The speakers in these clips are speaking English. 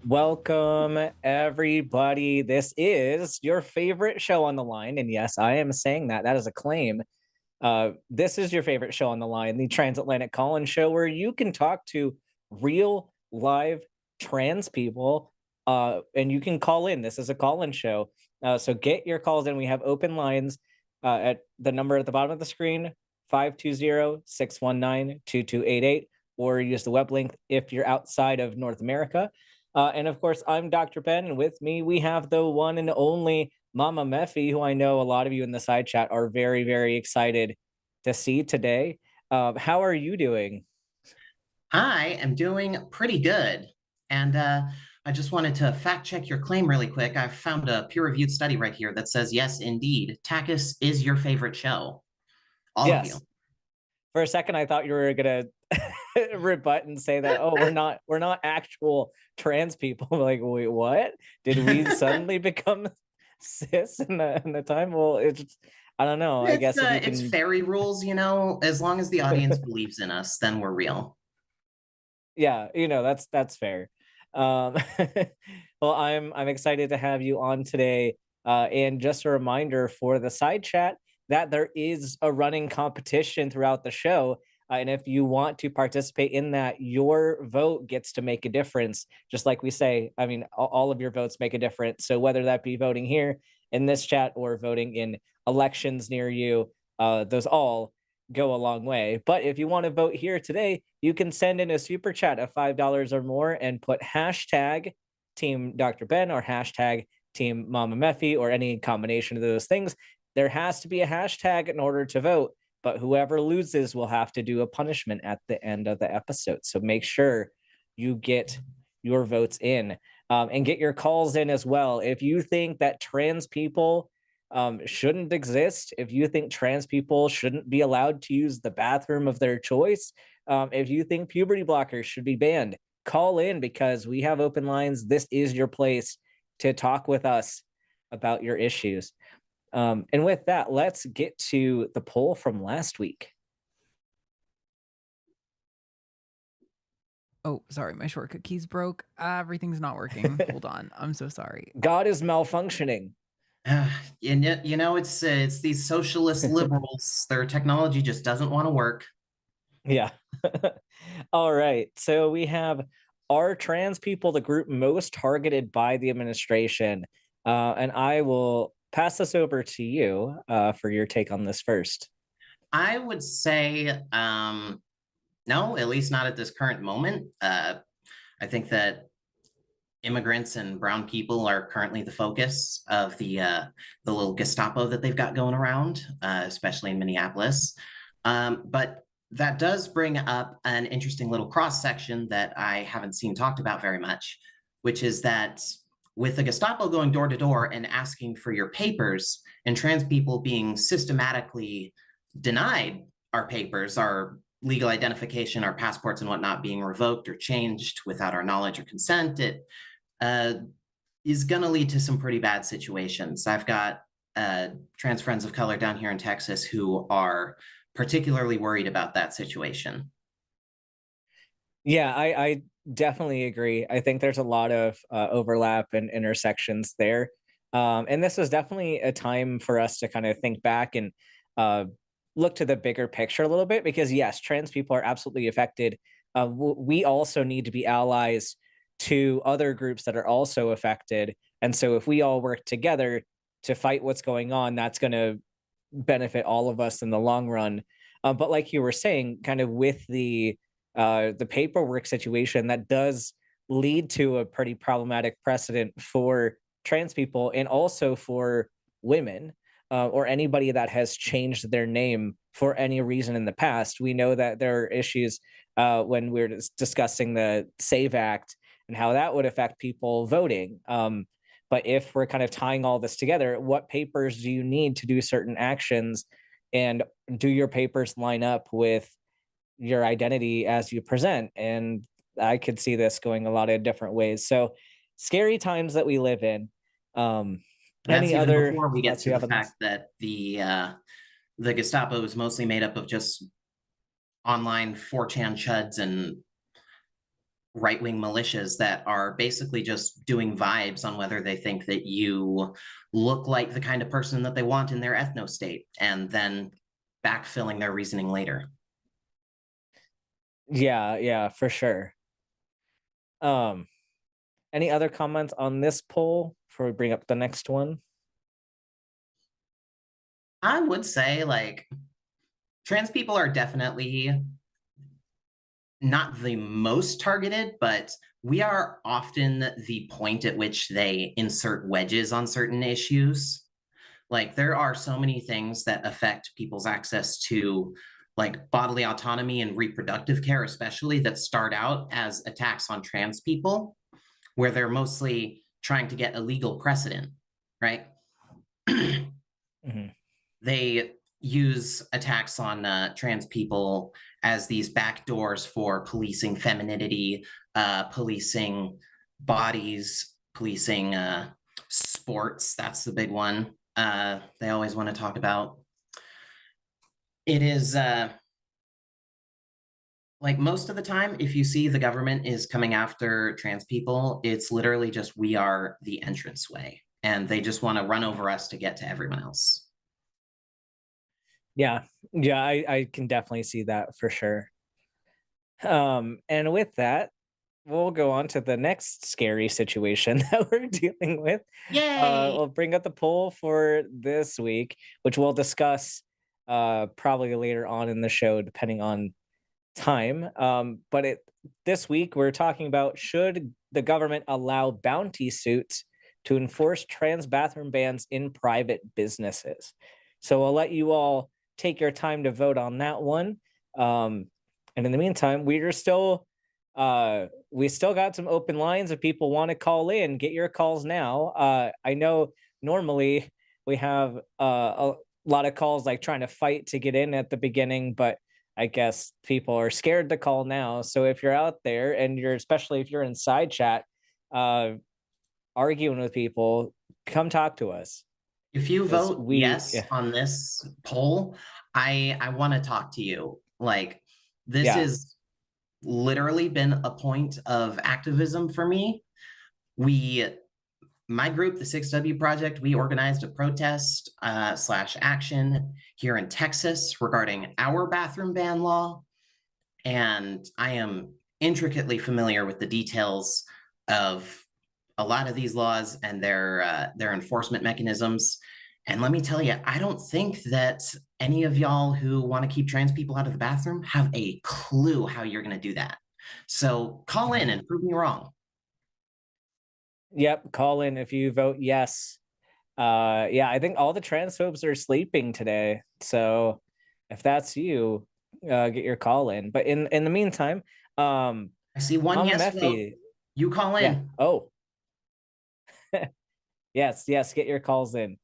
Welcome, everybody. This is your favorite show on the line. And yes, I am saying that. That is a claim. This is your favorite show on the line, the Transatlantic Call-In Show, where you can talk to real, live trans people, and you can call in. This is a call-in show. So get your calls in. We have open lines at the number at the bottom of the screen, 520-619-2288, or use the web link if you're outside of North America. And of course, I'm Dr. Ben, and with me, we have the one and only MamaMephi, who I know a lot of you in the side chat are very, very excited to see today. How are you doing? I am doing pretty good. And I just wanted to fact check your claim really quick. I found a peer-reviewed study right here that says, yes, indeed, TACIS is your favorite show. All of you. Yes. For a second, I thought you were gonna rebut and say that, oh, we're not actual trans people. Like, wait, what? Did we suddenly become cis in the time? Well, it's I don't know. I guess if you It's can fairy rules, you know, as long as the audience believes in us, then we're real. yeah, that's fair. Um, well, I'm excited to have you on today. And just a reminder for the side chat that there is a running competition throughout the show. And if you want to participate in that, your vote gets to make a difference. Just like we say, I mean, all of your votes make a difference. So whether that be voting here in this chat or voting in elections near you, those all go a long way. But if you want to vote here today, you can send in a super chat of $5 or more and put hashtag Team Dr. Ben or hashtag Team Mama Mephi or any combination of those things. There has to be a hashtag in order to vote, but whoever loses will have to do a punishment at the end of the episode. So make sure you get your votes in and get your calls in as well. If you think that trans people shouldn't exist, if you think trans people shouldn't be allowed to use the bathroom of their choice, if you think puberty blockers should be banned, call in because we have open lines. This is your place to talk with us about your issues. And with that, let's get to the poll from last week. Oh, sorry, my shortcut keys broke. Everything's not working. Hold on. I'm so sorry. God is malfunctioning. You know, it's these socialist liberals. Their technology just doesn't want to work. Yeah. All right. So we have, are trans people the group most targeted by the administration? And I will pass this over to you for your take on this first. I would say no, at least not at this current moment. I think that immigrants and brown people are currently the focus of the little Gestapo that they've got going around, especially in Minneapolis. But that does bring up an interesting little cross section that I haven't seen talked about very much, which is that with the Gestapo going door to door and asking for your papers, and trans people being systematically denied our papers, our legal identification, our passports and whatnot being revoked or changed without our knowledge or consent, it is going to lead to some pretty bad situations. I've got trans friends of color down here in Texas who are particularly worried about that situation. Yeah, I definitely agree. I think there's a lot of overlap and intersections there. And this was definitely a time for us to kind of think back and uh, look to the bigger picture a little bit because, yes, trans people are absolutely affected. We also need to be allies to other groups that are also affected. And so if we all work together to fight what's going on, that's going to benefit all of us in the long run. But like you were saying, kind of with the paperwork situation, that does lead to a pretty problematic precedent for trans people and also for women or anybody that has changed their name for any reason in the past. We know that there are issues when we're discussing the SAVE Act and how that would affect people voting. But if we're kind of tying all this together, what papers do you need to do certain actions? And do your papers line up with your identity as you present? And I could see this going a lot of different ways. So scary times that we live in. That's Any even other before we get thoughts to you the have on fact this? that the Gestapo is mostly made up of just online 4chan chuds and right-wing militias that are basically just doing vibes on whether they think that you look like the kind of person that they want in their ethno state, and then backfilling their reasoning later. Yeah, yeah, for sure. Um, any other comments on this poll before we bring up the next one? I would say, like, trans people are definitely not the most targeted, but we are often the point at which they insert wedges on certain issues. Like, there are so many things that affect people's access to, like, bodily autonomy and reproductive care, especially, that start out as attacks on trans people, where they're mostly trying to get a legal precedent, right? Mhm. They use attacks on trans people as these back doors for policing femininity, policing bodies, policing sports. That's the big one they always want to talk about. It is like, most of the time, if you see the government is coming after trans people, it's literally just, we are the entranceway, and they just want to run over us to get to everyone else. Yeah, yeah, I can definitely see that for sure. And with that, we'll go on to the next scary situation that we're dealing with. Yay! We'll bring up the poll for this week, which we'll discuss probably later on in the show, depending on time. But this week we're talking about, should the government allow bounty suits to enforce trans bathroom bans in private businesses? So I'll let you all take your time to vote on that one. And in the meantime, we still got some open lines. If people want to call in, get your calls now. I know normally we have a lot of calls like trying to fight to get in at the beginning, but I guess people are scared to call now. So if you're out there and especially if you're in side chat, arguing with people, come talk to us. If you 'Cause vote yes on this poll, I want to talk to you. Like, this yeah, has literally been a point of activism for me. My group, the 6W Project, we organized a protest slash action here in Texas regarding our bathroom ban law. And I am intricately familiar with the details of a lot of these laws and their enforcement mechanisms. And let me tell you, I don't think that any of y'all who want to keep trans people out of the bathroom have a clue how you're going to do that. So call in and prove me wrong. yep, call in if you vote yes. Yeah, I think all the transphobes are sleeping today. So if that's you, get your call in. But in the meantime, I see one Mama yes vote. Mephi, You call yeah. in. Oh, yes, get your calls in.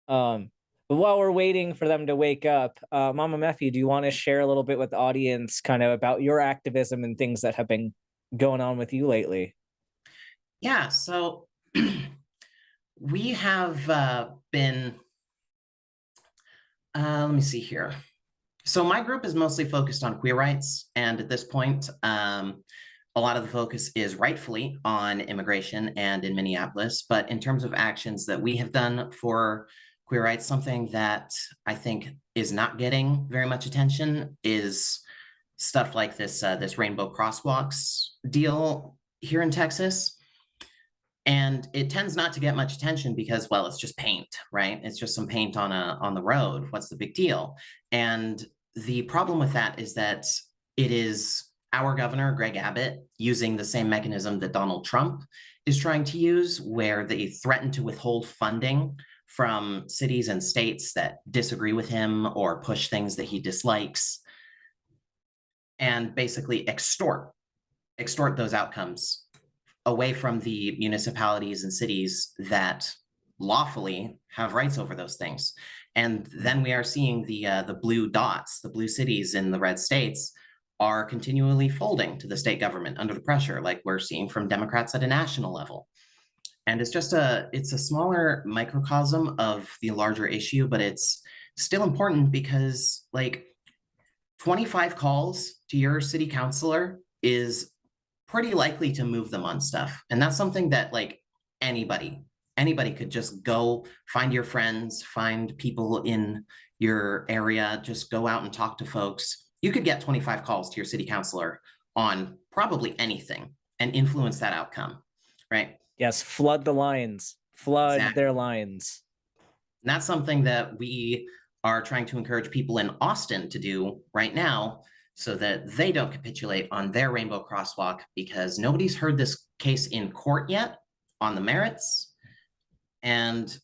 But while we're waiting for them to wake up, Mama Mephi, do you want to share a little bit with the audience kind of about your activism and things that have been going on with you lately? Yeah, so we have been, let me see here. So my group is mostly focused on queer rights, and at this point, a lot of the focus is rightfully on immigration and in Minneapolis. But in terms of actions that we have done for queer rights, something that I think is not getting very much attention is stuff like this rainbow crosswalks deal here in Texas. And it tends not to get much attention because, well, it's just paint, right? It's just some paint on the road. What's the big deal? And the problem with that is that it is our governor, Greg Abbott, using the same mechanism that Donald Trump is trying to use, where they threaten to withhold funding from cities and states that disagree with him or push things that he dislikes, and basically extort those outcomes away from the municipalities and cities that lawfully have rights over those things. And then we are seeing the blue dots, the blue cities in the red states, are continually folding to the state government under the pressure, like we're seeing from Democrats at a national level. And it's a smaller microcosm of the larger issue, but it's still important because, like, 25 calls to your city councilor is pretty likely to move them on stuff. And that's something that like anybody could just go find your friends, find people in your area, just go out and talk to folks. You could get 25 calls to your city councilor on probably anything and influence that outcome, right? Yes, flood the lines, flood Exactly. their lines. And that's something that we are trying to encourage people in Austin to do right now so that they don't capitulate on their rainbow crosswalk, because nobody's heard this case in court yet on the merits. And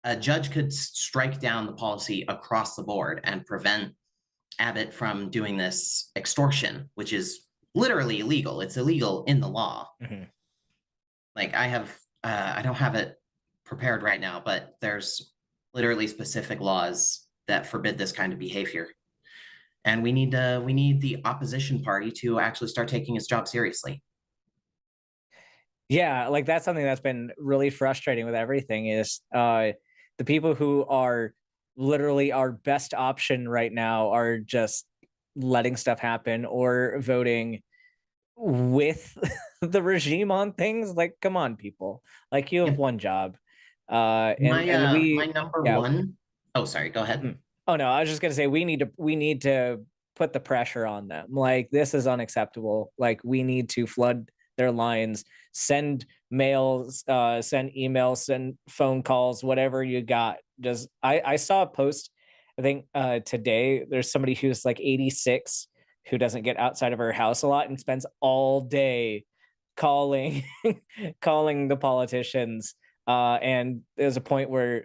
a judge could strike down the policy across the board and prevent Abbott from doing this extortion, which is literally illegal. It's illegal in the law. Mm-hmm. Like I don't have it prepared right now, but there's literally specific laws that forbid this kind of behavior. And we need the opposition party to actually start taking its job seriously. Yeah, like that's something that's been really frustrating with everything is the people who are literally our best option right now are just letting stuff happen or voting with the regime on things. Like, come on, people. Like you have Yeah. one job. And My we number yeah. one. Oh, sorry, go ahead. Mhm. Oh no, I was just gonna say we need to put the pressure on them. Like this is unacceptable. Like we need to flood their lines, send mails, send emails, send phone calls, whatever you got. Just I saw a post, I think today, there's somebody who's like 86 who doesn't get outside of her house a lot and spends all day calling calling the politicians. And there's a point where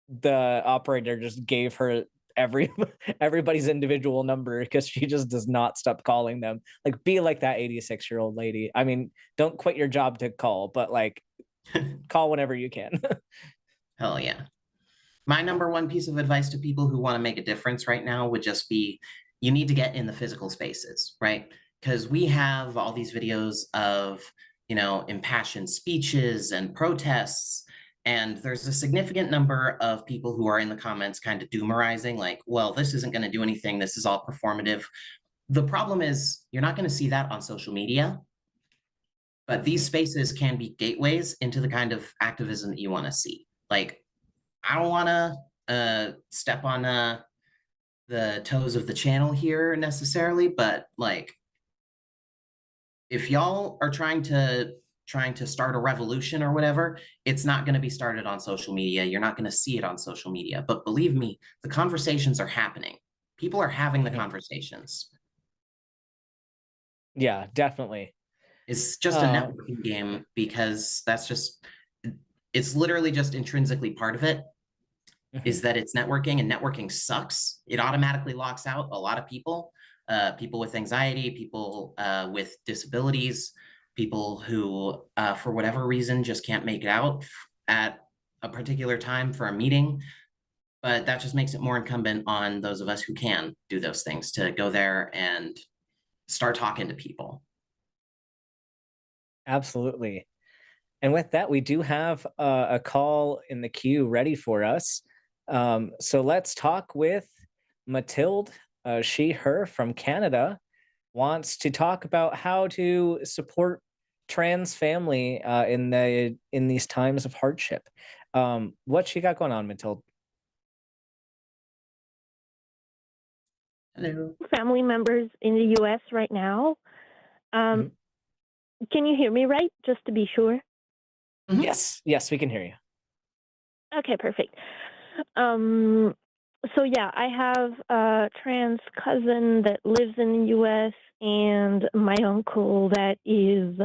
the operator just gave her every everybody's individual number because she just does not stop calling them. Like, be like that 86-year-old lady. I mean, don't quit your job to call, but like call whenever you can. Hell yeah. My number one piece of advice to people who want to make a difference right now would just be, you need to get in the physical spaces, right? Because we have all these videos of, impassioned speeches and protests. And there's a significant number of people who are in the comments kind of doomerizing, like, well, this isn't going to do anything. This is all performative. The problem is you're not going to see that on social media, but these spaces can be gateways into the kind of activism that you want to see. Like, I don't want to step on the toes of the channel here necessarily, but like, if y'all are trying to start a revolution or whatever, it's not going to be started on social media. You're not going to see it on social media. But believe me, the conversations are happening. People are having the conversations. Yeah, definitely. It's just a networking game, because it's literally just intrinsically part of it, is that it's networking, and networking sucks. It automatically locks out a lot of people, people with anxiety, people with disabilities, people who, for whatever reason, just can't make it out at a particular time for a meeting. But that just makes it more incumbent on those of us who can do those things to go there and start talking to people. Absolutely. And with that, we do have a call in the queue ready for us. So let's talk with Mathilde. She, her from Canada, wants to talk about how to support trans family in these times of hardship. What she got going on, Mathilde? Hello. Family members in the US right now. Can you hear me right, just to be sure? Yes, we can hear you. Okay, perfect. So yeah, I have a trans cousin that lives in the US and my uncle that is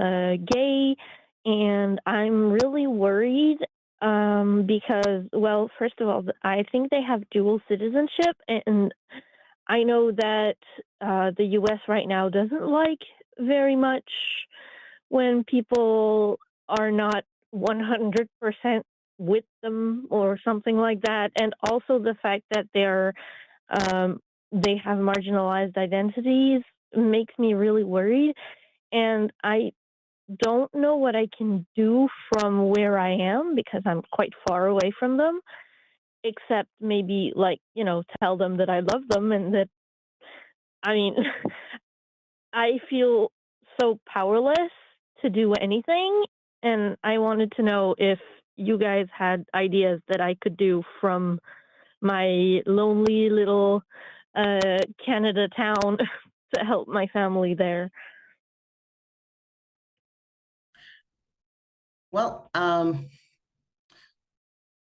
gay, and I'm really worried because, well, first of all, I think they have dual citizenship, and I know that the US right now doesn't like very much when people are not 100% with them or something like that. And also the fact that they have marginalized identities makes me really worried. And I don't know what I can do from where I am because I'm quite far away from them, except maybe tell them that I love them and that, I mean, I feel so powerless to do anything. And I wanted to know if you guys had ideas that I could do from my lonely little Canada town to help my family there. Well, I'm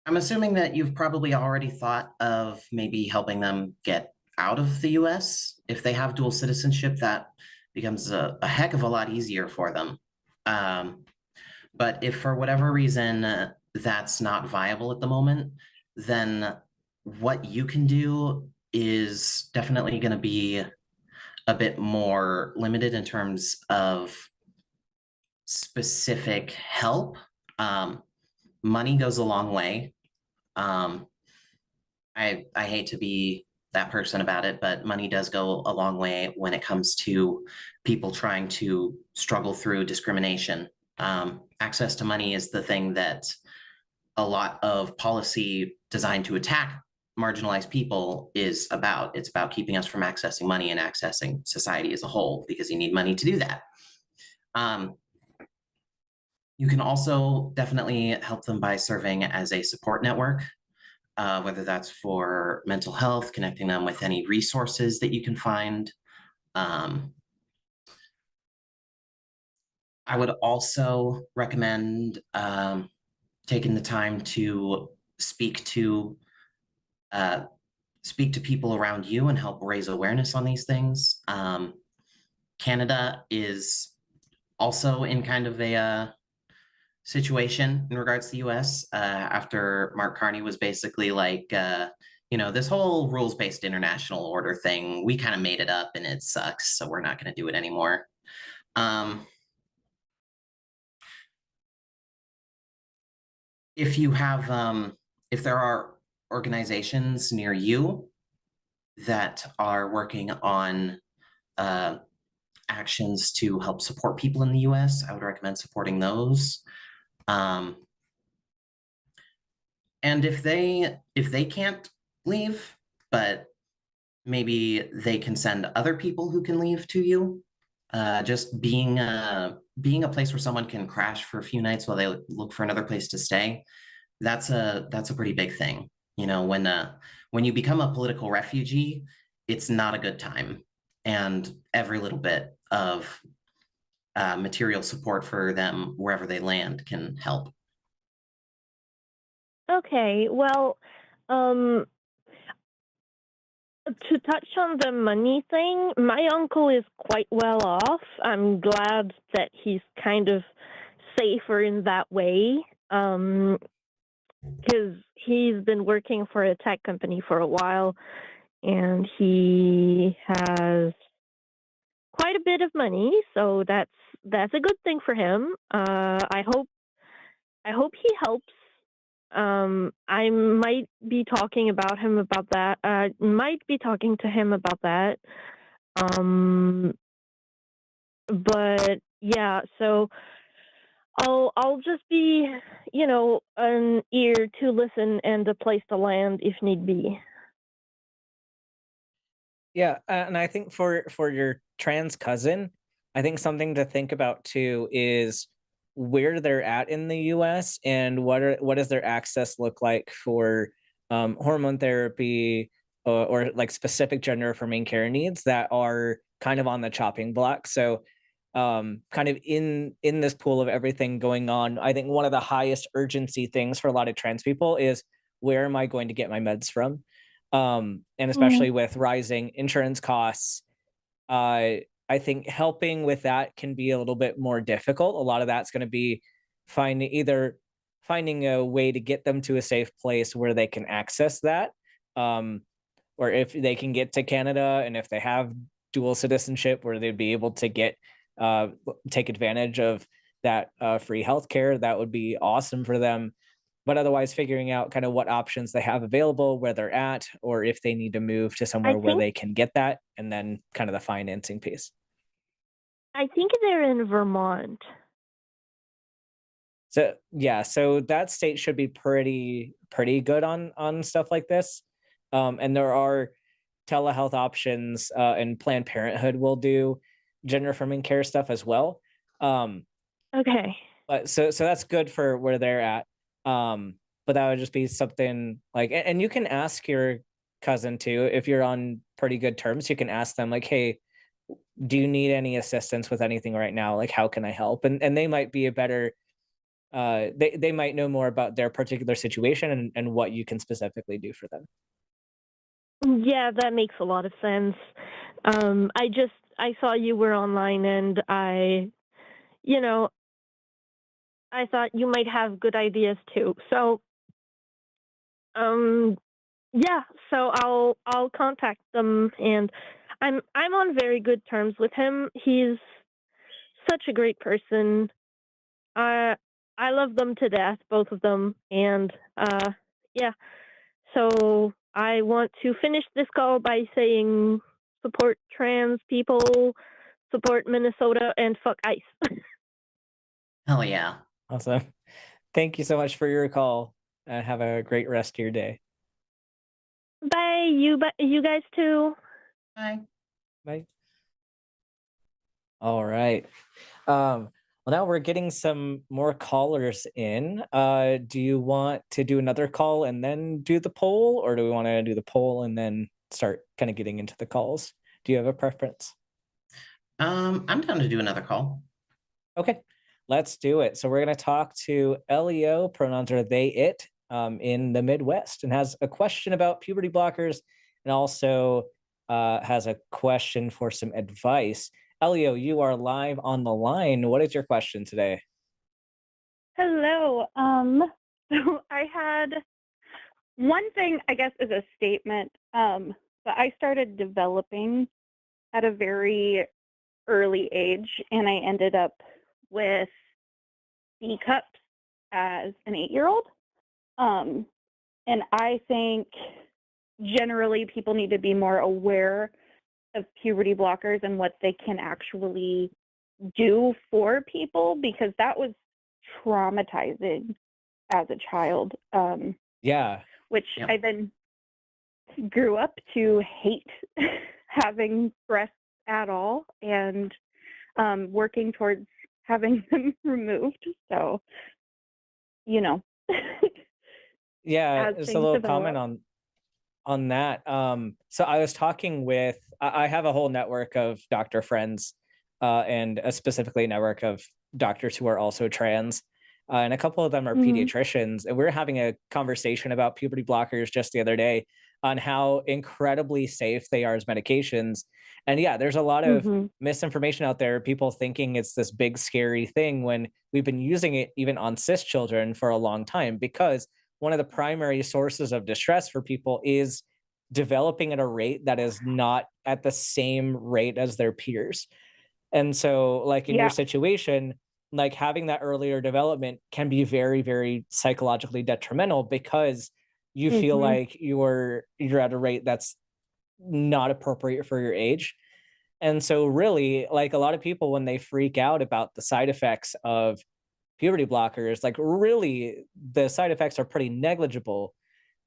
assuming that you've probably already thought of maybe helping them get out of the US. If they have dual citizenship, that becomes a heck of a lot easier for them. But if for whatever reason that's not viable at the moment, then what you can do is definitely going to be a bit more limited in terms of specific help. Money goes a long way. I hate to be that person about it, but money does go a long way when it comes to people trying to struggle through discrimination. Access to money is the thing that a lot of policy designed to attack marginalized people is about. It's about keeping us from accessing money and accessing society as a whole, because you need money to do that. You can also definitely help them by serving as a support network, whether that's for mental health, connecting them with any resources that you can find. I would also recommend taking the time to speak to people around you and help raise awareness on these things. Canada is also in kind of a situation in regards to the US after Mark Carney was basically like, this whole rules-based international order thing, we kind of made it up and it sucks, so we're not going to do it anymore. If you have, if there are organizations near you that are working on actions to help support people in the US, I would recommend supporting those. And if they can't leave, but maybe they can send other people who can leave to you, just being a place where someone can crash for a few nights while they look for another place to stay, that's a pretty big thing. When you become a political refugee, it's not a good time, and every little bit of material support for them wherever they land can help. Okay, well, to touch on the money thing, my uncle is quite well off. I'm glad that he's kind of safer in that way, because he's been working for a tech company for a while, and he has quite a bit of money, so that's a good thing for him. I hope he helps. I might be talking about him about that. Might be talking to him about that. But yeah, so I'll just be, an ear to listen and a place to land if need be. Yeah, and I think for your trans cousin, I think something to think about too is where they're at in the US and what does their access look like for hormone therapy, or like specific gender affirming care needs that are kind of on the chopping block. So kind of in this pool of everything going on, I think one of the highest urgency things for a lot of trans people is, where am I going to get my meds from? And especially with rising insurance costs, I think helping with that can be a little bit more difficult. A lot of that's going to be finding a way to get them to a safe place where they can access that, or if they can get to Canada and if they have dual citizenship, where they'd be able to take advantage of that free healthcare, that would be awesome for them. But otherwise, figuring out kind of what options they have available, where they're at, or if they need to move to somewhere where they can get that, and then kind of the financing piece. I think they're in Vermont. So yeah, so that state should be pretty good on stuff like this. And there are telehealth options, and Planned Parenthood will do gender affirming care stuff as well. Okay. But so that's good for where they're at. But that would just be something like, and you can ask your cousin too if you're on pretty good terms. You can ask them like, "Hey, do you need any assistance with anything right now? Like, how can I help?" And they might be a better they might know more about their particular situation and what you can specifically do for them. Yeah, that makes a lot of sense. I saw you were online, and you know, I thought you might have good ideas too. So, um, yeah, so I'll contact them, and I'm on very good terms with him. He's such a great person. I I love them to death, both of them, and yeah. So I want to finish this call by saying support trans people, support Minnesota, and fuck ICE. Hell yeah. Awesome. Thank you so much for your call. Have a great rest of your day. Bye, you guys too. Bye. Bye. All right. Well, now we're getting some more callers in. Do you want to do another call and then do the poll, or do we want to do the poll and then start kind of getting into the calls? Do you have a preference? I'm down to do another call. Okay, let's do it. So we're going to talk to Leo, pronouns are they, it, in the Midwest, and has a question about puberty blockers, and also has a question for some advice. Elio, you are live on the line. What is your question today? Hello. So I had one thing, I guess, is a statement. But I started developing at a very early age, and I ended up with B cups as an 8-year-old. And I think generally people need to be more aware of puberty blockers and what they can actually do for people, because that was traumatizing as a child, Yeah. which Yep. I then grew up to hate having breasts at all, and working towards having them removed. So, you know, Yeah, as just a things little develop. comment on that. So I was talking with I have a whole network of doctor friends, and specifically a network of doctors who are also trans, and a couple of them are Mhm. pediatricians, and we were having a conversation about puberty blockers just the other day on how incredibly safe they are as medications. And yeah, there's a lot of Mhm. misinformation out there, people thinking it's this big scary thing when we've been using it even on cis children for a long time, because one of the primary sources of distress for people is developing at a rate that is not at the same rate as their peers. And so, like in your Yeah. situation, like having that earlier development can be very, very psychologically detrimental because you feel Mhm. like you're at a rate that's not appropriate for your age. And so really, like a lot of people when they freak out about the side effects of puberty blockers, like really the side effects are pretty negligible.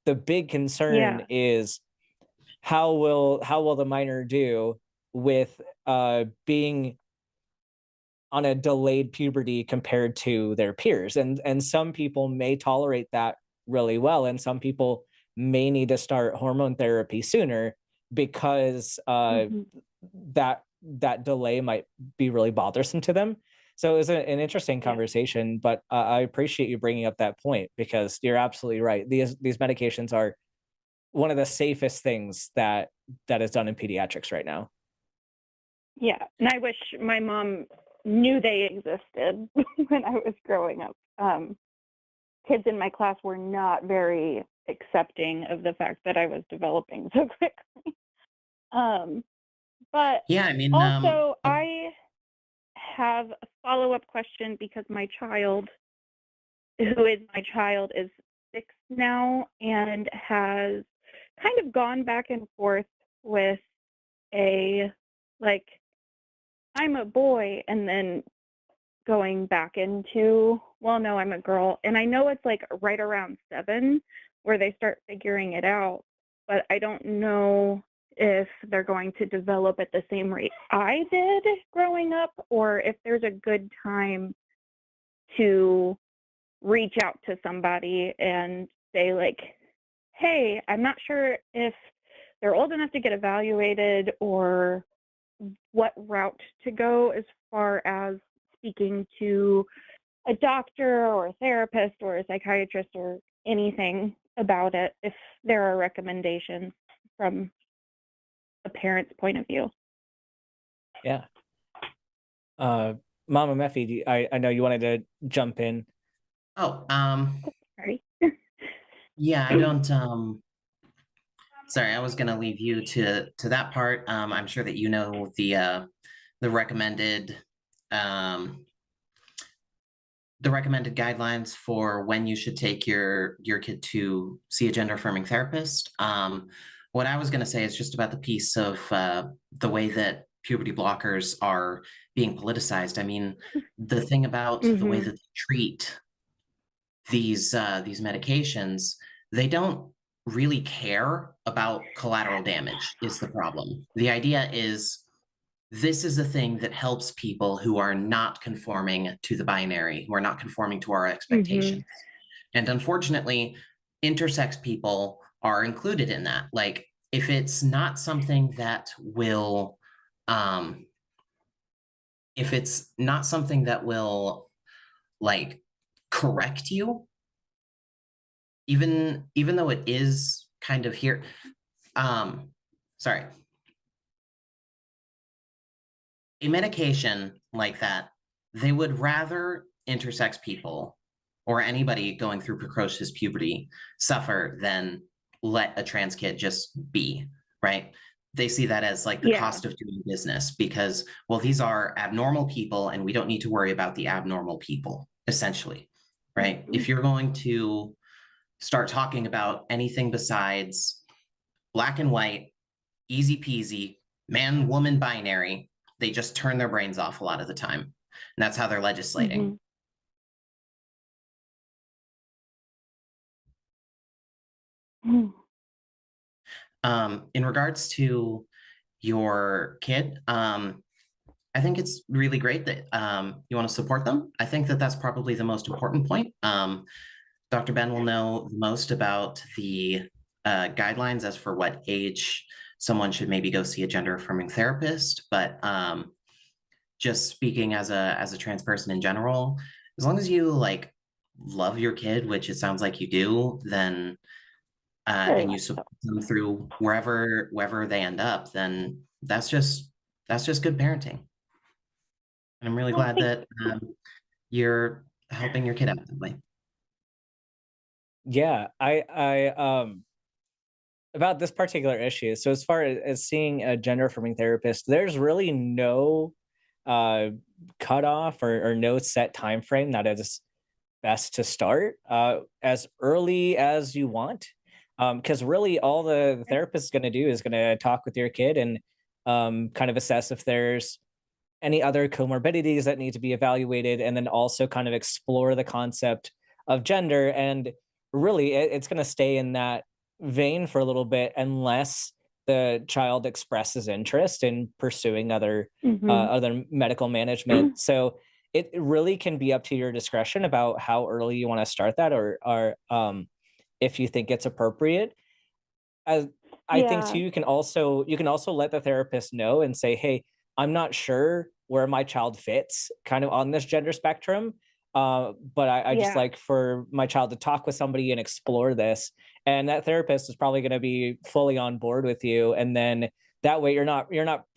The big concern Yeah. is how will the minor do with being on a delayed puberty compared to their peers. And some people may tolerate that really well, and some people may need to start hormone therapy sooner because Mhm. that delay might be really bothersome to them. So it was an interesting Yeah. conversation, but I appreciate you bringing up that point because you're absolutely right. These medications are one of the safest things that is done in pediatrics right now. Yeah. And I wish my mom knew they existed when I was growing up. Kids in my class were not very accepting of the fact that I was developing so quickly. But Yeah, I mean, also, I have a follow-up question because my child, who is my child, is 6 now and has kind of gone back and forth with a, like, I'm a boy, and then going back into, well, no, I'm a girl. And I know it's like right around 7 where they start figuring it out, but I don't know if they're going to develop at the same rate I did growing up, or if there's a good time to reach out to somebody and say, like, hey, I'm not sure if they're old enough to get evaluated or what route to go as far as speaking to a doctor or a therapist or a psychiatrist or anything about it, if there are recommendations from a parent's point of view. Yeah. MamaMephi, I know you wanted to jump in. Oh, Sorry. yeah, I don't, sorry, I was gonna leave you to that part. I'm sure that you know the recommended guidelines for when you should take your kid to see a gender affirming therapist. What I was going to say is just about the piece of the way that puberty blockers are being politicized. I mean, the thing about the way that they treat these medications, they don't really care about collateral damage is the problem. The idea is this is a thing that helps people who are not conforming to the binary, who are not conforming to our expectations. And unfortunately, intersex people are included in that. Like, if it's not something that will, like correct you, even though it is kind of here, sorry. A medication like that, they would rather intersex people or anybody going through precocious puberty suffer than let a trans kid just be, right? They see that as like the cost of doing business because, well, these are abnormal people and we don't need to worry about the abnormal people, essentially, right? If you're going to start talking about anything besides black and white, easy peasy, man, woman binary, they just turn their brains off a lot of the time. And that's how they're legislating. In regards to your kid, I think it's really great that you want to support them. I think that that's probably the most important point. Dr. Ben will know the most about the guidelines as for what age someone should maybe go see a gender affirming therapist. But just speaking as a trans person in general, as long as you like love your kid, which it sounds like you do, then and you support them through wherever they end up, then that's just good parenting. And I'm really glad that you're helping your kid out that way. Yeah, I about this particular issue. So as far as seeing a gender affirming therapist, there's really no cutoff or no set time frame that is best to start as early as you want. Because really all the therapist is going to do is going to talk with your kid and kind of assess if there's any other comorbidities that need to be evaluated, and then also kind of explore the concept of gender. And really it's going to stay in that vein for a little bit unless the child expresses interest in pursuing other medical management. So it really can be up to your discretion about how early you want to start that, or if you think it's appropriate. I think too, you can also let the therapist know and say, hey, I'm not sure where my child fits kind of on this gender spectrum. But I just like for my child to talk with somebody and explore this. And that therapist is probably going to be fully on board with you. And then that way you're not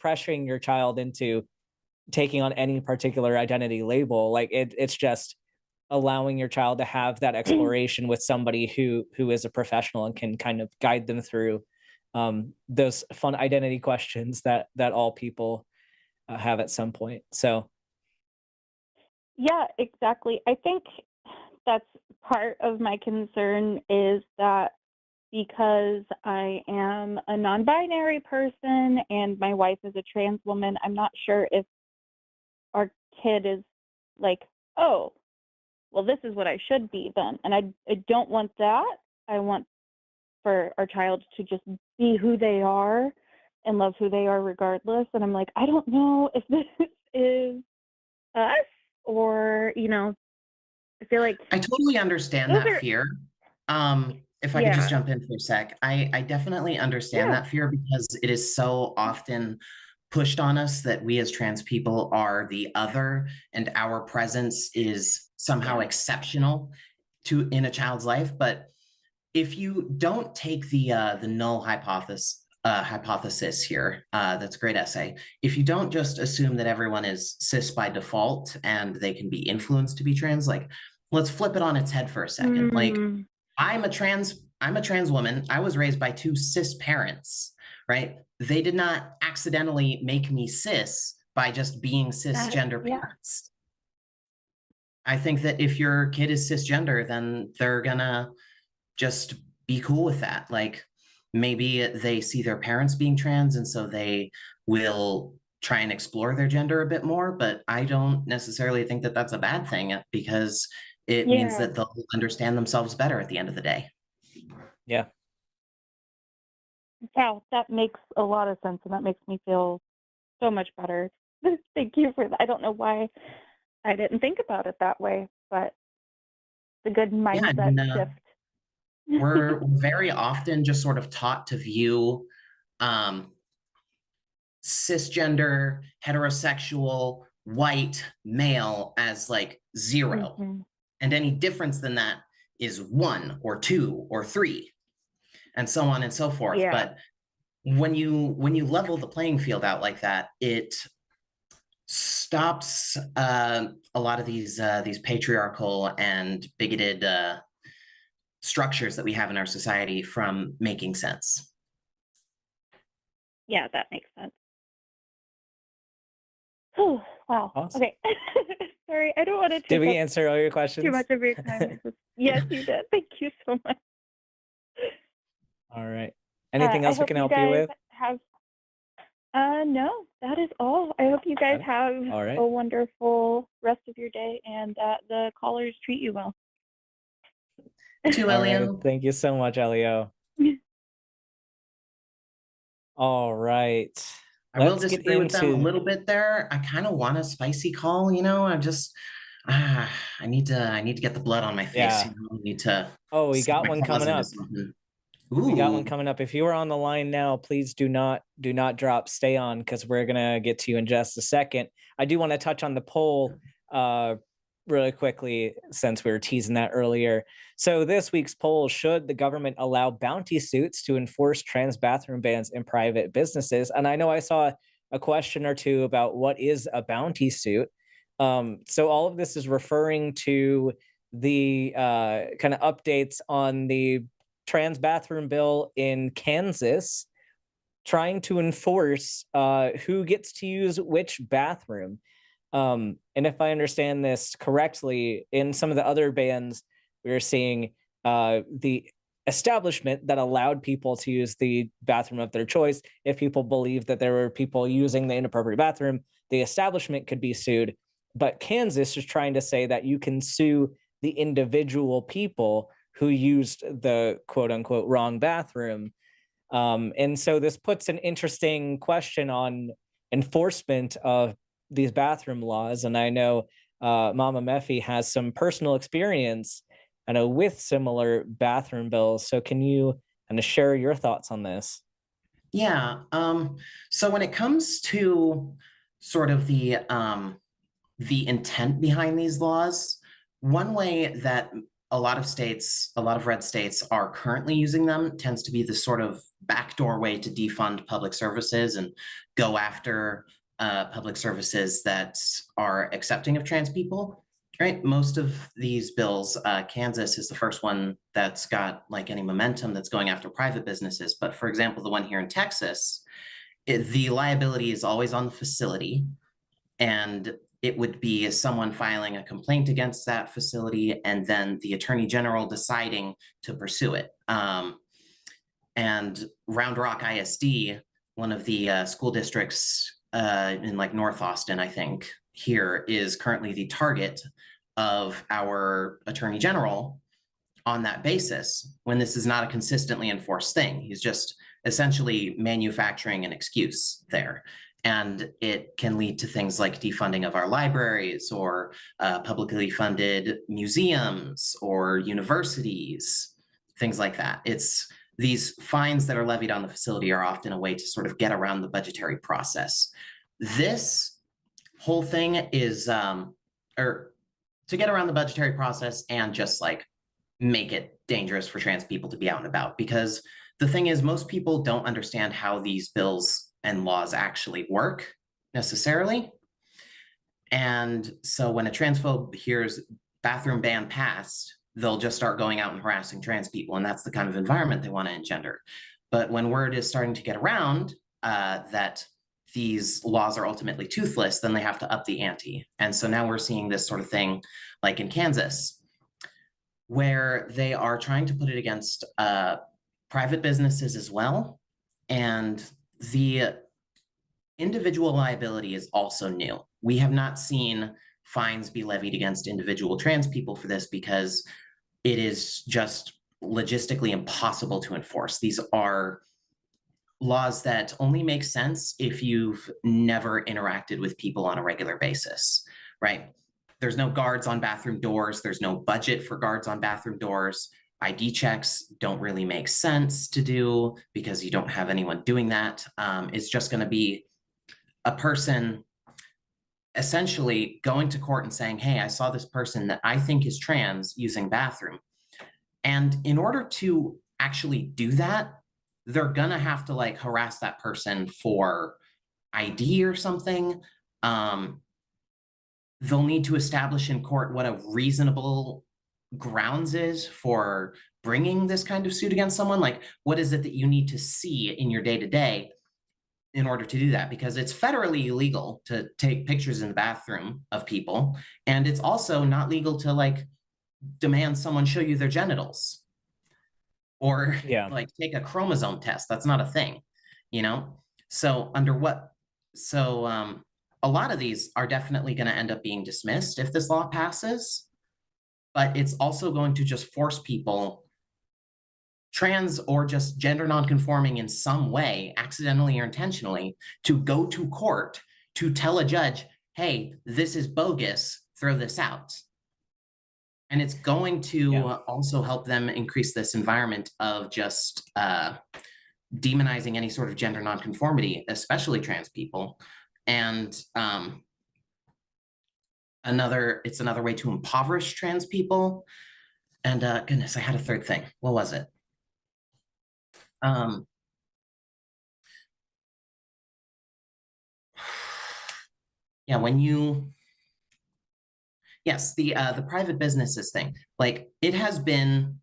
pressuring your child into taking on any particular identity label. Like it's just allowing your child to have that exploration with somebody who is a professional and can kind of guide them through those fun identity questions that all people have at some point. So yeah, exactly. I think that's part of my concern is that because I am a non-binary person and my wife is a trans woman, I'm not sure if our kid is like, oh, well, this is what I should be then. And I don't want that. I want for our child to just be who they are and love who they are regardless. And I'm like, I don't know if this is us or, I feel like I totally understand those that are, fear. If I could just yeah, jump in for a sec, I definitely understand yeah, that fear because it is so often pushed on us that we as trans people are the other and our presence is somehow yeah, exceptional in a child's life. But if you don't take the null hypothesis here, that's a great essay. If you don't just assume that everyone is cis by default and they can be influenced to be trans, like let's flip it on its head for a second. Like mm, I'm a trans woman. I was raised by two cis parents, right? They did not accidentally make me cis by just being cisgender yeah, parents. I think that if your kid is cisgender, then they're gonna just be cool with that. Like maybe they see their parents being trans and so they will try and explore their gender a bit more, but I don't necessarily think that that's a bad thing because it means yeah. that they'll understand themselves better at the end of the day. Yeah. Wow, that makes a lot of sense, and that makes me feel so much better. Thank you for that. I don't know why I didn't think about it that way, but it's a good Yeah, mindset and shift. we're very often just sort of taught to view cisgender, heterosexual, white, male as like 0. Mhm. And any difference than that is 1 or 2 or 3, and so on and so forth. Yeah, But when you level the playing field out like that, it stops a lot of these patriarchal and bigoted structures that we have in our society from making sense. yeah, that makes sense. Oh, wow. Awesome. Okay. Sorry, I don't want to Did take we up answer all your too questions? much of your time. Yes, you did. Thank you so much. All right. Anything I else we hope can you help you guys with? have. No, that is all. I hope you guys Okay. have All right. a wonderful rest of your day and that the callers treat you well. To All right. Elio. Thank you so much, Elio. All right. I will Let's get disagree with them a into little bit there. I kind of want a spicy call, I'm just I need to get the blood on my face. yeah. I need to Oh, we sink got my one claws coming into up. something. We got one Ooh. coming up. If you are on the line now, please do not drop. Stay on because we're gonna get to you in just a second. I do want to touch on the poll really quickly since we were teasing that earlier. So this week's poll: should the government allow bounty suits to enforce trans bathroom bans in private businesses? And I know I saw a question or two about what is a bounty suit. So all of this is referring to the kind of updates on the trans bathroom bill in Kansas, trying to enforce who gets to use which bathroom. And if I understand this correctly, in some of the other bans, we are seeing the establishment that allowed people to use the bathroom of their choice. If people believe that there were people using the inappropriate bathroom, the establishment could be sued. But Kansas is trying to say that you can sue the individual people who used the quote unquote wrong bathroom. And so this puts an interesting question on enforcement of these bathroom laws. And I know MamaMephi has some personal experience, I know, with similar bathroom bills. So can you kind of share your thoughts on this? Yeah. So when it comes to sort of the intent behind these laws, one way that a lot of red states are currently using them tends to be the sort of backdoor way to defund public services and go after public services that are accepting of trans people. Right, most of these bills, Kansas is the first one that's got like any momentum that's going after private businesses. But for example, the one here in Texas, the liability is always on the facility, and it would be someone filing a complaint against that facility and then the attorney general deciding to pursue it. And Round Rock ISD, one of the school districts in like North Austin, I think, here is currently the target of our attorney general on that basis, when this is not a consistently enforced thing. He's just essentially manufacturing an excuse there. And it can lead to things like defunding of our libraries or publicly funded museums or universities, things like that. It's these fines that are levied on the facility are often a way to sort of get around the budgetary process. This whole thing is, or to get around the budgetary process and just like make it dangerous for trans people to be out and about. Because the thing is, most people don't understand how these bills and laws actually work necessarily. And so when a transphobe hears bathroom ban passed, they'll just start going out and harassing trans people. And that's the kind of environment they want to engender. But when word is starting to get around that these laws are ultimately toothless, then they have to up the ante. And so now we're seeing this sort of thing like in Kansas, where they are trying to put it against private businesses as well. And the individual liability is also new. We have not seen fines be levied against individual trans people for this because it is just logistically impossible to enforce. These are laws that only make sense if you've never interacted with people on a regular basis, right? There's no guards on bathroom doors. There's no budget for guards on bathroom doors. ID checks don't really make sense to do because you don't have anyone doing that. It's just going to be a person essentially going to court and saying, hey, I saw this person that I think is trans using bathroom. And in order to actually do that, they're going to have to like harass that person for ID or something. They'll need to establish in court what a reasonable grounds is for bringing this kind of suit against someone. Like, what is it that you need to see in your day-to-day in order to do that? Because it's federally illegal to take pictures in the bathroom of people. And it's also not legal to like demand someone show you their genitals or like take a chromosome test. That's not a thing, you know? So under what, so a lot of these are definitely going to end up being dismissed if this law passes, but it's also going to just force people, trans or just gender nonconforming in some way, accidentally or intentionally, to go to court to tell a judge, hey, this is bogus, throw this out. And it's going to also help them increase this environment of just demonizing any sort of gender nonconformity, especially trans people. And it's another way to impoverish trans people. And goodness, I had a third thing. What was it? Yeah, when you, yes, the private businesses thing, like it has been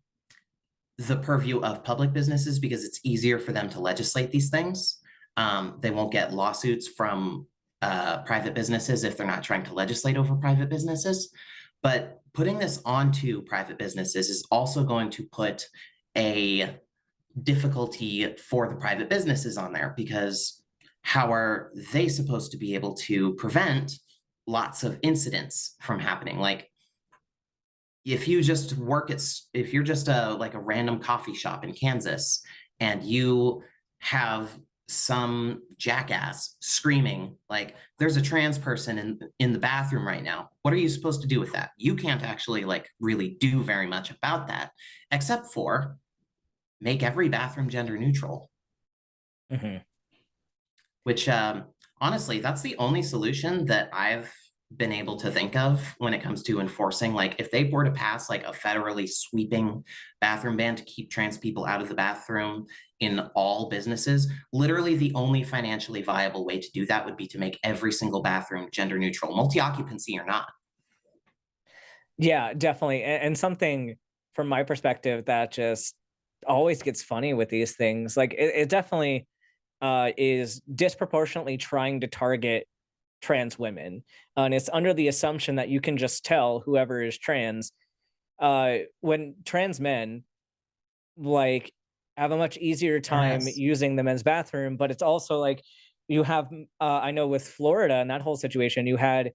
the purview of public businesses because it's easier for them to legislate these things. They won't get lawsuits from private businesses if they're not trying to legislate over private businesses. But putting this onto private businesses is also going to put a difficulty for the private businesses on there, because how are they supposed to be able to prevent lots of incidents from happening? Like if you just if you're just like a random coffee shop in Kansas and you have some jackass screaming like there's a trans person in the bathroom right now, what are you supposed to do with that? You can't actually like really do very much about that, except for make every bathroom gender neutral. Which honestly, that's the only solution that I've been able to think of when it comes to enforcing. Like if they were to pass like a federally sweeping bathroom ban to keep trans people out of the bathroom in all businesses, literally the only financially viable way to do that would be to make every single bathroom gender neutral, multi-occupancy or not. Yeah, definitely. And something from my perspective that just always gets funny with these things, like it definitely is disproportionately trying to target trans women. And it's under the assumption that you can just tell whoever is trans, when trans men like have a much easier time using the men's bathroom. But it's also like you have, I know with Florida and that whole situation, you had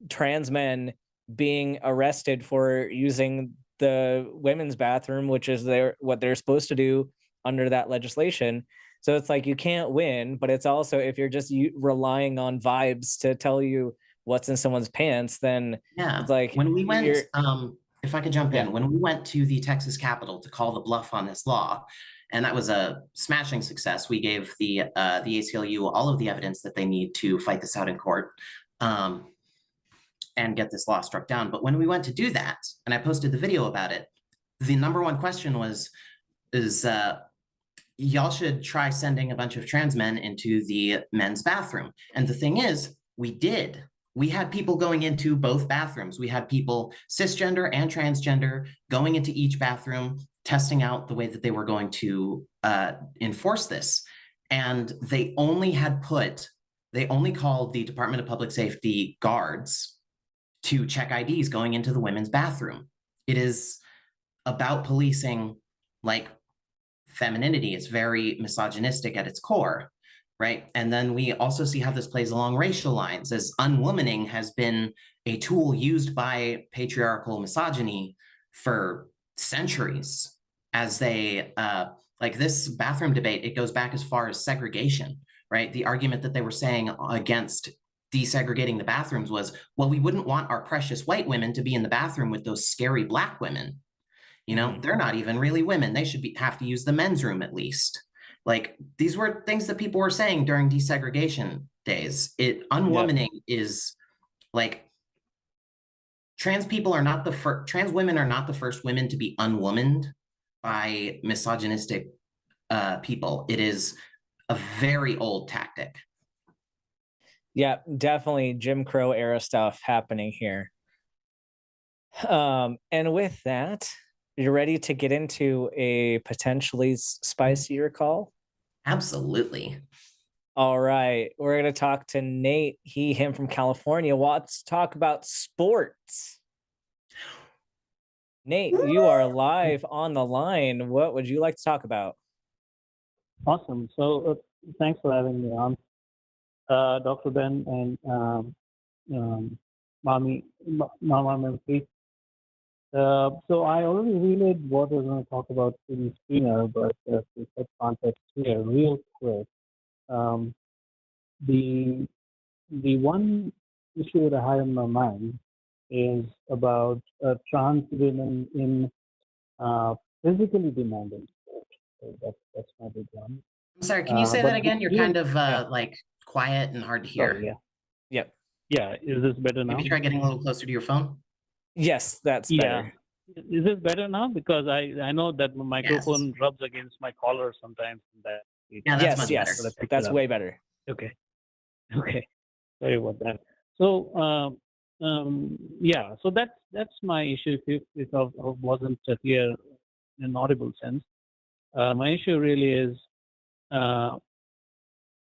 trans men being arrested for using the women's bathroom, which is what they're supposed to do under that legislation. So it's like you can't win, but it's also if you're just relying on vibes to tell you what's in someone's pants, then Yeah. it's like When we went, you're if I could jump yeah. in, when we went to the Texas Capitol to call the bluff on this law, and that was a smashing success. We gave the ACLU all of the evidence that they need to fight this out in court and get this law struck down. But when we went to do that, and I posted the video about it, the number one question is y'all should try sending a bunch of trans men into the men's bathroom. And the thing is, we did. We had people going into both bathrooms. We had people cisgender and transgender going into each bathroom, testing out the way that they were going to enforce this. And they only called the Department of Public Safety guards to check IDs going into the women's bathroom. It is about policing like femininity. It's very misogynistic at its core, right? And then we also see how this plays along racial lines, as unwomaning has been a tool used by patriarchal misogyny for centuries. As they, like this bathroom debate, it goes back as far as segregation, right? The argument that they were saying against desegregating the bathrooms was, well, we wouldn't want our precious white women to be in the bathroom with those scary black women. You know, they're not even really women. They should have to use the men's room at least. Like these were things that people were saying during desegregation days. Unwomaning is like trans women are not the first women to be unwomaned by misogynistic people. It is a very old tactic. Yeah, definitely Jim Crow era stuff happening here. And with that, you're ready to get into a potentially spicier call? Absolutely. All right. We're going to talk to Nate, him from California. Let's talk about sports. Nate, you are live on the line. What would you like to talk about? Awesome. So thanks for having me on, Dr. Ben and MamaMephi. So I already relayed what we're going to talk about to the screener, but to set context here real quick, the one issue that I have in my mind is about trans women in physically demanding sport. So that's my big one. I'm sorry, can you say that again? You're kind of like quiet and hard to hear. Sorry, yeah. Yep. Yeah, is this better now? Maybe try getting a little closer to your phone. Yes, that's better. Is this better now? Because I know that my microphone rubs against my collar sometimes. That's much better. That's way better. Okay. Sorry about that. So so that's my issue. If I wasn't clear in an audible sense, my issue really is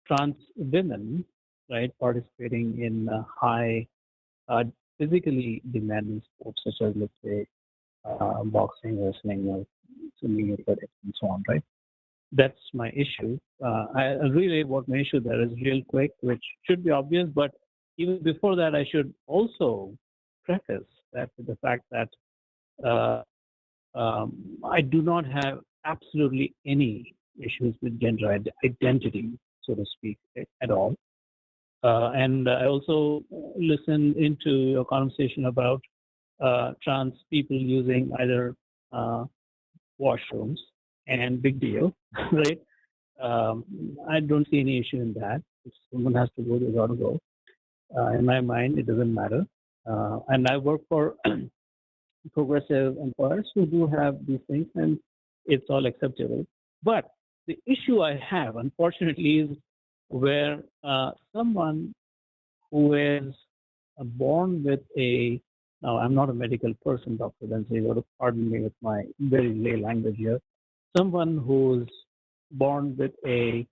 trans women, right, participating in high physically demanding sports such as, let's say, boxing, wrestling, or swimming, athletics, and so on, right? That's my issue. I relay what my issue there is real quick, which should be obvious, but even before that, I should also preface that with the fact that I do not have absolutely any issues with gender identity, so to speak, at all. And I also listened into your conversation about trans people using either washrooms, and big deal, right? I don't see any issue in that. If someone has to go, they got to go. In my mind, it doesn't matter. And I work for progressive employers who do have these things, and it's all acceptable. But the issue I have, unfortunately, is where someone who is born with a, now I'm not a medical person, Dr. Ben, so you got to pardon me with my very lay language here. Someone who's born with a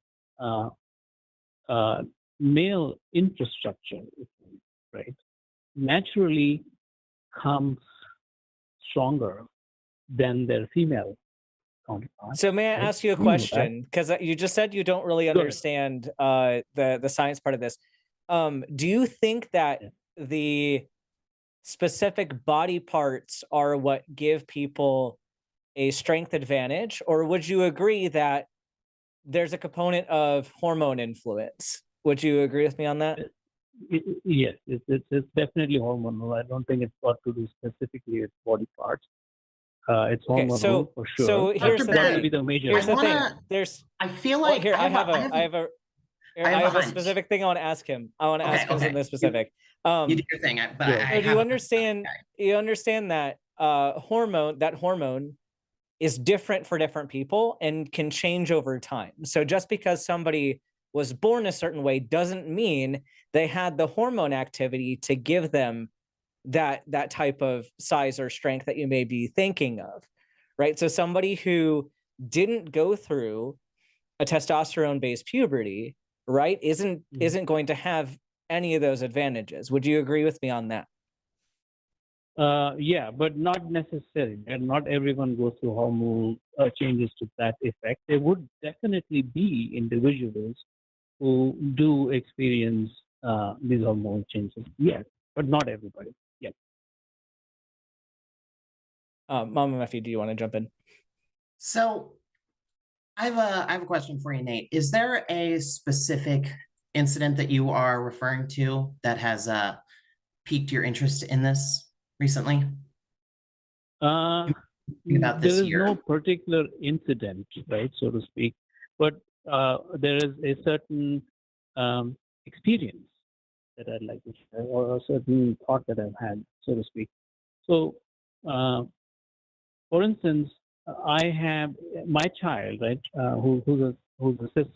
male infrastructure, right, naturally comes stronger than their female counterpart. So may I ask you a question? Because you just said you don't really understand the science part of this. Do you think that the specific body parts are what give people a strength advantage, or would you agree that there's a component of hormone influence? Would you agree with me on that? Yes, it's definitely hormonal. I don't think it's got to do specifically with body parts. It's Okay, hormonal for sure. so here's Dr. the Got to Ben, thing. be the major. Here's the thing. wanna- There's I feel well, like here I have a a hunch. specific thing I want to ask him. I want to Okay, ask him okay. something specific. You do your thing, but Yeah. I So do have you a- understand? okay. You understand that hormone is different for different people and can change over time. So just because somebody was born a certain way doesn't mean they had the hormone activity to give them that type of size or strength that you may be thinking of, right? So somebody who didn't go through a testosterone-based puberty, right, isn't going to have any of those advantages. Would you agree with me on that? Yeah, but not necessarily. And not everyone goes through hormonal changes to that effect. There would definitely be individuals who do experience these hormonal changes. Yes, but not everybody. Yeah. MamaMephi, do you want to jump in? So I have a question for you, Nate. Is there a specific incident that you are referring to that has piqued your interest in this recently? Uh, About there this is year. no particular incident, right, so to speak, but there is a certain experience that I'd like to share, or a certain thought that I've had, so to speak. So, for instance, I have my child, right, who's a cis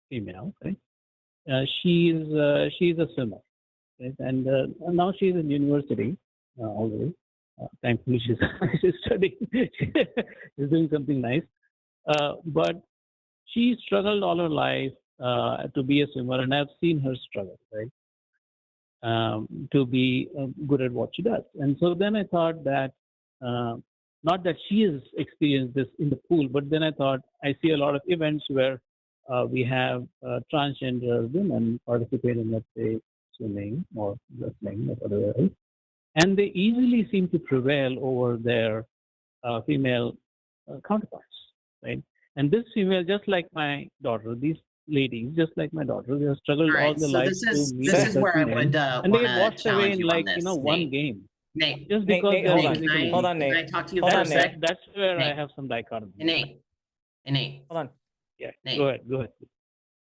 female, right? She's a swimmer, right? And now she's in university already. Thankfully, she's studying. She's doing something nice. But she struggled all her life to be a swimmer, and I've seen her struggle, right? To be good at what she does. And so then I thought that, not that she has experienced this in the pool, but then I thought I see a lot of events where we have transgender women participate in, let's say, swimming or wrestling or whatever else. And they easily seem to prevail over their female counterparts, right? And this female, just like my daughter, these ladies, just like my daughter, they have struggled all their lives to meet this a is where I certain would end, and they get wanna washed away challenge in, you on like, this, one Nate. game, Nate, just Nate, because Nate, they're hold on. physically Hold on, can I Nate. talk to you Hold for a on, sec? Nate. That's where I Nate. have some dichotomy. Nate, Nate, Hold on. Yeah, Nate. go ahead.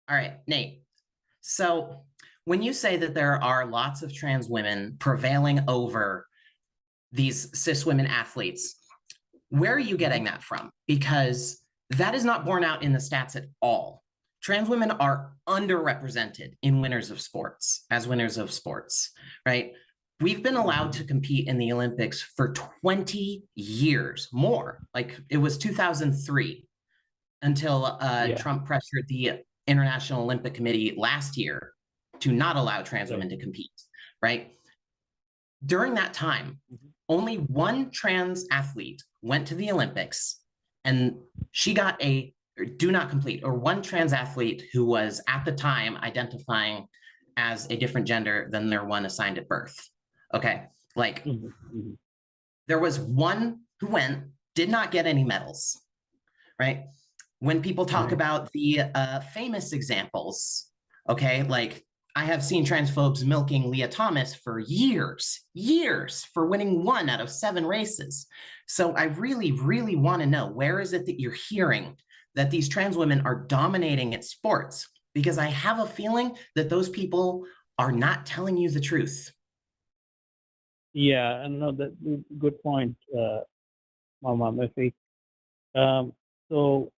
All right, Nate. So when you say that there are lots of trans women prevailing over these cis women athletes, where are you getting that from? Because that is not borne out in the stats at all. Trans women are underrepresented in winners of sports, as winners of sports, right? We've been allowed to compete in the Olympics for 20 years more. Like it was 2003 until Trump pressured the International Olympic Committee last year to not allow trans women to compete, right? During that time, only one trans athlete went to the Olympics and she got a do not complete, or one trans athlete who was at the time identifying as a different gender than their one assigned at birth. Okay, like there was one who went, did not get any medals, right? When people talk about the famous examples, okay, like I have seen transphobes milking Leah Thomas for years for winning 1 out of 7 races. So I really, really want to know, where is it that you're hearing that these trans women are dominating at sports? Because I have a feeling that those people are not telling you the truth. Yeah, and no, that's a good point, MamaMephi. So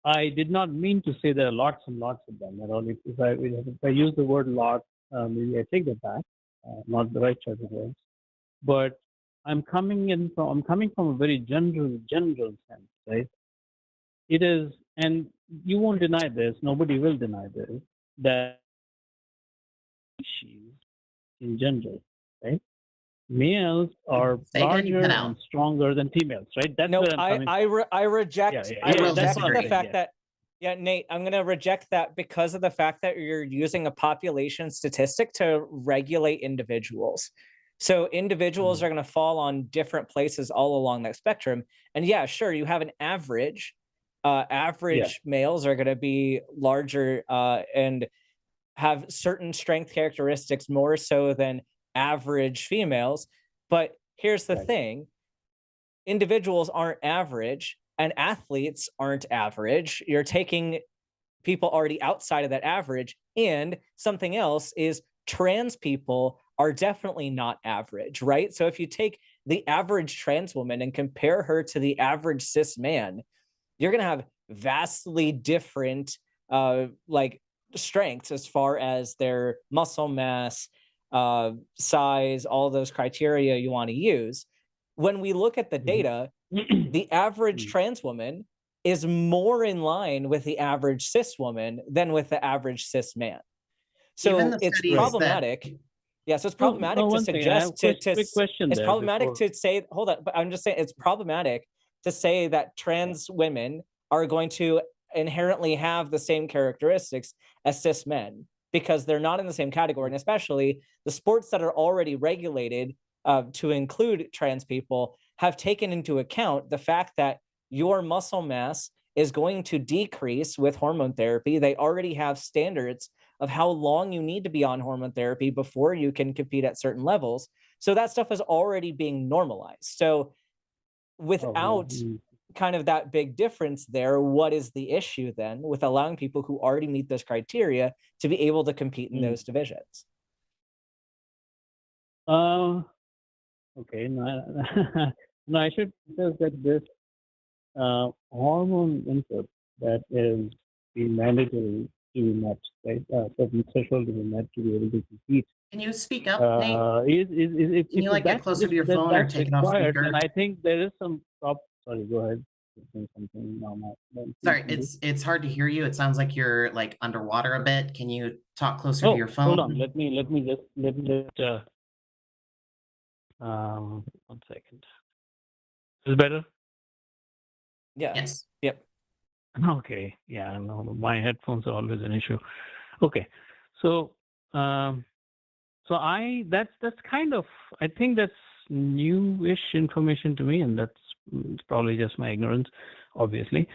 I did not mean to say there are lots and lots of them at all. If I use the word lot, maybe I take that back. Not the right choice of words. But I'm coming from a very general sense, right? It is, and you won't deny this. Nobody will deny this. That species in general, right? Males are larger and stronger than females, right? That's where I'm coming from. I reject the fact that, Nate, I'm going to reject that because of the fact that you're using a population statistic to regulate individuals. So individuals are going to fall on different places all along that spectrum. And yeah, sure, you have an average. Average males are going to be larger and have certain strength characteristics more so than average females. But here's the thing: individuals aren't average, and athletes aren't average. You're taking people already outside of that average. And something else is trans people are definitely not average, right? So if you take the average trans woman and compare her to the average cis man, you're going to have vastly different like strengths as far as their muscle mass, size, all those criteria you want to use. When we look at the data, the average trans woman is more in line with the average cis woman than with the average cis man. So it's problematic. Yeah, so it's problematic to suggest it's problematic to say, hold on, but I'm just saying it's problematic to say that trans women are going to inherently have the same characteristics as cis men, because they're not in the same category. And especially the sports that are already regulated to include trans people have taken into account the fact that your muscle mass is going to decrease with hormone therapy. They already have standards of how long you need to be on hormone therapy before you can compete at certain levels. So that stuff is already being normalized. So without kind of that big difference there, what is the issue then with allowing people who already meet those criteria to be able to compete in those divisions? Okay, no, I should say that this hormone input that is being mandatory to be met, right? Certain threshold to be met to be able to compete. Can you speak up, Nate? Can you like get closer to your phone or take it off speaker? And I think there is some sorry, go ahead. Something Sorry, it's hard to hear you. It sounds like you're like underwater a bit. Can you talk closer to your phone? Hold on. Let me just 1 second. Is it better? Yeah. Yes. Yep. Okay. Yeah, no, my headphones are always an issue. Okay. So that's kind of, I think that's newish information to me, and it's probably just my ignorance, obviously.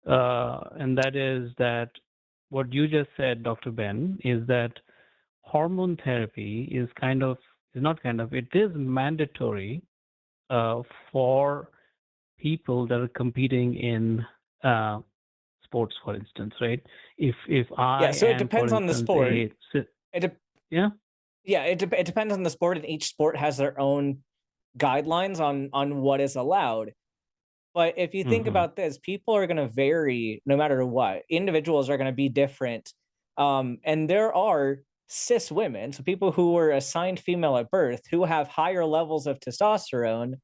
And that is that what you just said, Dr. Ben, is that hormone therapy is it is mandatory for people that are competing in sports, for instance, right? If I so it depends on the sport. It depends on the sport, and each sport has their own guidelines on what is allowed. But if you think about this, people are going to vary no matter what. Individuals are going to be different. And there are cis women, so people who were assigned female at birth, who have higher levels of testosterone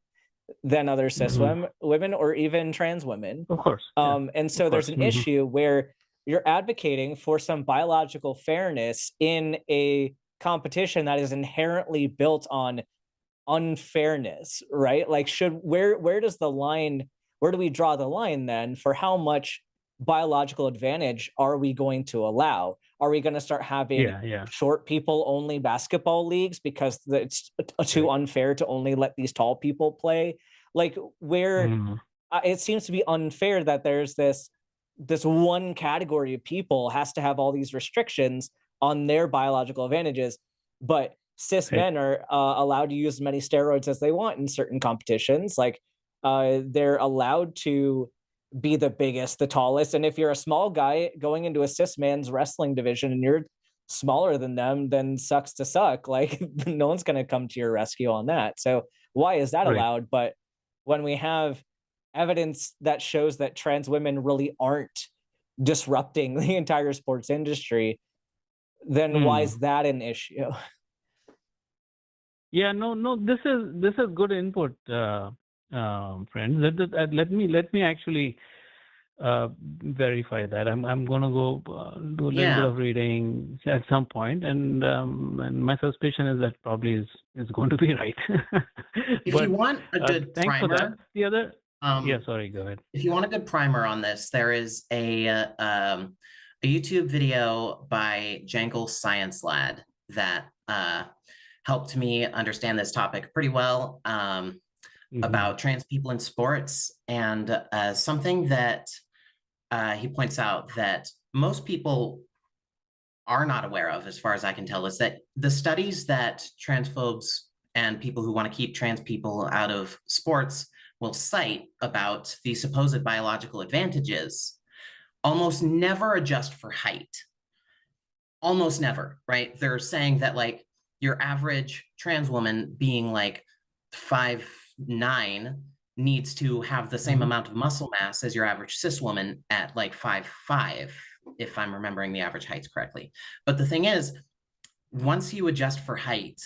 than other cis women or even trans women. Of course. And so there's an issue where you're advocating for some biological fairness in a competition that is inherently built on unfairness, right? Like, where does the line, where do we draw the line then for how much biological advantage are we going to allow? Are we going to start having short people only basketball leagues because it's too unfair to only let these tall people play? Like, where it seems to be unfair that there's this one category of people has to have all these restrictions on their biological advantages, but cis men are allowed to use as many steroids as they want in certain competitions. Like, they're allowed to be the biggest, the tallest. And if you're a small guy going into a cis man's wrestling division and you're smaller than them, then sucks to suck. Like, no one's going to come to your rescue on that. So why is that allowed? But when we have evidence that shows that trans women really aren't disrupting the entire sports industry, then why is that an issue? Yeah, no, this is good input, friends. Let me actually verify that. I'm gonna go do a little bit of reading at some point, and my suspicion is that probably is going to be right. If you want a good primer, the other sorry, go ahead. If you want a good primer on this, there is a YouTube video by Jangle Science Lad that helped me understand this topic pretty well, about trans people in sports. And something that he points out that most people are not aware of, as far as I can tell, is that the studies that transphobes and people who want to keep trans people out of sports will cite about the supposed biological advantages almost never adjust for height. Almost never, right? They're saying that like your average trans woman being like 5'9" needs to have the same amount of muscle mass as your average cis woman at like 5'5", if I'm remembering the average heights correctly. But the thing is, once you adjust for height,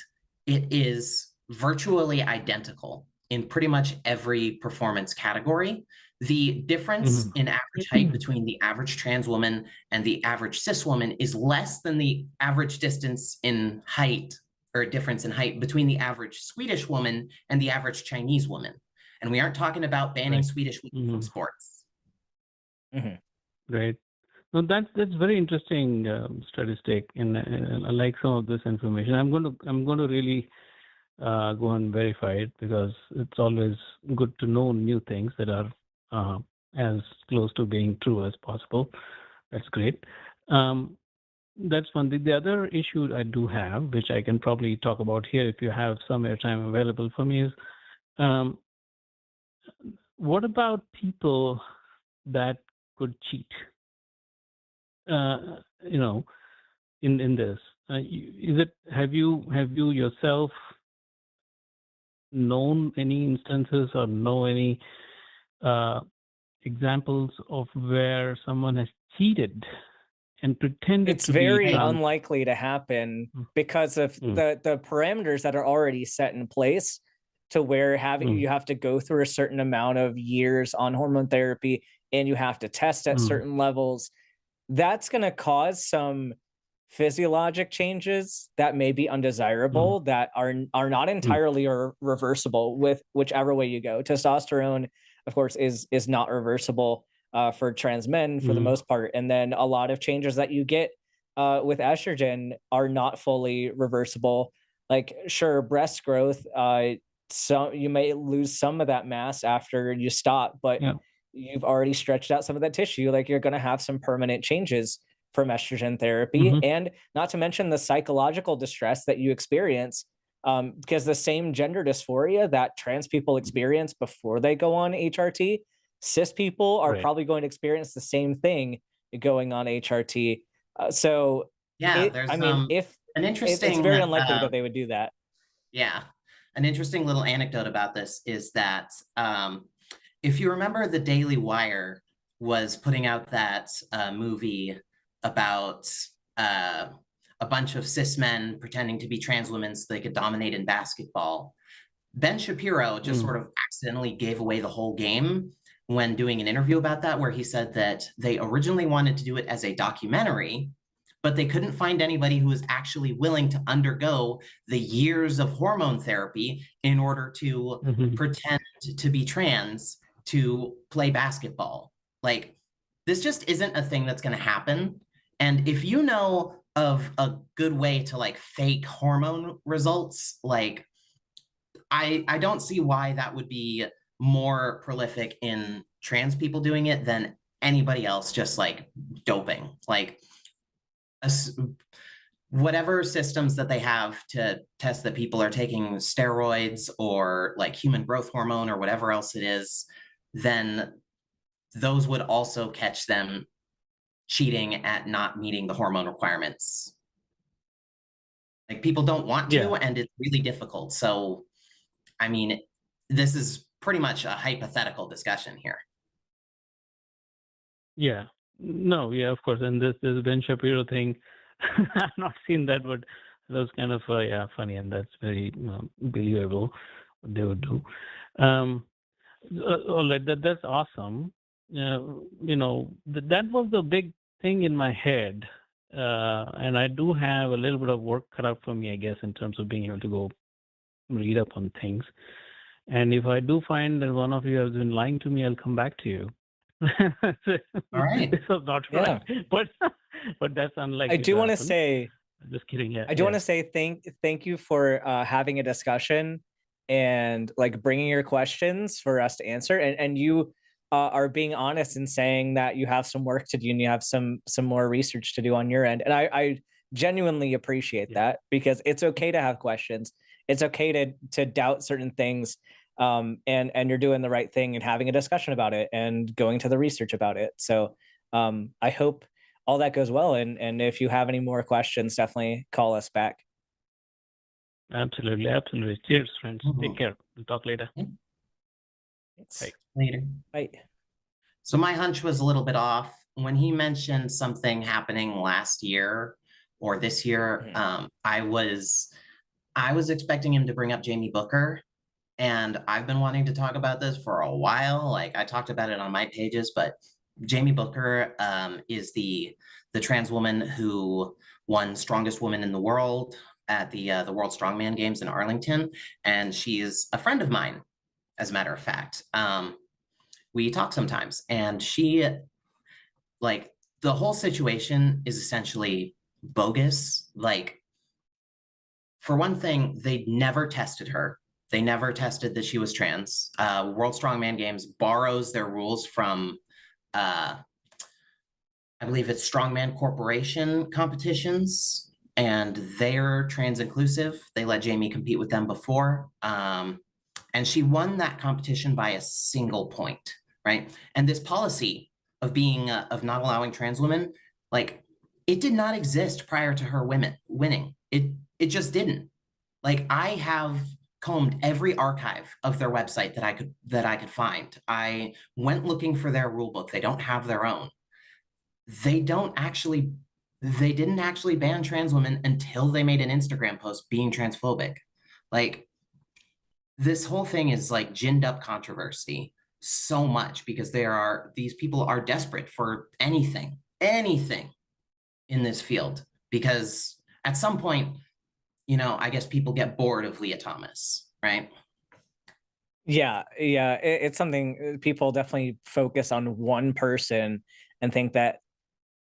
it is virtually identical in pretty much every performance category. The difference in average height between the average trans woman and the average cis woman is less than the average distance in height, or difference in height between the average Swedish woman and the average Chinese woman. And we aren't talking about banning Swedish women from sports. Right. No, that's very interesting statistic, and I like some of this information. I'm going to really go and verify it, because it's always good to know new things that are as close to being true as possible. That's great. That's one thing. The other issue I do have, which I can probably talk about here if you have some airtime available for me, is what about people that could cheat? You know, in this, is it? Have you yourself known any instances or know any examples of where someone has cheated and pretended It's to be very trans? unlikely to happen because of the parameters that are already set in place, to where you have to go through a certain amount of years on hormone therapy, and you have to test at certain levels. That's going to cause some physiologic changes that may be undesirable, that are not entirely reversible with whichever way you go. Testosterone, of course, is not reversible for trans men for the most part. And then a lot of changes that you get with estrogen are not fully reversible. Like, sure, breast growth, so you may lose some of that mass after you stop, but you've already stretched out some of that tissue. Like, you're going to have some permanent changes from estrogen therapy, and not to mention the psychological distress that you experience, because the same gender dysphoria that trans people experience before they go on HRT, cis people are probably going to experience the same thing going on HRT. So yeah, there's an interesting, it's very unlikely that they would do that. Yeah, an interesting little anecdote about this is that if you remember, the Daily Wire was putting out that movie about a bunch of cis men pretending to be trans women so they could dominate in basketball. Ben Shapiro just sort of accidentally gave away the whole game when doing an interview about that, where he said that they originally wanted to do it as a documentary, but they couldn't find anybody who was actually willing to undergo the years of hormone therapy in order to pretend to be trans to play basketball. Like, this just isn't a thing that's going to happen. And if you know of a good way to like fake hormone results, like I don't see why that would be more prolific in trans people doing it than anybody else just like doping. Like, whatever systems that they have to test that people are taking steroids or like human growth hormone or whatever else it is, then those would also catch them cheating at not meeting the hormone requirements. Like, people don't want to, and it's really difficult. So, I mean, this is pretty much a hypothetical discussion here. Yeah. No, yeah, of course. And this Ben Shapiro thing, I've not seen that, but that was kind of funny, and that's very believable what they would do. All right, that's awesome. You know, that was the big thing in my head, and I do have a little bit of work cut out for me, I guess, in terms of being able to go read up on things. And if I do find that one of you has been lying to me, I'll come back to you. All right. This was not right, but that's unlikely. I do want to say Just kidding. Yeah, I do want yeah. to say thank you for having a discussion and like bringing your questions for us to answer. And you are being honest in saying that you have some work to do and you have some more research to do on your end. And I genuinely appreciate Yeah. that, because it's okay to have questions. It's okay to doubt certain things. And you're doing the right thing and having a discussion about it and going to the research about it. So I hope all that goes well. And if you have any more questions, definitely call us back. Absolutely, absolutely. Cheers, friends. Take Mhm. care. We'll talk later. Thanks. Bye. Later. Bye. So my hunch was a little bit off when he mentioned something happening last year or this year. Mhm. I was expecting him to bring up Jamie Booker, and I've been wanting to talk about this for a while. Like I talked about it on my pages, but Jamie Booker is the trans woman who won Strongest Woman in the World at the World Strongman Games in Arlington, and she's a friend of mine, as a matter of fact. We talk sometimes, and she, like, the whole situation is essentially bogus. Like, for one thing, they never tested her. They never tested that she was trans. World Strongman Games borrows their rules from, I believe it's Strongman Corporation competitions, and they're trans inclusive. They let Jamie compete with them before. And she won that competition by a single point, right? And this policy of being of not allowing trans women, like, it did not exist prior to her winning. It just didn't. Like, I have combed every archive of their website that I could find. I went looking for their rule book. They don't have their own. They didn't actually ban trans women until they made an Instagram post being transphobic. Like, this whole thing is like ginned up controversy so much because these people are desperate for anything in this field, because at some point, I guess people get bored of Leah Thomas, right? Yeah, it's something people definitely focus on one person and think that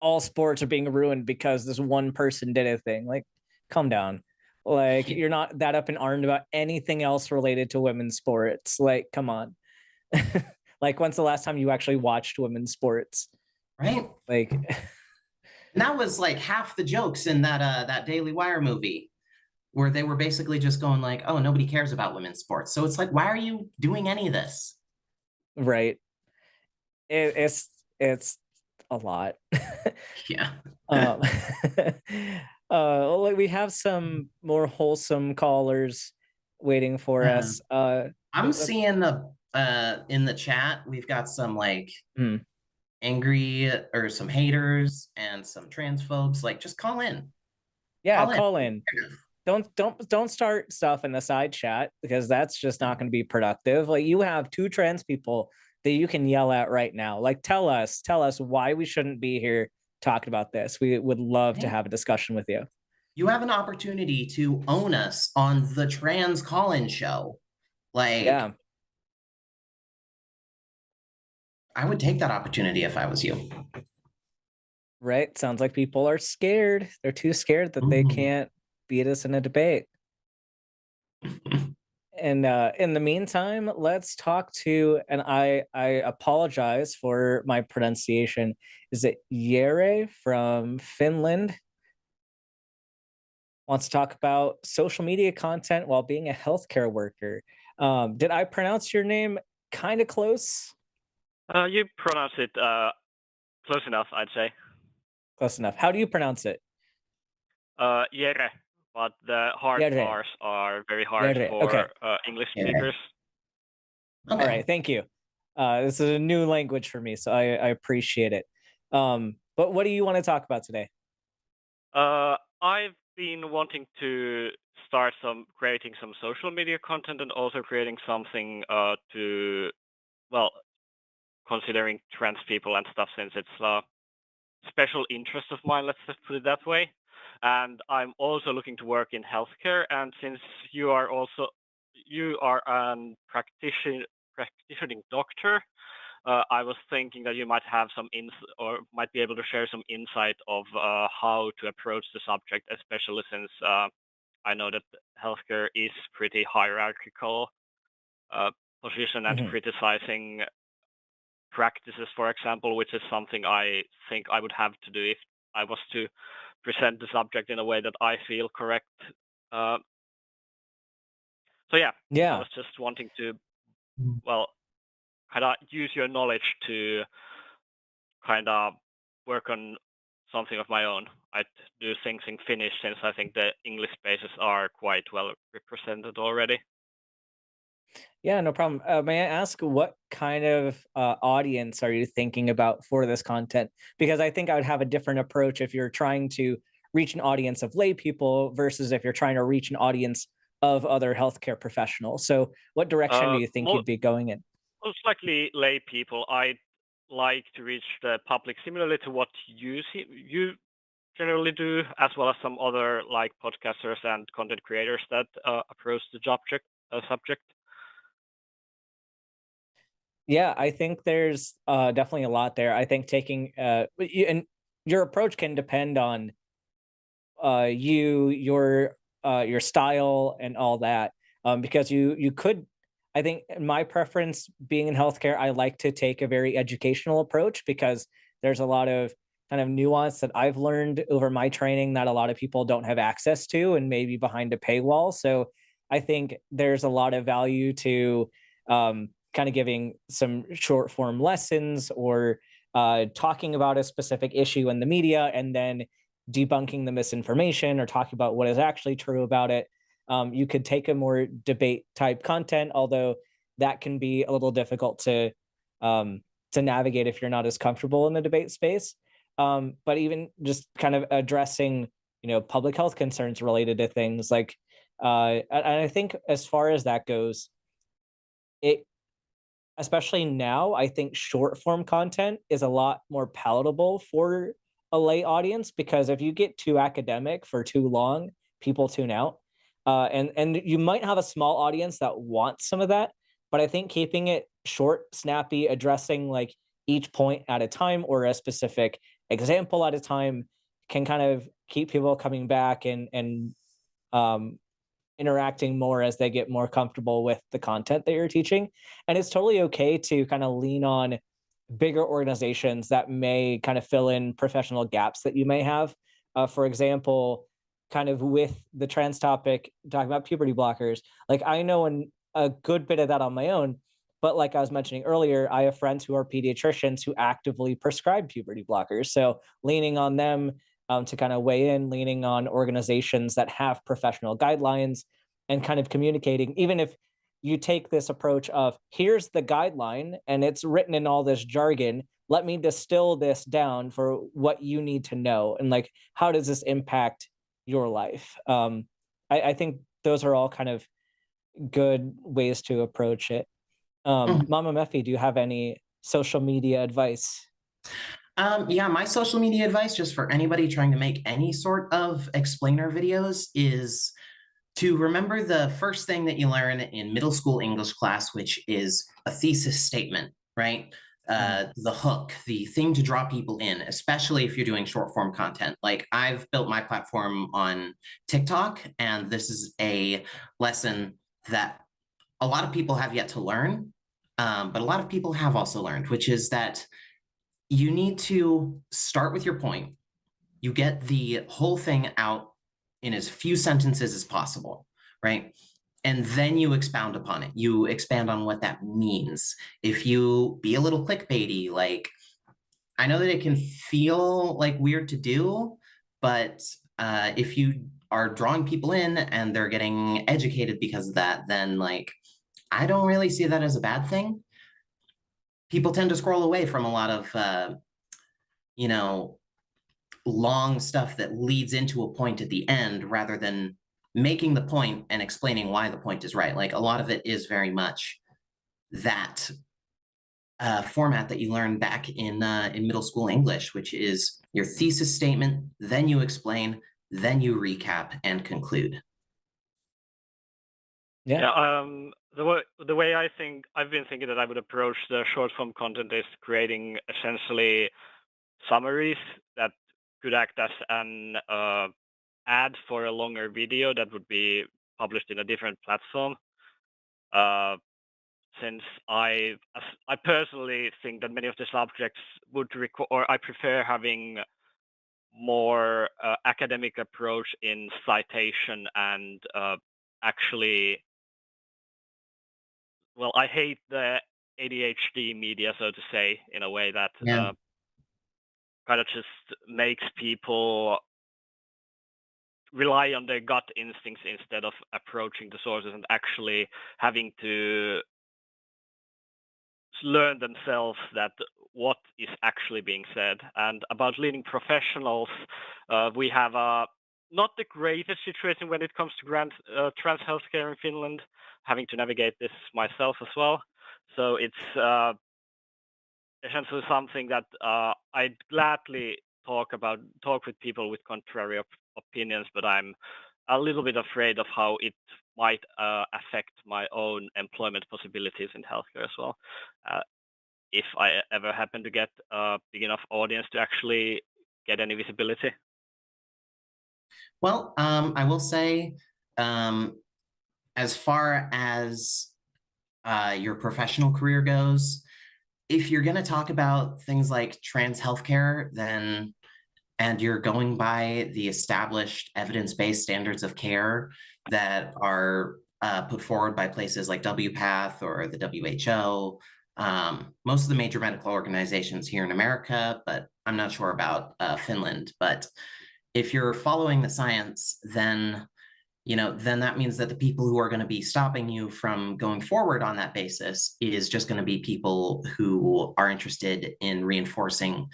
all sports are being ruined because this one person did a thing. Like, calm down. Like, you're not that up in arms about anything else related to women's sports. Like, come on. Like, when's the last time you actually watched women's sports? Right. Like, And that was like half the jokes in that Daily Wire movie, where they were basically just going like, oh, nobody cares about women's sports. So it's like, why are you doing any of this? right. It's a lot. Yeah. um well, we have some more wholesome callers waiting for us. I'm seeing in the chat, we've got some like angry or some haters and some transphobes. Like, just call in. Yeah, call in. Don't start stuff in the side chat, because that's just not going to be productive. Like, you have two trans people that you can yell at right now. Like, tell us why we shouldn't be here talking about this. We would love to have a discussion with you. You have an opportunity to own us on the trans call-in show. Like, Yeah. I would take that opportunity if I was you. Right. Sounds like people are scared. They're too scared that they can't beat us in a debate. And in the meantime, let's talk to, and I apologize for my pronunciation. Is it Jere from Finland? Wants to talk about social media content while being a healthcare worker. Did I pronounce your name kind of close? You pronounce it close enough, I'd say. Close enough. How do you pronounce it? Jere, but the hard Jere. R's are very hard Jere. for Okay. English Jere. speakers. Okay. All right, thank you. This is a new language for me, so I appreciate it. But what do you want to talk about today? I've been wanting to start creating some social media content and also creating something considering trans people and stuff, since it's a special interest of mine, let's just put it that way. And I'm also looking to work in healthcare, and since you are a practicing doctor, I was thinking that you might have some or might be able to share some insight of how to approach the subject, especially since I know that healthcare is pretty hierarchical position, and Mhm. criticizing practices, for example, which is something I think I would have to do if I was to present the subject in a way that I feel correct. Uh, so yeah, I Yeah. was just wanting to, well, kind of use your knowledge to kind of work on something of my own. I do things in Finnish since I think the English spaces are quite well represented already. Yeah, no problem. May I ask what kind of audience are you thinking about for this content? Because I think I would have a different approach if you're trying to reach an audience of lay people versus if you're trying to reach an audience of other healthcare professionals. So, what direction do you think Mo you'd be going in? Most likely lay people. I like to reach the public similarly to what you generally do, as well as some other like podcasters and content creators that approach the subject. Yeah, I think there's definitely a lot there. I think taking and your approach can depend on your style and all that, because you could, I think my preference being in healthcare, I like to take a very educational approach because there's a lot of kind of nuance that I've learned over my training that a lot of people don't have access to and maybe behind a paywall. So I think there's a lot of value to kind of giving some short form lessons or talking about a specific issue in the media and then debunking the misinformation or talking about what is actually true about it. You could take a more debate type content, although that can be a little difficult to navigate if you're not as comfortable in the debate space. But even just kind of addressing, public health concerns related to things like, and I think as far as that goes, it especially now, I think short form content is a lot more palatable for a lay audience because if you get too academic for too long, people tune out. And you might have a small audience that wants some of that, but I think keeping it short, snappy, addressing like each point at a time or a specific example at a time can kind of keep people coming back and um, interacting more as they get more comfortable with the content that you're teaching. And it's totally okay to kind of lean on bigger organizations that may kind of fill in professional gaps that you may have. For example, kind of with the trans topic, talking about puberty blockers, like I know a good bit of that on my own. But like I was mentioning earlier, I have friends who are pediatricians who actively prescribe puberty blockers. So leaning on them to kind of weigh in, leaning on organizations that have professional guidelines and kind of communicating, even if you take this approach of here's the guideline and it's written in all this jargon, let me distill this down for what you need to know and like how does this impact your life. I think those are all kind of good ways to approach it. Mhm. MamaMephi, do you have any social media advice? Yeah, my social media advice, just for anybody trying to make any sort of explainer videos, is to remember the first thing that you learn in middle school English class, which is a thesis statement, right? Mhm. The hook, the thing to draw people in, especially if you're doing short form content. Like I've built my platform on TikTok, and this is a lesson that a lot of people have yet to learn, but a lot of people have also learned, which is that you need to start with your point. You get the whole thing out in as few sentences as possible, right? And then you expound upon it. You expand on what that means. If you be a little clickbaity, like I know that it can feel like weird to do, but if you are drawing people in and they're getting educated because of that, then like I don't really see that as a bad thing. People tend to scroll away from a lot of you know long stuff that leads into a point at the end rather than making the point and explaining why the point is right. Like a lot of it is very much that format that you learn back in middle school English, which is your thesis statement, then you explain, then you recap and conclude. Yeah. Yeah. the way I've been thinking that I would approach the short form content is creating essentially summaries that could act as an ad for a longer video that would be published in a different platform. Uh, since I personally think that many of the subjects would require, or I prefer having more academic approach in citation and actually, well, I hate the ADHD media, so to say, in a way that Yeah. kind of just makes people rely on their gut instincts instead of approaching the sources and actually having to learn themselves that what is actually being said. And about leading professionals, we have not the greatest situation when it comes to trans healthcare in Finland, having to navigate this myself as well. So it's essentially something that I'd gladly talk with people with contrary opinions, but I'm a little bit afraid of how it might affect my own employment possibilities in healthcare as well. If I ever happen to get a big enough audience to actually get any visibility. Well, I will say, as far as your professional career goes, if you're going to talk about things like trans healthcare, then and you're going by the established evidence-based standards of care that are put forward by places like WPATH or the WHO, most of the major medical organizations here in America, but I'm not sure about Finland. But if you're following the science, then then that means that the people who are going to be stopping you from going forward on that basis is just going to be people who are interested in reinforcing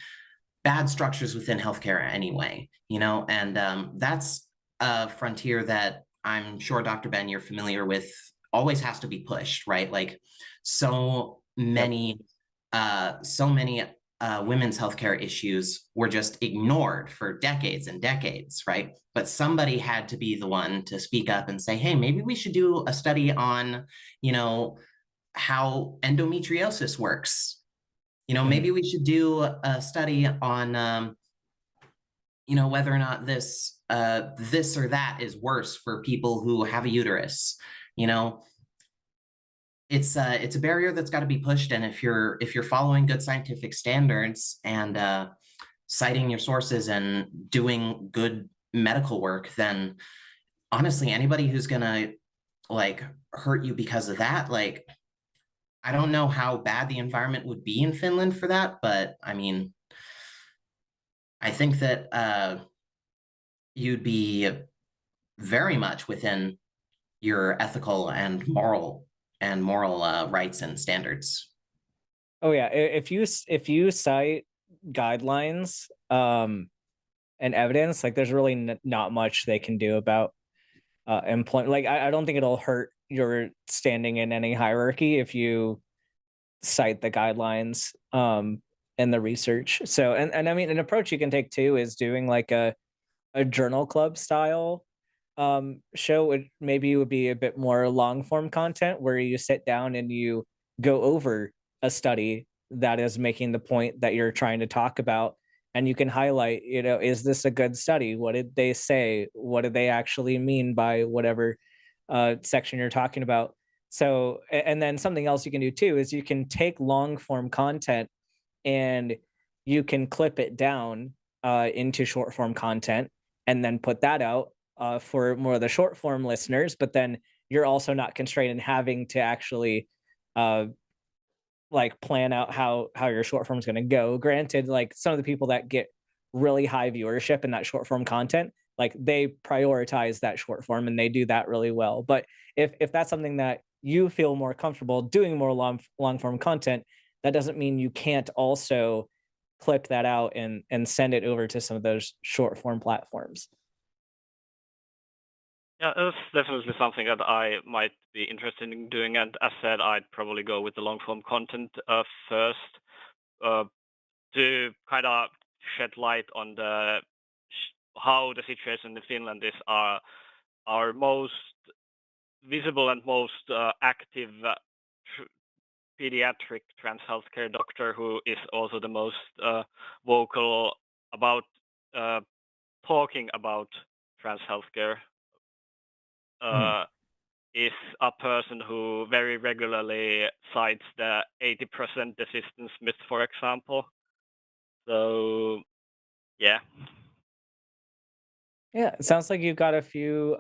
bad structures within healthcare anyway, and that's a frontier that I'm sure, Dr. Ben, you're familiar with, always has to be pushed, right? Like so many, women's healthcare issues were just ignored for decades and decades, right? But somebody had to be the one to speak up and say, hey, maybe we should do a study on, how endometriosis works. Maybe we should do a study on, whether or not this or that is worse for people who have a uterus. It's a barrier that's got to be pushed, and if you're following good scientific standards and citing your sources and doing good medical work, then honestly, anybody who's gonna hurt you because of that, I don't know how bad the environment would be in Finland for that, but I mean, I think that you'd be very much within your ethical and moral rights and standards. Oh yeah, if you cite guidelines and evidence, like there's really not much they can do about employment. Like I don't think it'll hurt your standing in any hierarchy if you cite the guidelines and the research. So and I mean an approach you can take too is doing like a journal club style show. Maybe it would be a bit more long form content where you sit down and you go over a study that is making the point that you're trying to talk about, and you can highlight, is this a good study? What did they say? What did they actually mean by whatever section you're talking about? So, and then something else you can do too is you can take long form content and you can clip it down into short form content and then put that out for more of the short form listeners. But then you're also not constrained in having to actually plan out how your short form is going to go. Granted, like some of the people that get really high viewership in that short form content, like they prioritize that short form and they do that really well. But if that's something that you feel more comfortable doing more long form content, that doesn't mean you can't also clip that out and send it over to some of those short form platforms. Yeah, that's definitely something that I might be interested in doing. And as said, I'd probably go with the long form content first to kind of shed light on how the situation in Finland is. Our most visible and most active pediatric trans healthcare doctor, who is also the most vocal about talking about trans healthcare, is a person who very regularly cites the 80% desistance myth, for example. So, yeah. Yeah, it sounds like you've got a few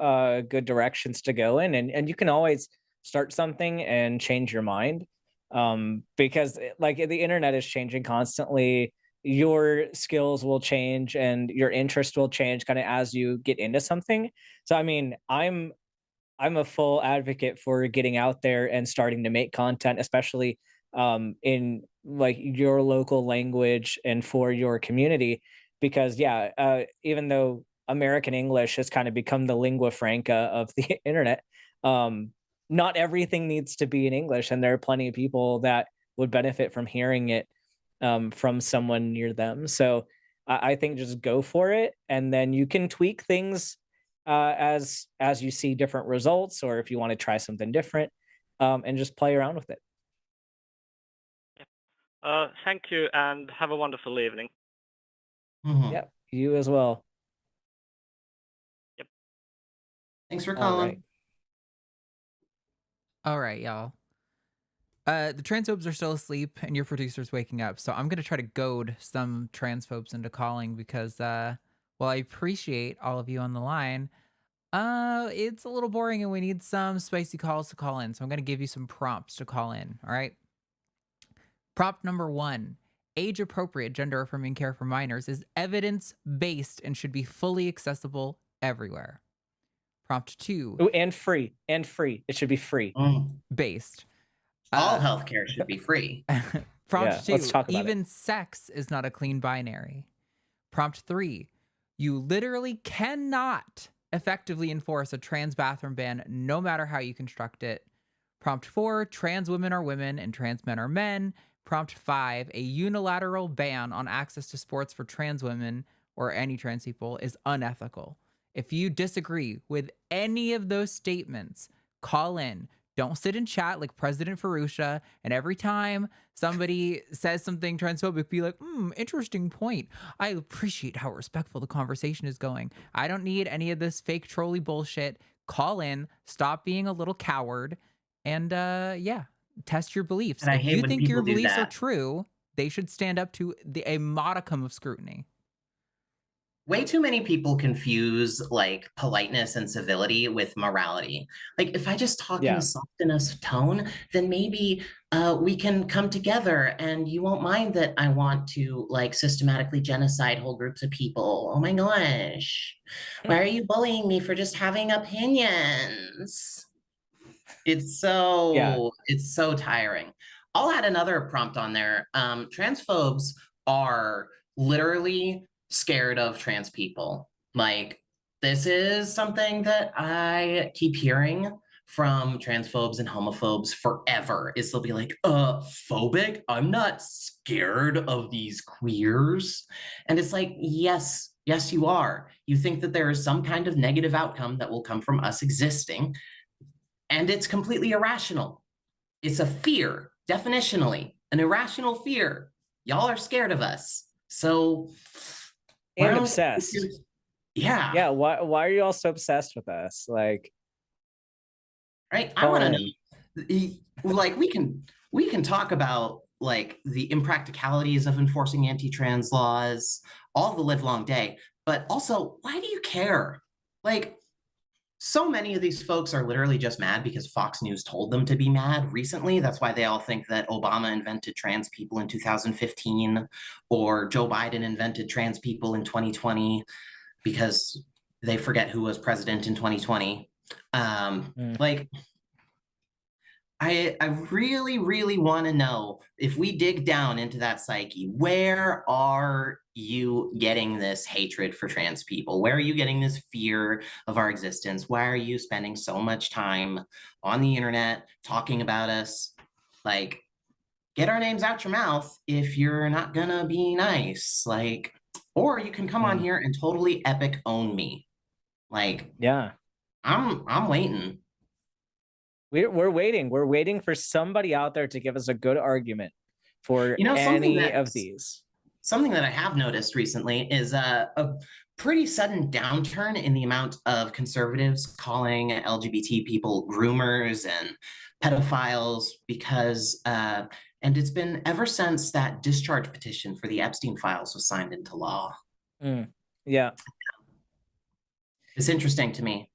good directions to go in, and you can always start something and change your mind, because like the internet is changing constantly. Your skills will change and your interest will change kind of as you get into something. So I mean, I'm a full advocate for getting out there and starting to make content, especially in like your local language and for your community. Because yeah, even though American English has kind of become the lingua franca of the internet, um, not everything needs to be in English, and there are plenty of people that would benefit from hearing it from someone near them. So I think just go for it, and then you can tweak things as you see different results, or if you want to try something different, and just play around with it. Thank you, and have a wonderful evening. Yeah, you as well. Yep. Thanks for All calling. right. All right, y'all. The transphobes are still asleep, and your producer's waking up. So I'm gonna try to goad some transphobes into calling because, while I appreciate all of you on the line, it's a little boring, and we need some spicy calls to call in. So I'm gonna give you some prompts to call in. All right. Prompt number 1: age-appropriate gender-affirming care for minors is evidence-based and should be fully accessible everywhere. Prompt 2: Ooh, and free. It should be free. based. All healthcare should be free. Prompt Yeah, 2: let's talk about it. even sex is not a clean binary. Prompt 3: you literally cannot effectively enforce a trans bathroom ban no matter how you construct it. Prompt 4: trans women are women and trans men are men. Prompt 5: a unilateral ban on access to sports for trans women or any trans people is unethical. If you disagree with any of those statements, call in. Don't sit and chat like President Farusha, and every time somebody says something transphobic, be like, interesting point. I appreciate how respectful the conversation is going. I don't need any of this fake trolly bullshit. Call in, stop being a little coward, and yeah, test your beliefs. And I If hate you when think your people do beliefs are that. true, they should stand up to a modicum of scrutiny. Way too many people confuse like politeness and civility with morality. Like if I just talk in Yeah. a soft enough tone, then maybe we can come together and you won't mind that I want to like systematically genocide whole groups of people. Oh my gosh. Why are you bullying me for just having opinions? It's Yeah. so tiring. I'll add another prompt on there. Transphobes are literally scared of trans people. Like, this is something that I keep hearing from transphobes and homophobes forever, is they'll be like, phobic? I'm not scared of these queers. And it's like, yes, you are. You think that there is some kind of negative outcome that will come from us existing, and it's completely irrational. It's a fear, definitionally, an irrational fear. Y'all are scared of us. So, And obsessed. Yeah. Yeah, why are you all so obsessed with us? Like, right? I want to know. Like, we can talk about like the impracticalities of enforcing anti-trans laws all the live long day, but also, why do you care? Like, so many of these folks are literally just mad because Fox News told them to be mad recently. That's why they all think that Obama invented trans people in 2015 or Joe Biden invented trans people in 2020, because they forget who was president in 2020. Like, I really, really want to know, if we dig down into that psyche, where are you getting this hatred for trans people? Where are you getting this fear of our existence? Why are you spending so much time on the internet talking about us? Like, get our names out your mouth if you're not gonna be nice. Like, or you can come on here and totally epic own me. Like, yeah, I'm waiting. We're waiting. We're waiting for somebody out there to give us a good argument for You know, any of these. something that I have noticed recently is a pretty sudden downturn in the amount of conservatives calling LGBT people groomers and pedophiles because, and it's been ever since that discharge petition for the Epstein files was signed into law. Yeah. It's interesting to me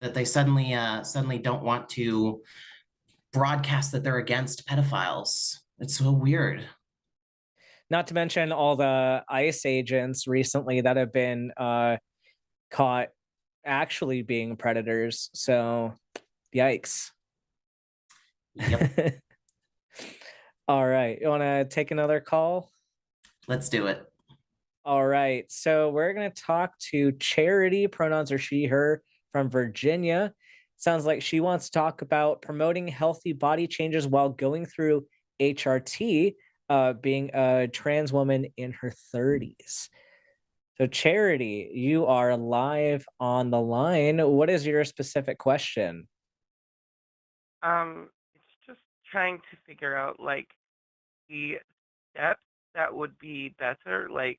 that they suddenly don't want to broadcast that they're against pedophiles. It's so weird. Not to mention all the ICE agents recently that have been caught actually being predators. So, yikes. Yep. All right. You want to take another call? Let's do it. All right. So, we're going to talk to Charity. Pronouns are she, her, from Virginia. Sounds like she wants to talk about promoting healthy body changes while going through HRT, being a trans woman in her 30s. So, Charity, you are live on the line. What is your specific question? It's just trying to figure out like the steps that would be better. Like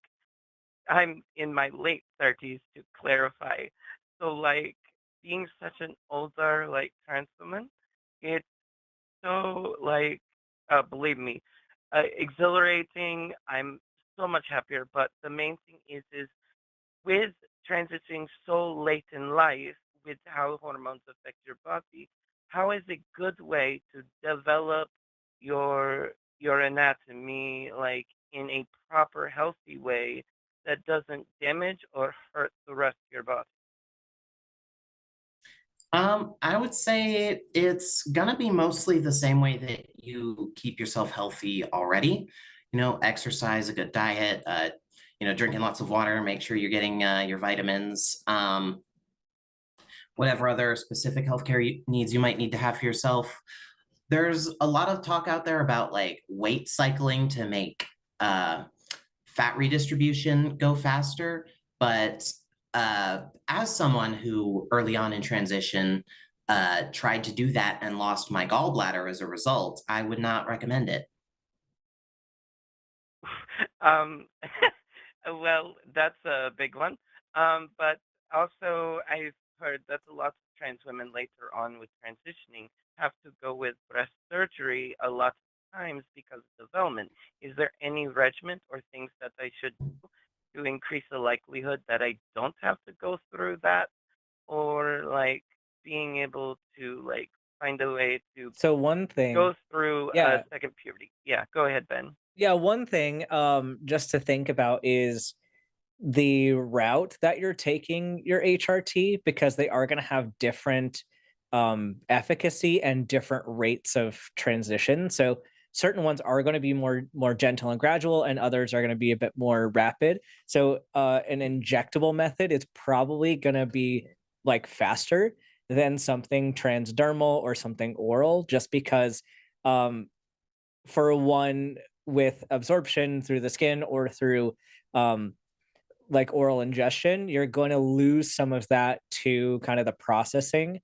I'm in my late 30s to clarify. So like being such an older like trans woman, it's so like believe me, exhilarating. I'm so much happier. But the main thing is with transitioning so late in life with how hormones affect your body, how is a good way to develop your anatomy like in a proper healthy way that doesn't damage or hurt the rest of your body? I would say it's gonna be mostly the same way that you keep yourself healthy already. You know, exercise, a good diet, drinking lots of water, make sure you're getting your vitamins, whatever other specific healthcare needs you might need to have for yourself. There's a lot of talk out there about like weight cycling to make fat redistribution go faster, but as someone who early on in transition tried to do that and lost my gallbladder as a result, I would not recommend it. Um, well, that's a big one. But also, I've heard that a lot of trans women later on with transitioning have to go with breast surgery a lot of times because of development. Is there any regimen or things that I should do to increase the likelihood that I don't have to go through that, or like being able to like find a way to So, one thing, go through yeah, second puberty? Yeah, go ahead, Ben. yeah, one thing just to think about is the route that you're taking your HRT, because they are going to have different efficacy and different rates of transition. So certain ones are going to be more gentle and gradual, and others are going to be a bit more rapid. So an injectable method is probably going to be like faster than something transdermal or something oral, just because for one, with absorption through the skin or through like oral ingestion, you're going to lose some of that to kind of the processing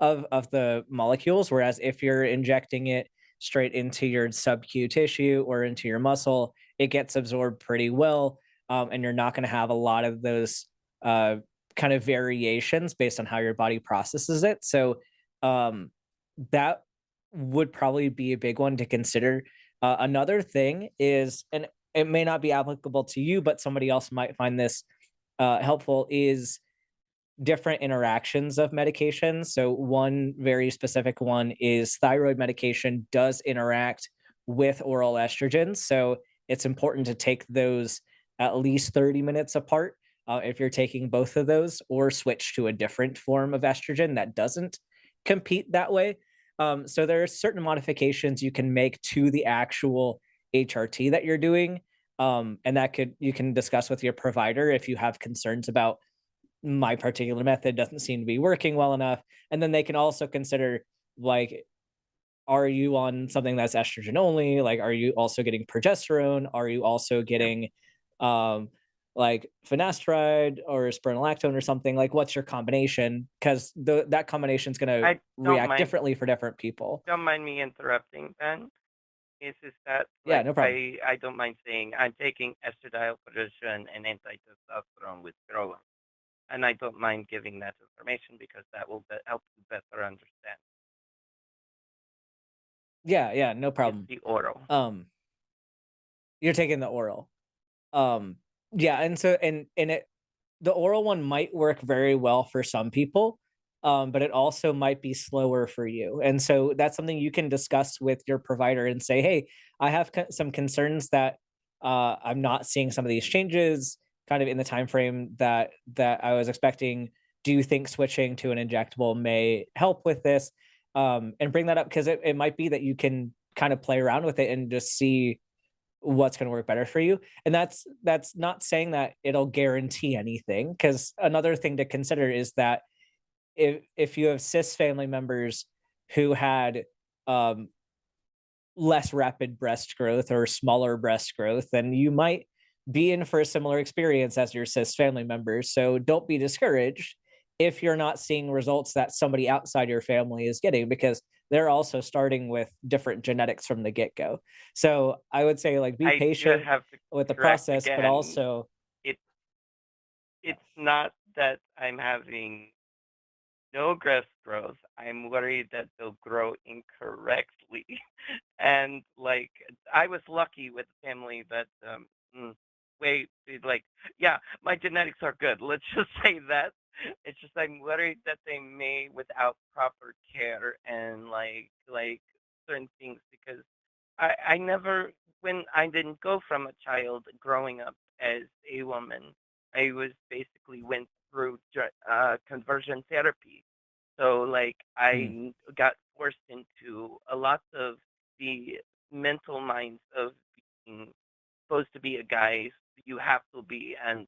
of the molecules. Whereas if you're injecting it straight into your sub-Q tissue or into your muscle, it gets absorbed pretty well, and you're not going to have a lot of those kind of variations based on how your body processes it. So that would probably be a big one to consider. Another thing is, and it may not be applicable to you, but somebody else might find this helpful, is different interactions of medications. So one very specific one is thyroid medication does interact with oral estrogens. So it's important to take those at least 30 minutes apart if you're taking both of those, or switch to a different form of estrogen that doesn't compete that way. So there are certain modifications you can make to the actual HRT that you're doing. And that you can discuss with your provider if you have concerns about my particular method doesn't seem to be working well enough. And then they can also consider, like, are you on something that's estrogen only? Like, are you also getting progesterone? Are you also getting like finasteride or spironolactone or something, like what's your combination? Because that combination is going to I don't react mind. differently for different people. Don't mind me interrupting, Ben. Is that Yeah, like no problem. I don't mind saying I'm taking estradiol position and anti-testosterone withdrawal, and I don't mind giving that information because that will help you better understand. Yeah, no It's problem. the oral. You're taking the oral. Yeah, and so and it the oral one might work very well for some people, but it also might be slower for you. And so that's something you can discuss with your provider and say, "Hey, I have some concerns that I'm not seeing some of these changes kind of in the time frame that I was expecting. Do you think switching to an injectable may help with this?" And bring that up because it might be that you can kind of play around with it and just see what's going to work better for you. And that's not saying that it'll guarantee anything, because another thing to consider is that if you have cis family members who had um, less rapid breast growth or smaller breast growth, then you might be in for a similar experience as your cis family members. So don't be discouraged if you're not seeing results that somebody outside your family is getting, because they're also starting with different genetics from the get-go. So I would say, like, be I do patient have to with the correct process, but again. also It's not that I'm having no breast growth. I'm worried that they'll grow incorrectly. And like I was lucky with a family that way like yeah, my genetics are good. Let's just say that. It's just I'm worried that they may without proper care and like certain things because I never when I didn't go from a child growing up as a woman, I was basically went through conversion therapy. So like mm, got forced into a lot of the mental minds of being supposed to be a guy, you have to be, and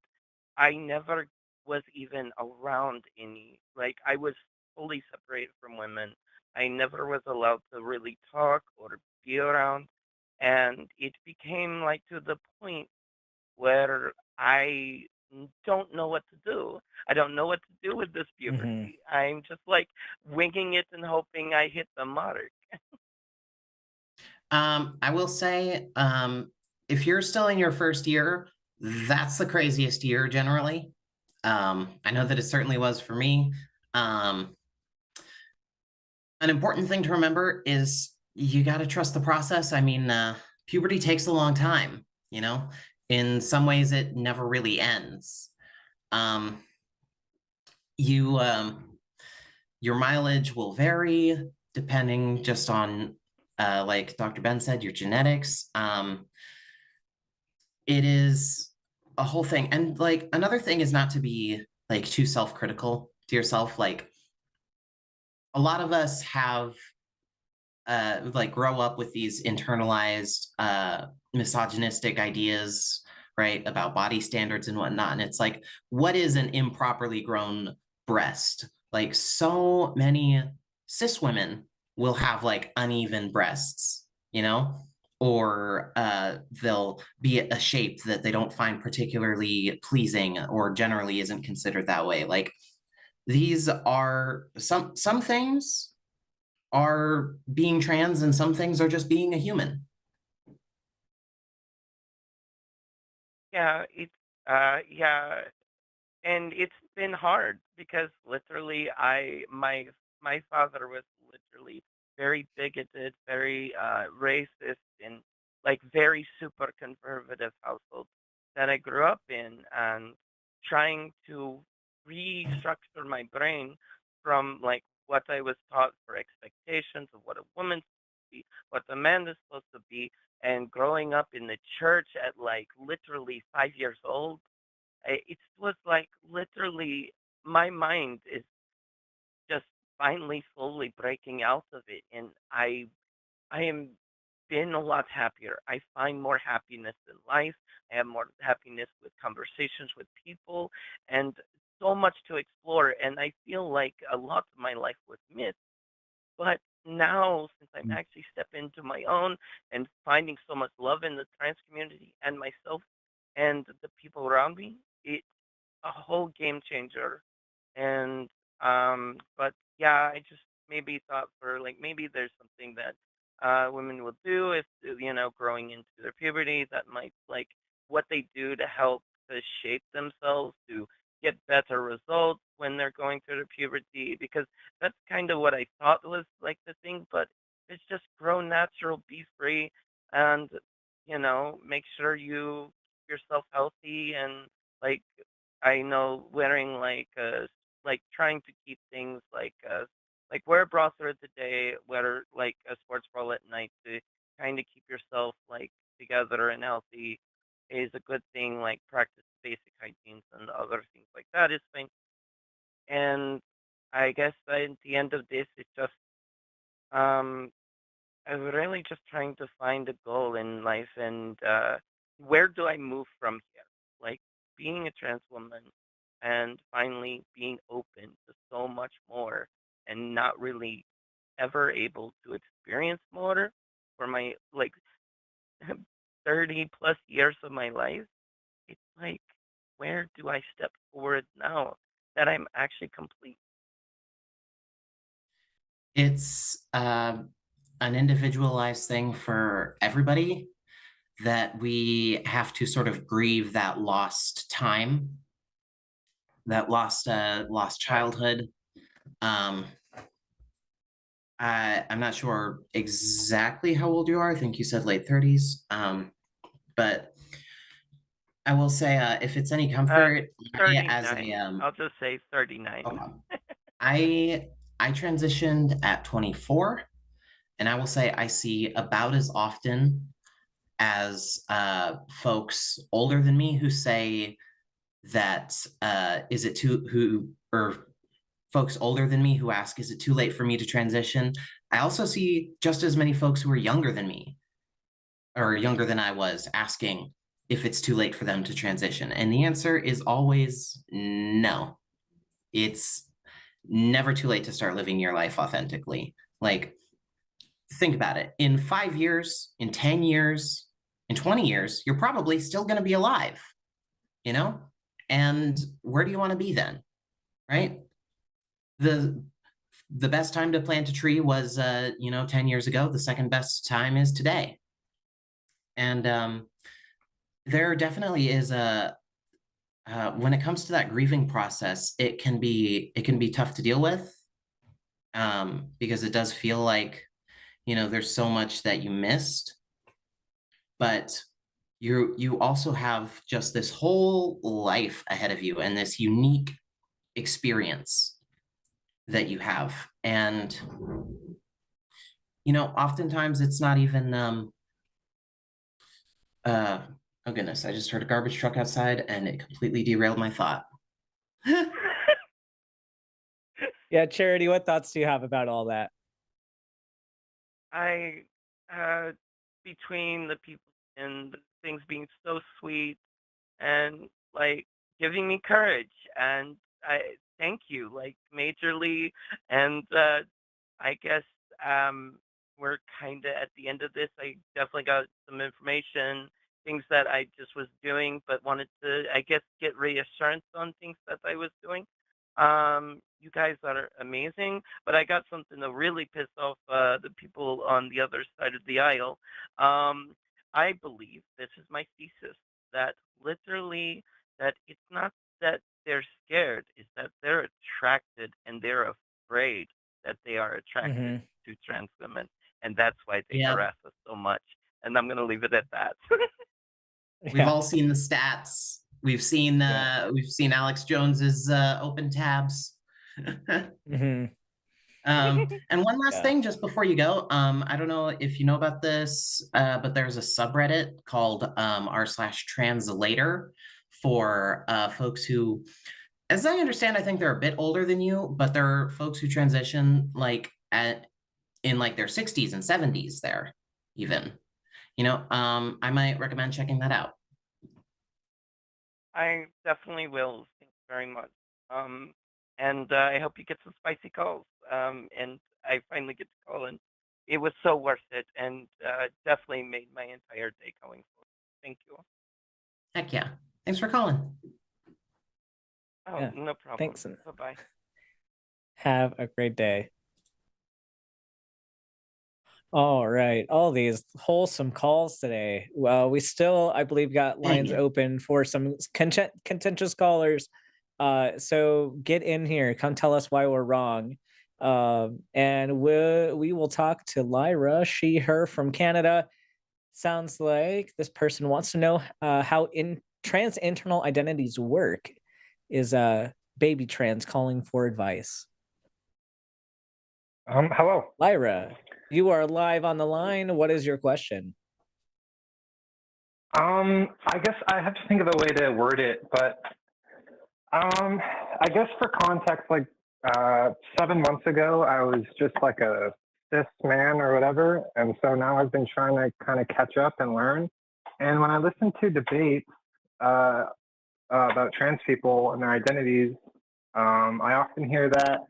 I never was even around any. Like I was fully separated from women. I never was allowed to really talk or be around, and it became like to the point where I don't know what to do. I don't know what to do with this mhm. puberty. I'm just like winging it and hoping I hit the mark. I will say, if you're still in your first year, that's the craziest year generally. I know that it certainly was for me. Um, an important thing to remember is you got to trust the process. I mean, puberty takes a long time, you know? In some ways, it never really ends. Um, you, your mileage will vary depending just on, like Dr. Ben said, your genetics. It is a whole thing. And like another thing is not to be like too self-critical to yourself. Like a lot of us have like grow up with these internalized misogynistic ideas, right, about body standards and whatnot. And it's like, what is an improperly grown breast? Like so many cis women will have like uneven breasts, you know, or they'll be a shape that they don't find particularly pleasing or generally isn't considered that way. Like these are some things are being trans and some things are just being a human. Yeah, it's yeah, and it's been hard because literally my father was literally very bigoted, very racist, and like very super conservative household that I grew up in, and trying to restructure my brain from like what I was taught for expectations of what a woman's supposed to be, what a man is supposed to be, and growing up in the church at like literally 5 years old, it was like literally my mind is just finally slowly breaking out of it, and I am been a lot happier. I find more happiness in life. I have more happiness with conversations with people, and so much to explore. And I feel like a lot of my life was missed. But now, since I'm actually stepping into my own and finding so much love in the trans community and myself, and the people around me, it's a whole game changer. And but yeah, I just maybe thought for like maybe there's something that women will do if growing into their puberty that might like what they do to help to shape themselves to get better results when they're going through their puberty, because that's kind of what I thought was like the thing. But it's just grow natural, be free, and make sure you keep yourself healthy. And like I know wearing like trying to keep things like wear a bra throughout the day, wear like a sports bra at night to kind of keep yourself like together and healthy is a good thing. Like practice basic hygiene and other things like that is fine. And I guess at the end of this, it's just um I'm really just trying to find a goal in life, and where do I move from here? Like being a trans woman and finally being open to so much more and not really ever able to experience more for my like 30 plus years of my life. It's like, where do I step forward now that I'm actually complete? It's an individualized thing for everybody, that we have to sort of grieve that lost time, that lost childhood. Um, I'm not sure exactly how old you are. I think you said late 30s. But I will say, if it's any comfort, as a 39. I'll just say 39. okay. I transitioned at 24, and I will say I see about as often as folks older than me who say that is it too who or folks older than me who ask, is it too late for me to transition? I also see just as many folks who are younger than me or younger than I was asking if it's too late for them to transition. And the answer is always no. It's never too late to start living your life authentically. Like, think about it. In 5 years, in 10 years, in 20 years, you're probably still going to be alive, you know? And where do you want to be then? Right? The best time to plant a tree was 10 years ago. The second best time is today. And there definitely is a when it comes to that grieving process, it can be tough to deal with, because it does feel like there's so much that you missed, but you also have just this whole life ahead of you and this unique experience that you have. And oftentimes it's not even oh goodness, I just heard a garbage truck outside and it completely derailed my thought. Yeah, Charity, what thoughts do you have about all that? I between the people and the things being so sweet and like giving me courage, and I thank you like majorly. And I guess we're kind of at the end of this. I definitely got some information, things that I just was doing, but wanted to, I guess, get reassurance on things that I was doing. You guys are amazing, but I got something to really piss off the people on the other side of the aisle. I believe this is my thesis that literally that it's not that they're scared, it's that they're attracted and they're afraid that they are attracted Hmm. to trans women, and that's why they Yeah, harass us so much. And I'm gonna leave it at that. we've Yeah, all seen the stats. yeah. We've seen Alex Jones's open tabs. Hmm. And one last Yeah. thing, just before you go, I don't know if you know about this, but there's a subreddit called r/translator for folks who, as I understand, I think they're a bit older than you, but there are folks who transition like in like their 60s and 70s there, even. I might recommend checking that out. I definitely will. Thank you very much. Um, and I hope you get some spicy calls. And I finally get to call, and it was so worth it, and definitely made my entire day going forward. Thank you. Heck yeah. Thanks for calling. Oh, Yeah, no problem. thanks, and Bye-bye. have a great day. All right, all these wholesome calls today. Well, we still, I believe, got lines Yeah. open for some contentious callers. So get in here, come tell us why we're wrong. And we will talk to Lyra, she, her from Canada. Sounds like this person wants to know how trans internal identities work. Is baby trans calling for advice? Hello. Lyra, you are live on the line. What is your question? I guess I have to think of a way to word it, but I guess for context, like 7 months ago, I was just like a cis man or whatever, and so now I've been trying to kind of catch up and learn. And when I listen to debates about trans people and their identities, I often hear that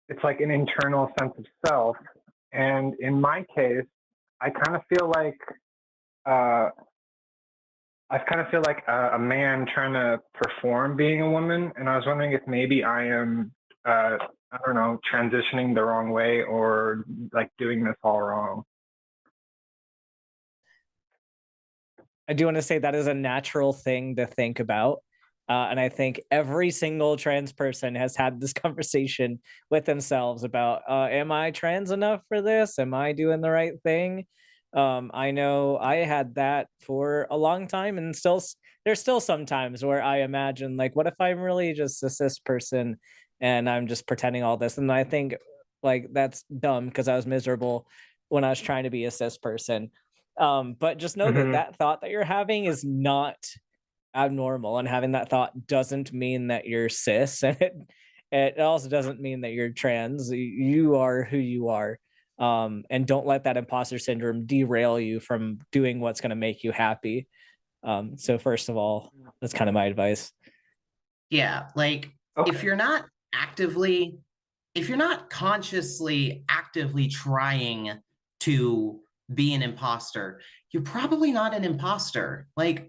it's like an internal sense of self. And in my case, I kind of feel like a man trying to perform being a woman, and I was wondering if maybe I am, I don't know, transitioning the wrong way or like doing this all wrong. I do want to say that is a natural thing to think about. And I think every single trans person has had this conversation with themselves about, am I trans enough for this? Am I doing the right thing? I know I had that for a long time, and there's still some times where I imagine, like, what if I'm really just a cis person and I'm just pretending all this? And I think like that's dumb because I was miserable when I was trying to be a cis person. But just know that Mm-hmm. that thought that you're having is not abnormal, and having that thought doesn't mean that you're cis, and it also doesn't mean that you're trans. You are who you are. And don't let that imposter syndrome derail you from doing what's going to make you happy. So first of all, that's kind of my advice. Yeah, like Okay. if you're not consciously actively trying to be an imposter, you're probably not an imposter. Like,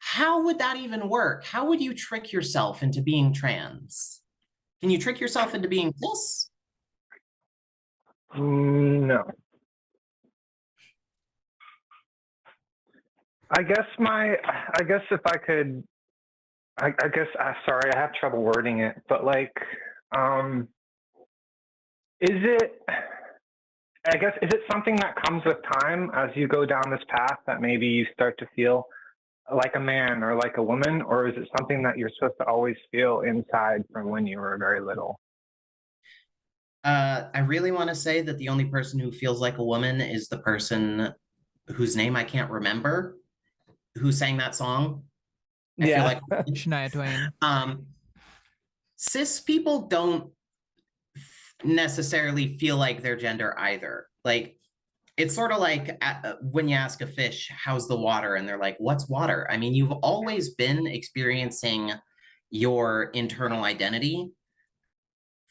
how would that even work? How would you trick yourself into being trans? Can you trick yourself into being cis? No. I guess if I could, sorry, I have trouble wording it, but like, is it something that comes with time as you go down this path that maybe you start to feel like a man or like a woman, or is it something that you're supposed to always feel inside from when you were very little? I really want to say that the only person who feels like a woman is the person whose name I can't remember, who sang that song. I feel like Shania Twain. Cis people don't necessarily feel like their gender either. Like, it's sort of like when you ask a fish, how's the water? And they're like, what's water? I mean, you've always been experiencing your internal identity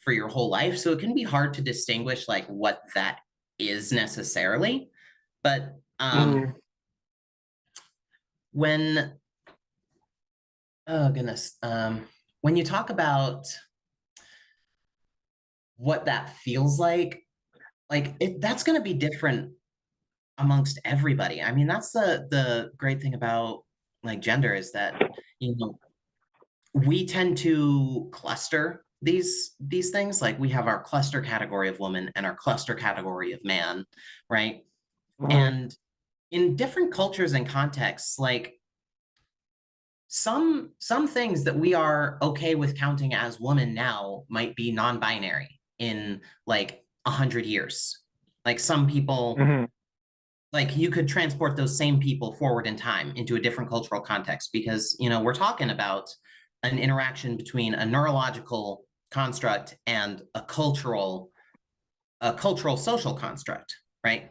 for your whole life. So it can be hard to distinguish like what that is necessarily. But when, oh goodness, when you talk about what that feels like that's going to be different amongst everybody. I mean, that's the great thing about like gender is that, you know, we tend to cluster these things. Like we have our cluster category of woman and our cluster category of man, right? And in different cultures and contexts, like some things that we are okay with counting as woman now might be non-binary in like 100 years. Like some people, like you could transport those same people forward in time into a different cultural context, because, you know, we're talking about an interaction between a neurological construct and a cultural social construct, right?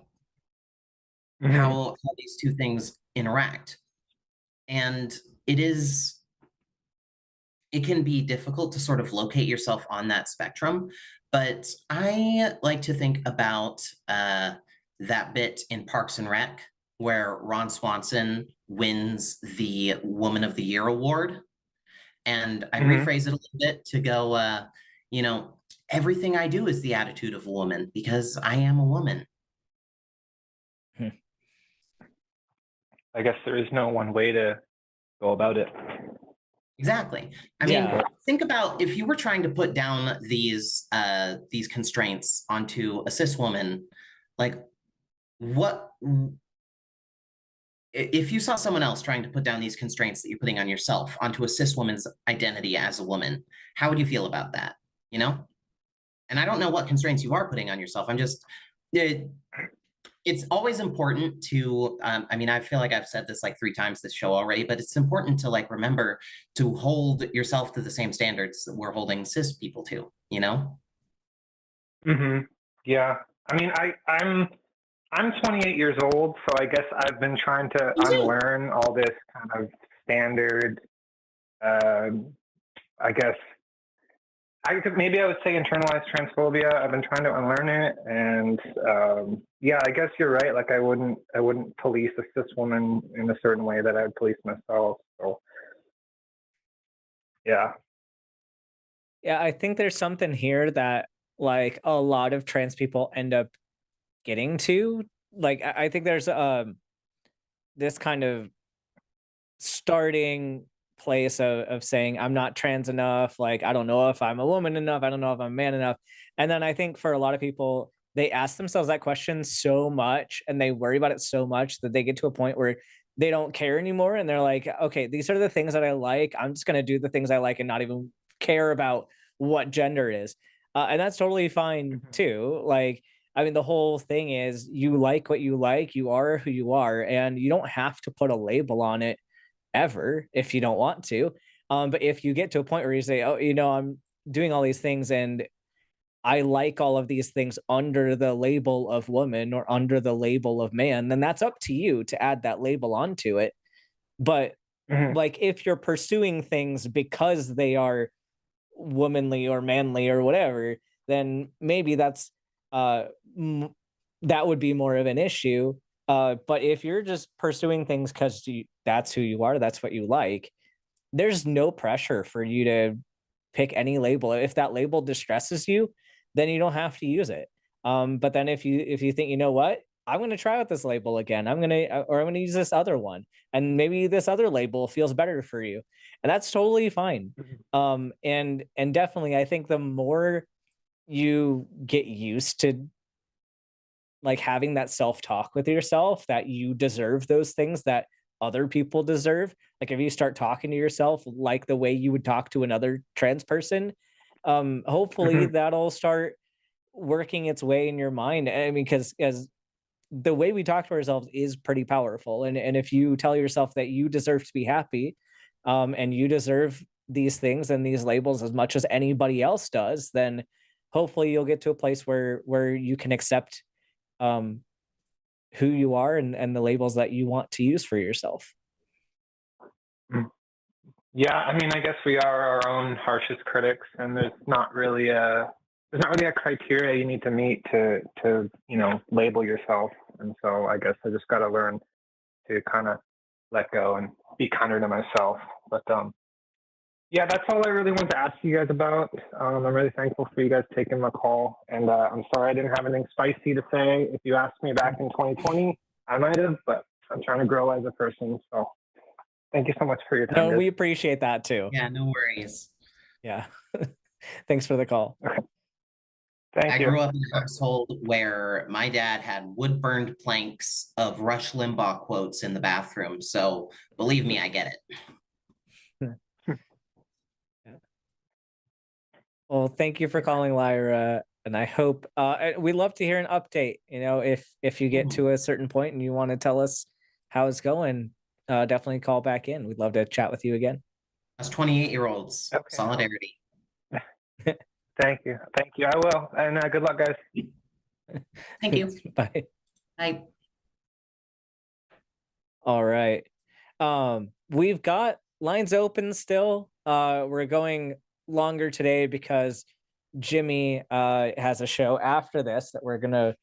How these two things interact. And it can be difficult to sort of locate yourself on that spectrum. But I like to think about that bit in Parks and Rec where Ron Swanson wins the Woman of the Year award. And I Mhm. rephrase it a little bit to go, you know, everything I do is the attitude of a woman because I am a woman. I guess there is no one way to go about it. Exactly. I Yeah. mean, think about if you were trying to put down these constraints onto a cis woman, like what if you saw someone else trying to put down these constraints that you're putting on yourself onto a cis woman's identity as a woman, how would you feel about that? You know? And I don't know what constraints you are putting on yourself. I'm just, it's always important to, I mean, I feel like I've said this like 3 times this show already, but it's important to like remember to hold yourself to the same standards that we're holding cis people to, you know? Mm-hmm. Yeah. I mean, I'm 28 years old, so I guess I've been trying to unlearn all this kind of standard, I guess, maybe I would say internalized transphobia. I've been trying to unlearn it, and yeah, I guess you're right. Like I wouldn't police a cis woman in a certain way that I would police myself. So yeah. Yeah, I think there's something here that like a lot of trans people end up getting to. Like I think there's this kind of starting place of saying I'm not trans enough, like I don't know if I'm a woman enough, I don't know if I'm a man enough. And then I think for a lot of people, they ask themselves that question so much and they worry about it so much that they get to a point where they don't care anymore and they're like, okay, these are the things that I like. I'm just going to do the things I like and not even care about what gender is. And that's totally fine too. Like, I mean, the whole thing is you like what you like, you are who you are, and you don't have to put a label on it ever if you don't want to. But if you get to a point where you say, oh, you know, I'm doing all these things and I like all of these things under the label of woman or under the label of man, then that's up to you to add that label onto it. But like if you're pursuing things because they are womanly or manly or whatever, then maybe that's that would be more of an issue. But if you're just pursuing things because that's who you are, that's what you like, there's no pressure for you to pick any label. If that label distresses you, then you don't have to use it. But then if you think, you know what, I'm going to try out this label again, I'm going to use this other one, and maybe this other label feels better for you, and that's totally fine. And definitely, I think the more you get used to like having that self-talk with yourself that you deserve those things that other people deserve, like if you start talking to yourself like the way you would talk to another trans person, hopefully that'll start working its way in your mind. I mean, because as the way we talk to ourselves is pretty powerful, and if you tell yourself that you deserve to be happy, and you deserve these things and these labels as much as anybody else does, then hopefully you'll get to a place where you can accept who you are and the labels that you want to use for yourself. Yeah, I mean, I guess we are our own harshest critics, and there's not really a criteria you need to meet to label yourself. And so I guess I just got to learn to kind of let go and be kinder to myself. But yeah, that's all I really wanted to ask you guys about. I'm really thankful for you guys taking my call, and I'm sorry I didn't have anything spicy to say. If you asked me back in 2020, I might have, but I'm trying to grow as a person. So thank you so much for your time. No, we appreciate that too. Yeah, no worries. Yeah. Thanks for the call. Thank you. I grew up in a household where my dad had wood-burned planks of Rush Limbaugh quotes in the bathroom. So believe me, I get it. Well, thank you for calling, Lyra. And I hope we love to hear an update. You know, if you get to a certain point and you want to tell us how it's going, definitely call back in. We'd love to chat with you again. Us 28-year-olds, okay. Solidarity. Thank you. I will. And good luck, guys. Thank you. Bye. Bye. All right. We've got lines open still. We're going longer today because Jimmy has a show after this that we're gonna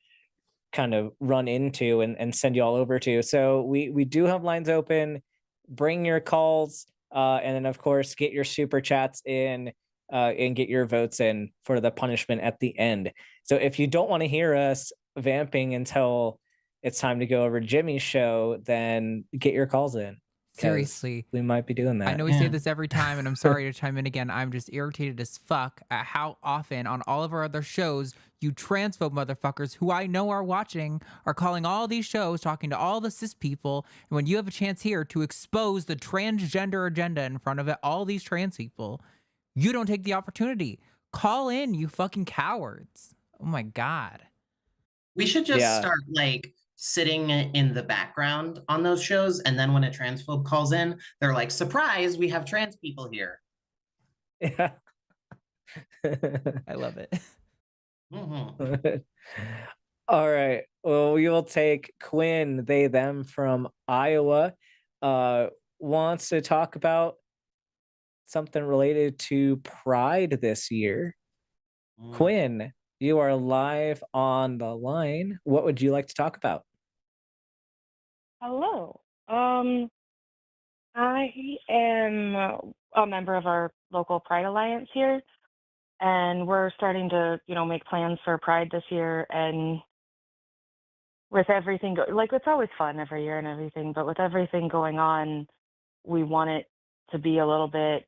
kind of run into and send you all over to. So we do have lines open. Bring your calls, and then of course get your super chats in, and get your votes in for the punishment at the end. So if you don't want to hear us vamping until it's time to go over Jimmy's show, then get your calls in. 'Cause Seriously. we might be doing I that. know we say Yeah. this every time, and I'm sorry to chime in again. I'm just irritated as fuck at how often on all of our other shows, you transphobe motherfuckers who I know are watching are calling all these shows, talking to all the cis people. And when you have a chance here to expose the transgender agenda in front of all these trans people, you don't take the opportunity. Call in, you fucking cowards. Oh my God. We should just Yeah. start like sitting in the background on those shows, and then when a transphobe calls in, they're like, "Surprise, we have trans people here." Yeah. I love it. Mhm. All right. Well, we will take Quinn, they, them from Iowa, wants to talk about something related to Pride this year. Mm. Quinn, you are live on the line. What would you like to talk about? Hello. I am a member of our local Pride Alliance here, and we're starting to, make plans for Pride this year. And with everything, like it's always fun every year and everything, but with everything going on, we want it to be a little bit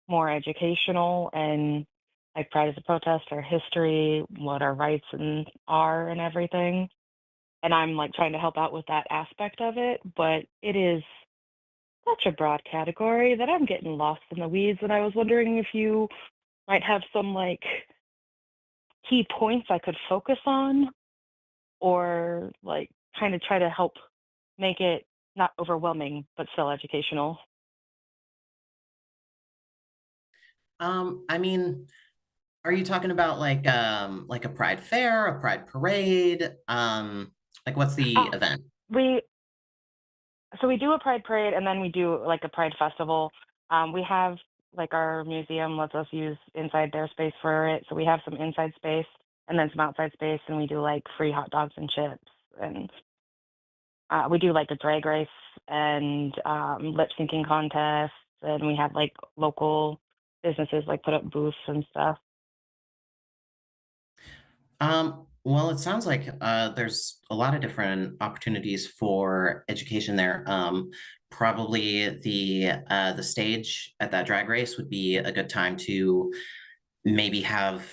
more educational and like Pride is a protest, our history, what our rights are and everything. And I'm like trying to help out with that aspect of it, but it is such a broad category that I'm getting lost in the weeds. And I was wondering if you might have some like key points I could focus on, or like kind of try to help make it not overwhelming but still educational. I mean, are you talking about like a pride fair, a pride parade? Like what's the event? We do a pride parade, and then we do like a pride festival. We have like our museum lets us use inside their space for it, so we have some inside space and then some outside space, and we do like free hot dogs and chips, and we do like a drag race and lip syncing contests, and we have like local businesses like put up booths and stuff. Well, it sounds like there's a lot of different opportunities for education there. Probably the stage at that drag race would be a good time to maybe have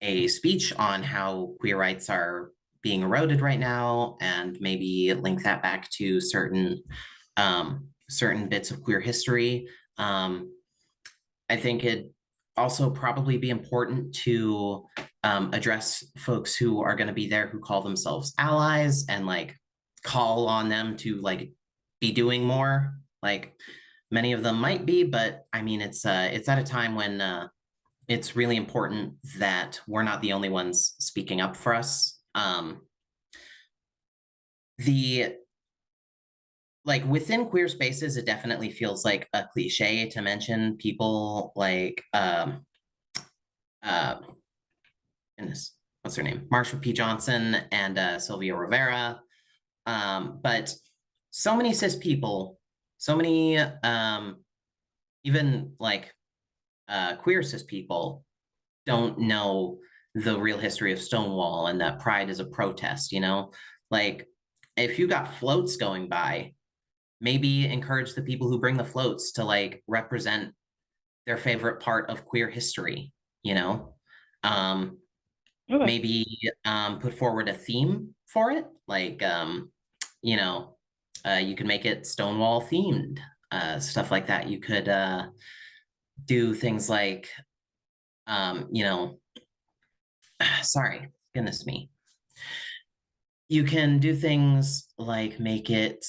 a speech on how queer rights are being eroded right now, and maybe link that back to certain bits of queer history. I think it also probably be important to address folks who are going to be there who call themselves allies, and like call on them to like be doing more. Like many of them might be, but I mean, it's at a time when it's really important that we're not the only ones speaking up for us. The like within queer spaces, it definitely feels like a cliche to mention people like goodness, what's her name? Marsha P. Johnson and Sylvia Rivera. But so many cis people, so many even like queer cis people don't know the real history of Stonewall and that Pride is a protest, Like if you got floats going by, maybe encourage the people who bring the floats to like represent their favorite part of queer history, Okay. maybe put forward a theme for it, like you could make it Stonewall themed, stuff like that. You could do things like sorry, goodness me, you can do things like make it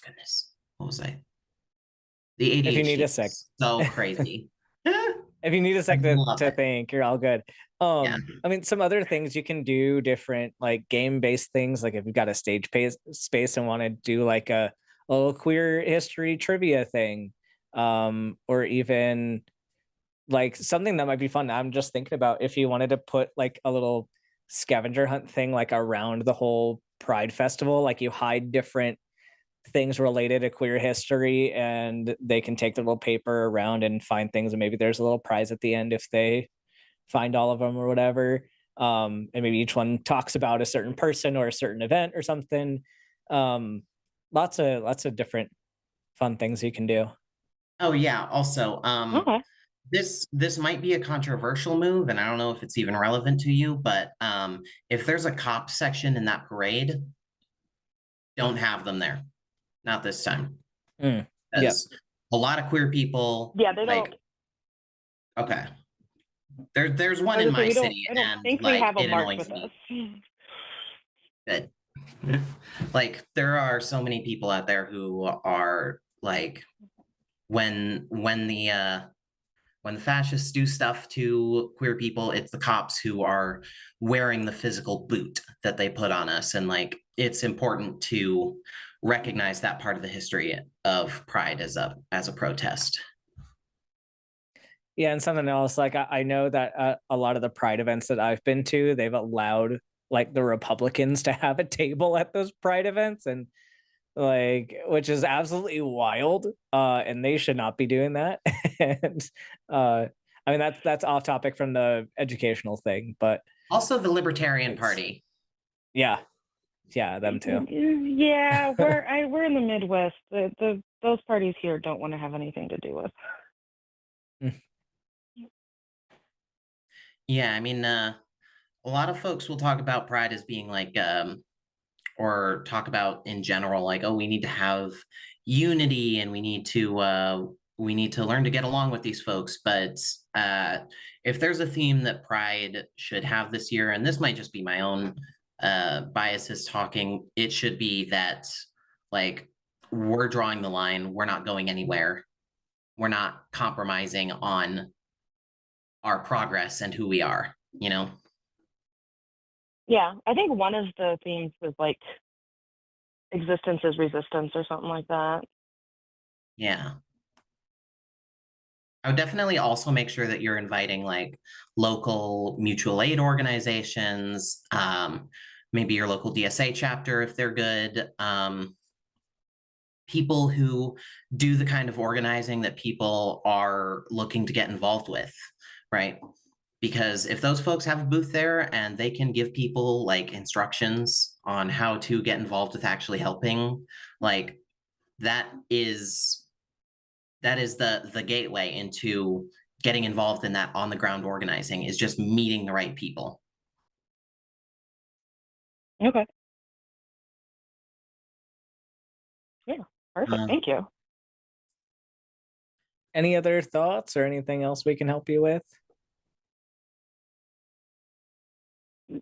goodness, what was I? The ADHD If you need a sec. is so crazy. If you need a sec to think, you're all good. Yeah. I mean, some other things you can do different, like game-based things, like if you've got a stage space and want to do like a little queer history trivia thing, or even like something that might be fun. I'm just thinking about if you wanted to put like a little scavenger hunt thing like around the whole Pride Festival, like you hide different things related to queer history and they can take their little paper around and find things, and maybe there's a little prize at the end if they find all of them or whatever. And maybe each one talks about a certain person or a certain event or something. um lots of different fun things you can do. Oh yeah. Also, Okay. this might be a controversial move, and I don't know if it's even relevant to you, but if there's a cop section in that parade, don't have them there. Not this time. Yep. Because a lot of queer people, Yeah, they like, don't. okay. There's one I in was gonna my say, city, I don't and think we like have a it march annoys with me. us. That like there are so many people out there who are like, when the fascists do stuff to queer people, it's the cops who are wearing the physical boot that they put on us. And like, it's important to recognize that part of the history of Pride as a protest. Yeah, and something else, like I know that a lot of the Pride events that I've been to, they've allowed like the Republicans to have a table at those Pride events, and like, which is absolutely wild. And they should not be doing that. And I mean that's off topic from the educational thing, but Also the Libertarian Party. yeah, them too. Yeah, we're in the Midwest. Those parties here don't want to have anything to do with. Yeah, I mean, a lot of folks will talk about Pride as being like, or talk about in general, like, oh, we need to have unity and we need to learn to get along with these folks. But if there's a theme that Pride should have this year, and this might just be my own biases talking, it should be that, like, we're drawing the line, we're not going anywhere, we're not compromising on our progress and who we are, you know? Yeah, I think one of the themes was like existence is resistance or something like that. Yeah. I would definitely also make sure that you're inviting like local mutual aid organizations, maybe your local DSA chapter if they're good, people who do the kind of organizing that people are looking to get involved with, right? Because if those folks have a booth there and they can give people like instructions on how to get involved with actually helping, like that is the gateway into getting involved in that on the ground organizing, is just meeting the right people. Okay. Yeah, perfect. Thank you. Any other thoughts or anything else we can help you with?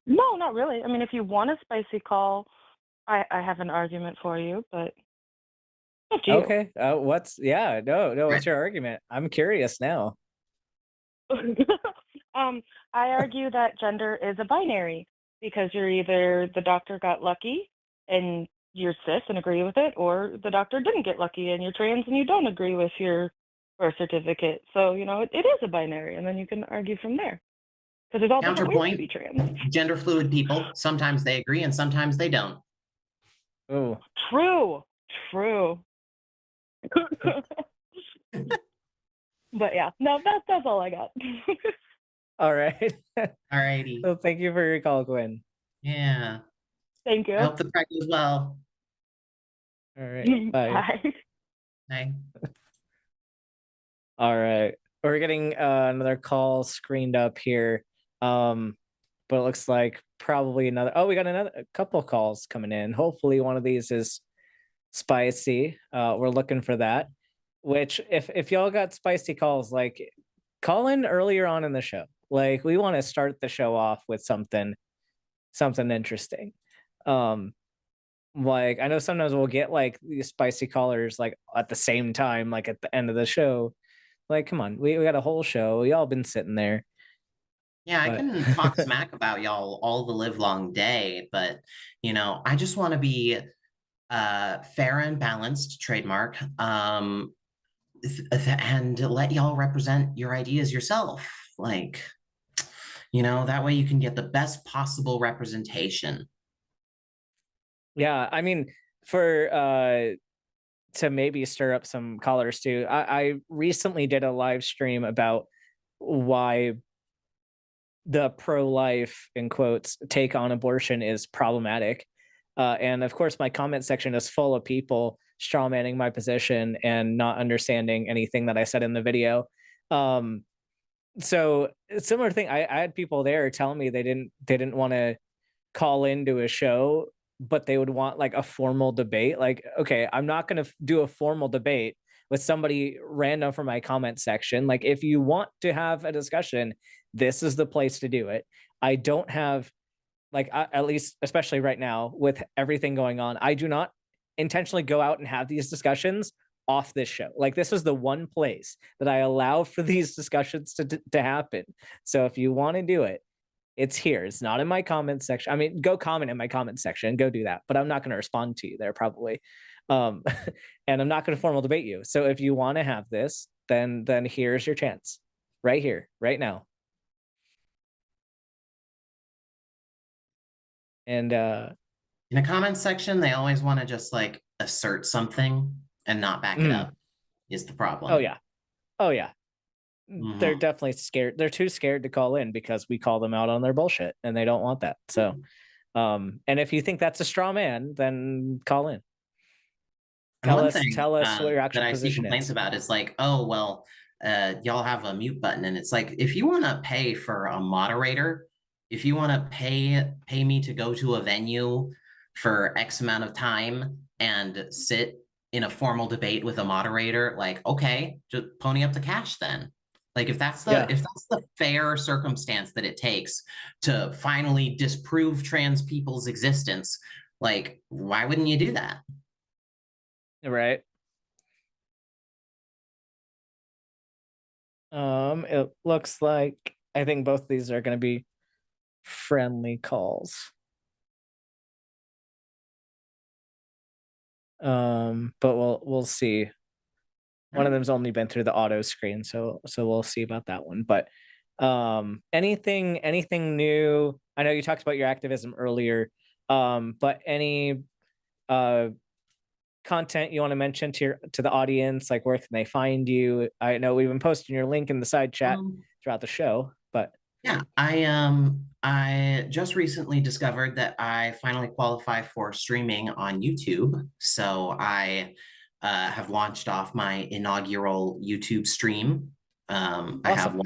No, not really. I mean, if you want a spicy call, I have an argument for you, but up to you. Okay. What's what's your argument? I'm curious now. I argue that gender is a binary because you're either the doctor got lucky and you're cis and agree with it, or the doctor didn't get lucky and you're trans and you don't agree with your birth certificate. So, you know, it is a binary, and then you can argue from there. Because there's all different ways to be trans. Gender fluid people, sometimes they agree and sometimes they don't. Oh. True. But yeah, no, that's all I got. All right. All righty. So thank you for your call, Gwen. Yeah. Thank you. I hope the Pride goes well. All right. Bye. Bye. All right. We're getting another call screened up here. But it looks like probably another. Oh, we got a couple calls coming in. Hopefully one of these is spicy. We're looking for that. Which if y'all got spicy calls, like call in earlier on in the show. Like we want to start the show off with something interesting. Like I know sometimes we'll get like these spicy callers like at the same time, like at the end of the show. Like, come on, we got a whole show. Y'all been sitting there. Yeah, I can talk smack about y'all all the live long day, but you know, I just want to be fair and balanced, trademark. and let y'all represent your ideas yourself. Like, that way you can get the best possible representation. Yeah, I mean, for to maybe stir up some callers too. I recently did a live stream about why the pro-life, in quotes, take on abortion is problematic. And of course, my comment section is full of people strawmanning my position and not understanding anything that I said in the video. So similar thing, I had people there telling me they didn't want to call into a show, but they would want like a formal debate. Like, okay, I'm not going to do a formal debate with somebody random from my comment section. Like, if you want to have a discussion, this is the place to do it. I don't have, like, at least, especially right now with everything going on, I do not intentionally go out and have these discussions off this show. Like, this is the one place that I allow for these discussions to happen. So if you want to do it, it's here. It's not in my comment section. I mean, go comment in my comment section, go do that, but I'm not going to respond to you there probably. And I'm not going to formal debate you. So if you want to have this, then here's your chance right here, right now. And in a comment section, they always want to just like assert something and not back it up is the problem. Oh yeah. They're definitely scared. They're too scared to call in because we call them out on their bullshit and they don't want that. So, and if you think that's a straw man, then call in. Tell us what your actual that I see position complaints is. about is like, oh, well, y'all have a mute button. And it's like, if you want to pay for a moderator, if you want to pay me to go to a venue for X amount of time and sit in a formal debate with a moderator, like, okay, just pony up the cash then. Like, if that's the fair circumstance that it takes to finally disprove trans people's existence, like, why wouldn't you do that? Right. It looks like I think both of these are going to be friendly calls. But we'll see. One of them's only been through the auto screen, so we'll see about that one. But anything new? I know you talked about your activism earlier. But any content you want to mention to the audience, like where can they find you? I know we've been posting your link in the side chat throughout the show, but yeah, I just recently discovered that I finally qualify for streaming on YouTube. So I have launched off my inaugural YouTube stream. awesome. I have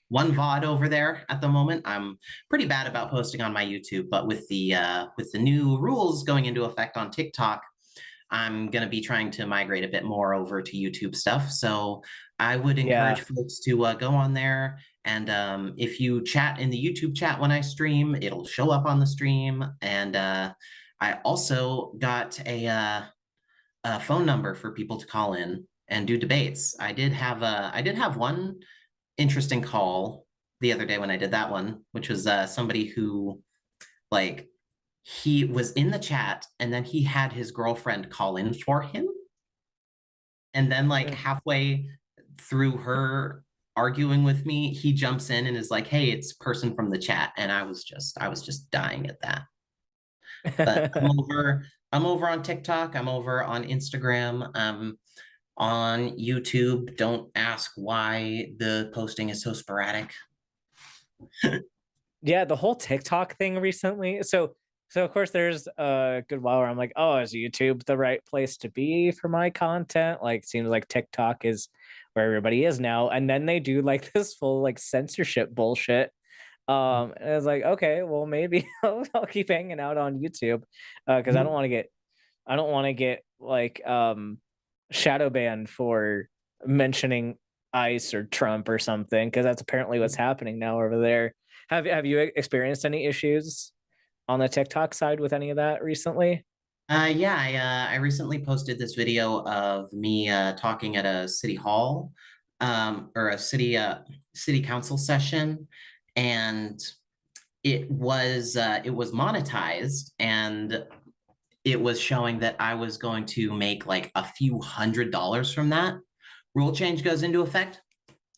one VOD over there at the moment. I'm pretty bad about posting on my YouTube, but with the new rules going into effect on TikTok, I'm going to be trying to migrate a bit more over to YouTube stuff. So I would encourage folks to go on there. And if you chat in the YouTube chat when I stream, it'll show up on the stream. And I also got a phone number for people to call in and do debates. I did have one interesting call the other day when I did that one, which was somebody who, like, he was in the chat and then he had his girlfriend call in for him. And then like halfway through her arguing with me, he jumps in and is like, hey, it's person from the chat. And I was just dying at that. But I'm over on TikTok. I'm over on Instagram. On YouTube. Don't ask why the posting is so sporadic. Yeah, the whole TikTok thing recently. So of course there's a good while where I'm like, oh, is YouTube the right place to be for my content? Like, seems like TikTok is where everybody is now. And then they do like this full like censorship bullshit. And I was like, okay, well maybe I'll keep hanging out on YouTube because I don't want to get like shadow banned for mentioning ICE or Trump or something, because that's apparently what's happening now over there. Have you experienced any issues on the TikTok side with any of that recently? I recently posted this video of me talking at a city hall or a city council session, and it was monetized, and it was showing that I was going to make like a few $100s from that, rule change goes into effect,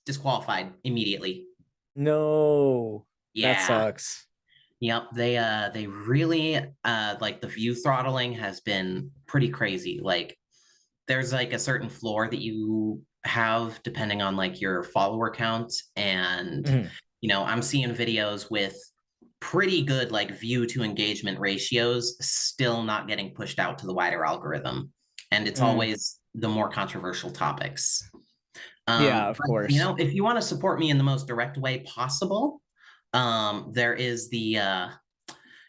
disqualified immediately. No, that Yeah. sucks. Yep, they really like the view throttling has been pretty crazy. Like there's like a certain floor that you have depending on like your follower count, and Mhm. you know, I'm seeing videos with pretty good like view to engagement ratios still not getting pushed out to the wider algorithm, and it's always the more controversial topics. Yeah, of But, you course. know, if you want to support me in the most direct way possible, there is the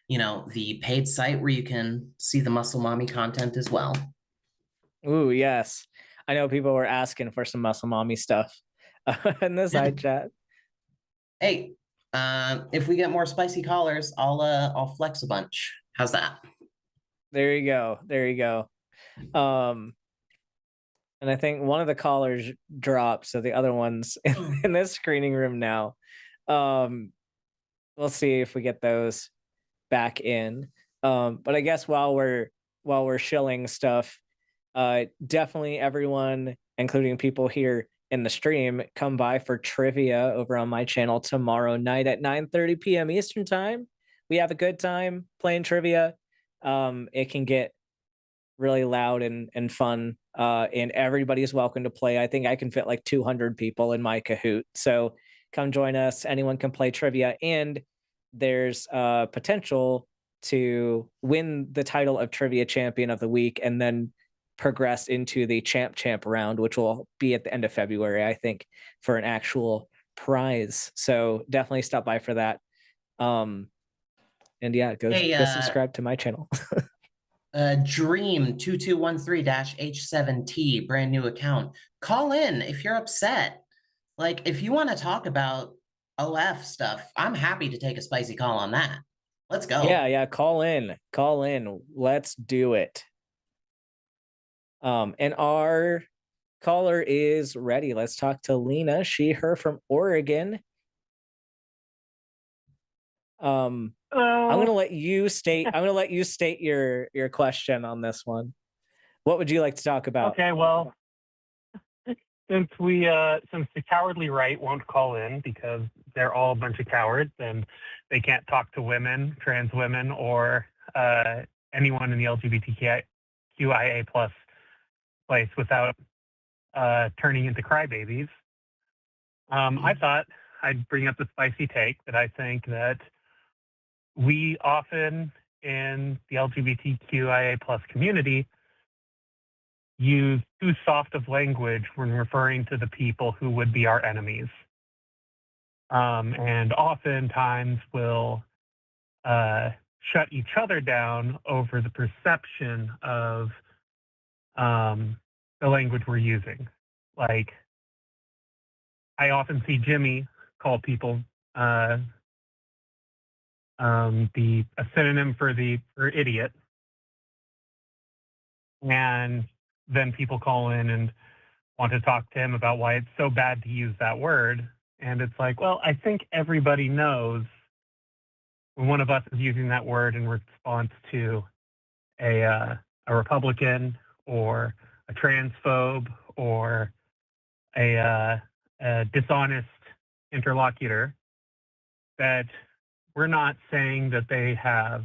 you know, the paid site where you can see the Muscle Mommy content as well. Ooh, yes. I know people were asking for some muscle mommy stuff in the side chat. Hey, if we get more spicy collars, I'll flex a bunch. How's that? There you go. There you go. And I think one of the collars dropped, so the other one's in this screening room now. We'll see if we get those back in. But I guess while we're shilling stuff, definitely everyone, including people here in the stream, come by for trivia over on my channel tomorrow night at 9:30 p.m. Eastern time. We have a good time playing trivia. It can get really loud and fun, and everybody's welcome to play. I think I can fit like 200 people in my Kahoot. So come join us. Anyone can play trivia, and there's potential to win the title of Trivia Champion of the Week and then progress into the Champ round, which will be at the end of February, I think, for an actual prize. So definitely stop by for that. And yeah, go subscribe to my channel. Dream 2213-H7T, brand new account. Call in if you're upset. Like, if you want to talk about OF stuff, I'm happy to take a spicy call on that. Let's go. Yeah, call in. Let's do it. And our caller is ready. Let's talk to Lena, her from Oregon. I'm gonna let you state your question on this one. What would you like to talk about? Okay, well, since the cowardly right won't call in because they're all a bunch of cowards and they can't talk to women, trans women, or anyone in the LGBTQIA plus place without turning into crybabies, I thought I'd bring up the spicy take that I think that we often in the LGBTQIA plus community use too soft of language when referring to the people who would be our enemies. And oftentimes will shut each other down over the perception of the language we're using. Like, I often see Jimmy call people a synonym for idiot, and then people call in and want to talk to him about why it's so bad to use that word. And it's like, well, I think everybody knows when one of us is using that word in response to a Republican or a transphobe or a dishonest interlocutor, that we're not saying that they have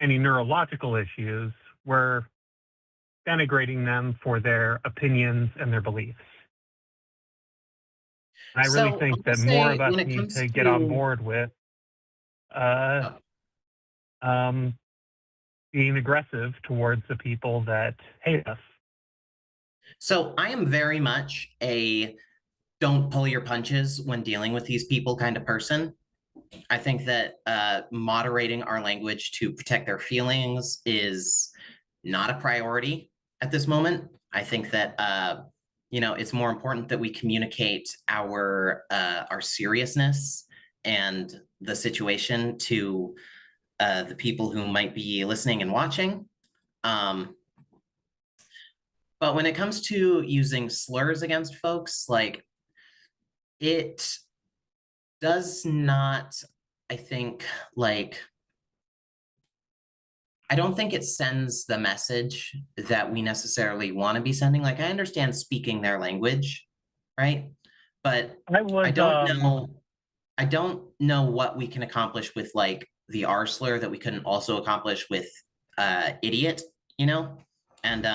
any neurological issues. We're denigrating them for their opinions and their beliefs. I really think that more of us need to get on board with being aggressive towards the people that hate us. So I am very much a don't pull your punches when dealing with these people kind of person. I think that moderating our language to protect their feelings is not a priority at this moment. I think that you know, it's more important that we communicate our seriousness and the situation to the people who might be listening and watching. But when it comes to using slurs against folks, like, it does not, I think, like, I don't think it sends the message that we necessarily want to be sending. Like, I understand speaking their language, right? But I don't know what we can accomplish with like the R slur that we couldn't also accomplish with idiot, you know? And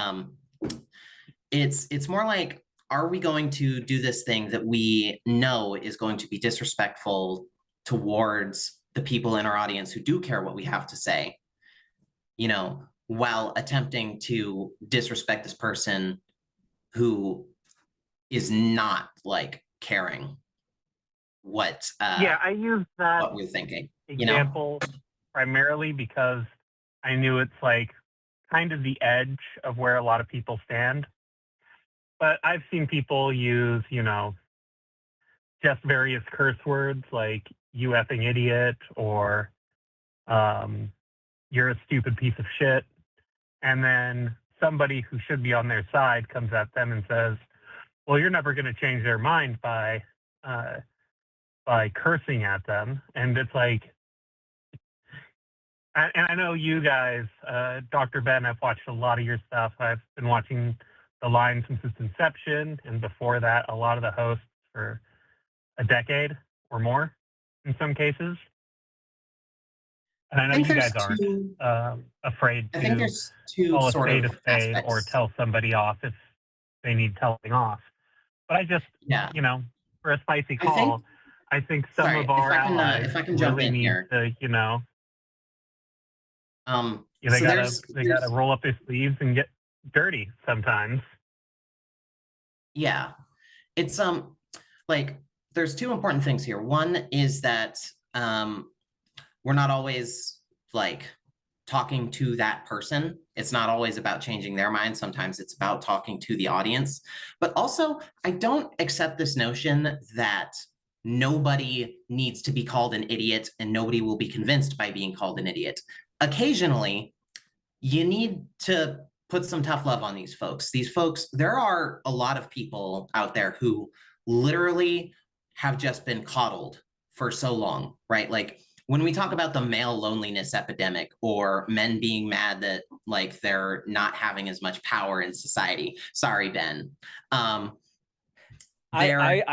it's more like, are we going to do this thing that we know is going to be disrespectful towards the people in our audience who do care what we have to say, you know, while attempting to disrespect this person who is not like caring what I use that what we're thinking, example primarily because I knew it's like kind of the edge of where a lot of people stand. But I've seen people use, you know, just various curse words like "you effing idiot" or "you're a stupid piece of shit," and then somebody who should be on their side comes at them and says, "Well, you're never going to change their mind by cursing at them." And it's like, and I know you guys, Dr. Ben, I've watched a lot of your stuff. I've been watching The Line since its inception, and before that, a lot of the hosts for a decade or more in some cases. And I know you guys aren't afraid to call a spade or tell somebody off if they need telling off. But I just, you know, for a spicy call, I think some of our allies really need to, you know, they gotta roll up their sleeves and get dirty sometimes. Yeah, it's like there's two important things here. One is that we're not always like talking to that person. It's not always about changing their mind. Sometimes it's about talking to the audience. But also, I don't accept this notion that nobody needs to be called an idiot and nobody will be convinced by being called an idiot. Occasionally, you need to put some tough love on these folks. These folks, there are a lot of people out there who literally have just been coddled for so long, right? Like when we talk about the male loneliness epidemic or men being mad that like they're not having as much power in society. Sorry, Ben. I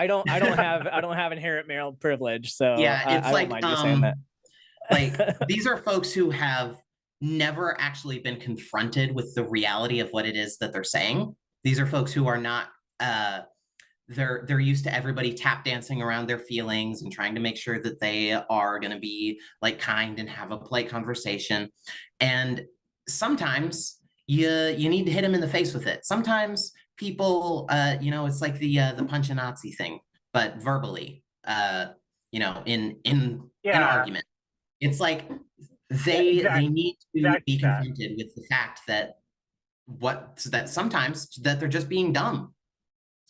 don't have inherent male privilege, so yeah, it's I like don't mind you saying that. Like these are folks who have never actually been confronted with the reality of what it is that they're saying. These are folks who are not they're used to everybody tap dancing around their feelings and trying to make sure that they are going to be like kind and have a polite conversation. And sometimes you need to hit them in the face with it. Sometimes people you know, it's like the punch a Nazi thing, but verbally, you know, in an argument. It's like they need to be confronted with the fact that sometimes that they're just being dumb.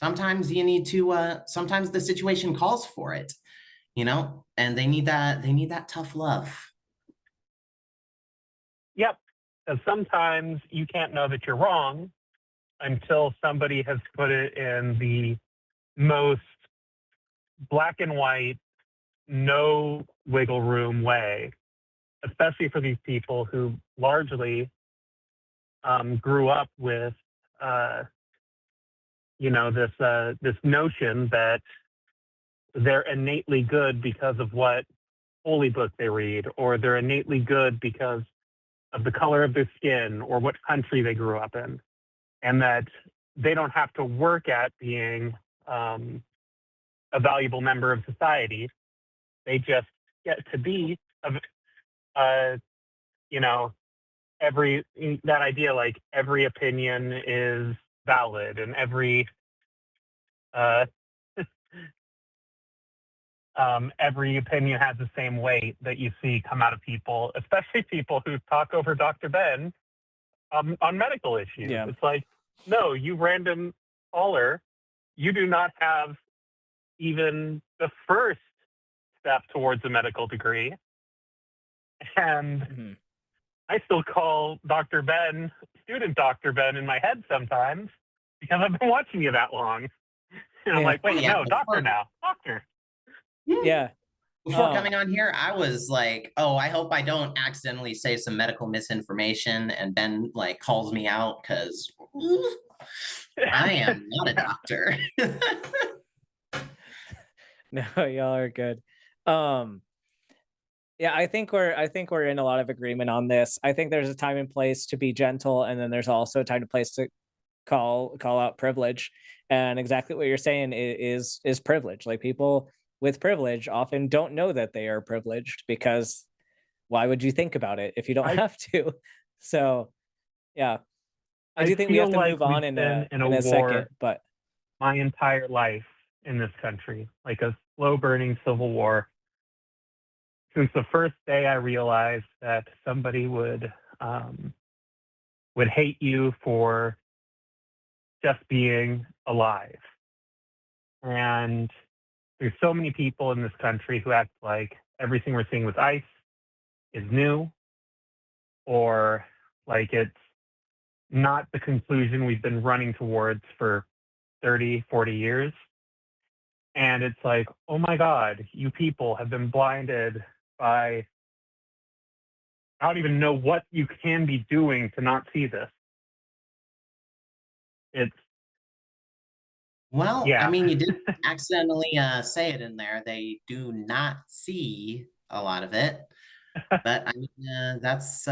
Sometimes you need to sometimes the situation calls for it, you know, and they need that tough love. Yep. And sometimes you can't know that you're wrong until somebody has put it in the most black and white, no wiggle room way, especially for these people who largely grew up with, you know, this notion that they're innately good because of what holy book they read, or they're innately good because of the color of their skin or what country they grew up in, and that they don't have to work at being a valuable member of society. They just get to be, you know, that idea like every opinion is valid and every every opinion has the same weight that you see come out of people, especially people who talk over Dr. Ben on medical issues. Yeah. It's like, no, you random caller, you do not have even the first step towards a medical degree. And I still call Dr. Ben, student Dr. Ben in my head sometimes because I've been watching you that long. And I'm like, wait, no, doctor now, doctor. Yeah. Before coming on here, I was like, oh, I hope I don't accidentally say some medical misinformation and Ben like calls me out because I am not a doctor. No, y'all are good. Yeah, I think we're in a lot of agreement on this. I think there's a time and place to be gentle, and then there's also a time and place to call out privilege. And exactly what you're saying is privilege. Like, people with privilege often don't know that they are privileged, because why would you think about it if you don't have to? So yeah, I do think we feel have to like move on we've in been in a a second, war but my entire life in this country, like a slow burning civil war. Since the first day I realized that somebody would hate you for just being alive. And there's so many people in this country who act like everything we're seeing with ICE is new, or like it's not the conclusion we've been running towards for 30, 40 years. And it's like, oh my God, you people have been blinded by, I don't even know what you can be doing to not see this. It's, Well, yeah. I mean, you did accidentally say it in there. They do not see a lot of it, but I mean, that's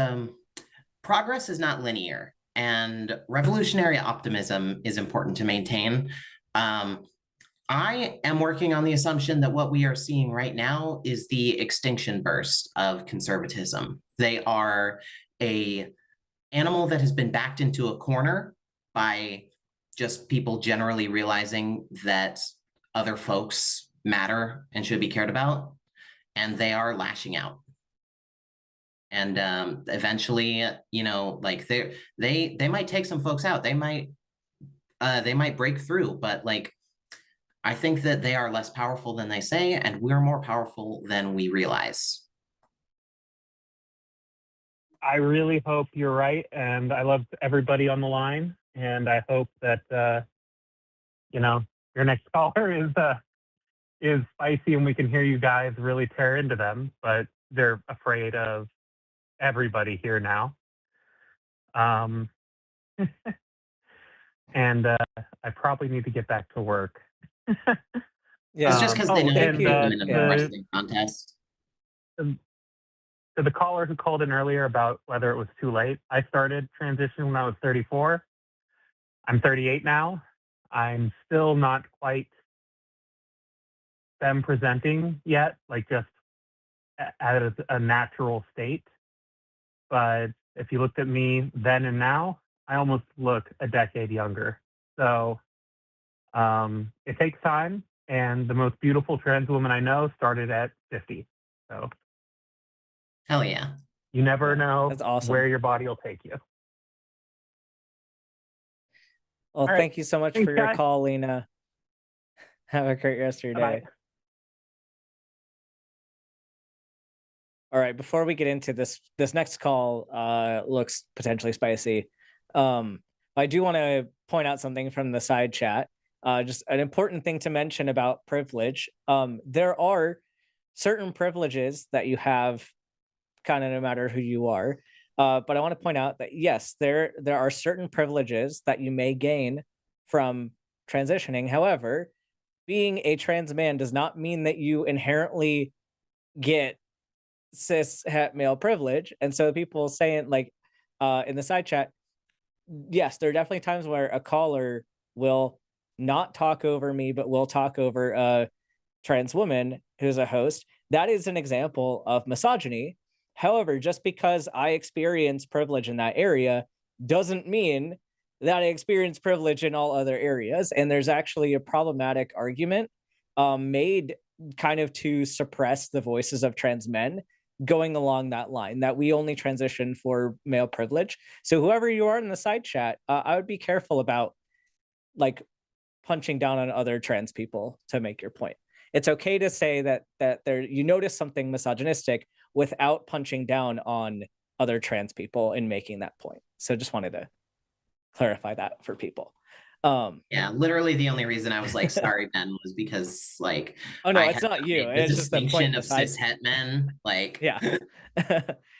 progress is not linear, and revolutionary optimism is important to maintain. I am working on the assumption that what we are seeing right now is the extinction burst of conservatism. They are a animal that has been backed into a corner by just people generally realizing that other folks matter and should be cared about, and they are lashing out. And eventually, you know, like they might take some folks out. They might break through, but like, I think that they are less powerful than they say, and we're more powerful than we realize. I really hope you're right, and I love everybody on the line, and I hope that you know, your next caller is spicy and we can hear you guys really tear into them, but they're afraid of everybody here now. And I probably need to get back to work. yeah, It's just because they know thank you you. in a wrestling contest. To the caller who called in earlier about whether it was too late, I started transition when I was 34. I'm 38 now. I'm still not quite them presenting yet, like just at a natural state. But if you looked at me then and now, I almost look a decade younger. So it takes time, and the most beautiful trans woman I know started at 50. So hell yeah, you never know That's awesome. where your body will take you. Well, right. thank you so much Thanks, for your guys. call, Lena. Have a great rest of your Bye-bye. day. All right, before we get into this next call, looks potentially spicy. I do want to point out something from the side chat. Just an important thing to mention about privilege. There are certain privileges that you have, kind of no matter who you are. But I want to point out that yes, there are certain privileges that you may gain from transitioning. However, being a trans man does not mean that you inherently get cis het male privilege. And so people saying, like, in the side chat, yes, there are definitely times where a caller will not talk over me, but will talk over a trans woman who's a host. That is an example of misogyny. However, just because I experience privilege in that area doesn't mean that I experience privilege in all other areas. And there's actually a problematic argument made kind of to suppress the voices of trans men going along that line, that we only transition for male privilege. So whoever you are in the side chat, I would be careful about like punching down on other trans people to make your point. It's okay to say that there you notice something misogynistic without punching down on other trans people in making that point. So just wanted to clarify that for people. Yeah, literally the only reason I was like, sorry, men, was because like Oh no, I it's had not to you. make the It's just the point distinction in the of side. cis het men. Like, Yeah.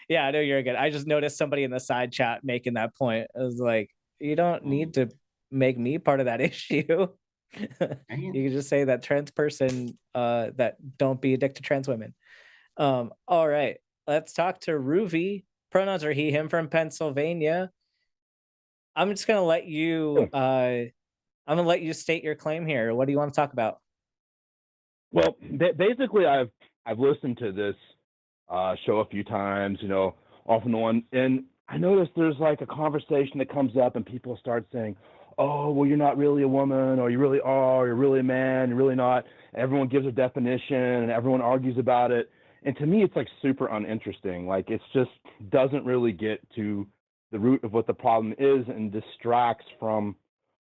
Yeah, I know you're good. I just noticed somebody in the side chat making that point. I was like, you don't need to make me part of that issue. You can just say that trans person, that don't be addicted to trans women. All right, let's talk to Ruby. Pronouns are he, him from Pennsylvania. I'm just gonna let you I'm gonna let you state your claim here. What do you want to talk about? Well, basically, I've listened to this show a few times, off and on, and I noticed there's like a conversation that comes up, and people start saying, "Oh, well, you're not really a woman, or you really are, you're really a man, you're really not." Everyone gives a definition, and everyone argues about it. And to me, it's like super uninteresting. Like it's just doesn't really get to the root of what the problem is, and distracts from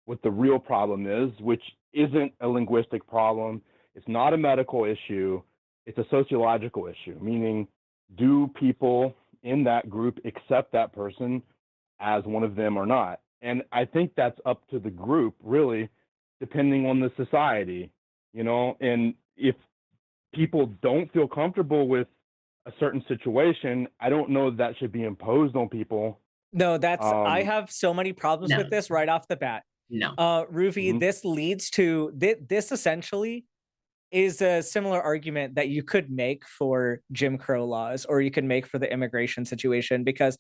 what the real problem is, which isn't a linguistic problem. It's not a medical issue. It's a sociological issue, meaning do people in that group accept that person as one of them or not? And I think that's up to the group, really, depending on the society, and if people don't feel comfortable with a certain situation, I don't know that should be imposed on people. No, I have so many problems No. with this right off the bat. No. Ruvi, this leads to this essentially is a similar argument that you could make for Jim Crow laws, or you could make for the immigration situation, because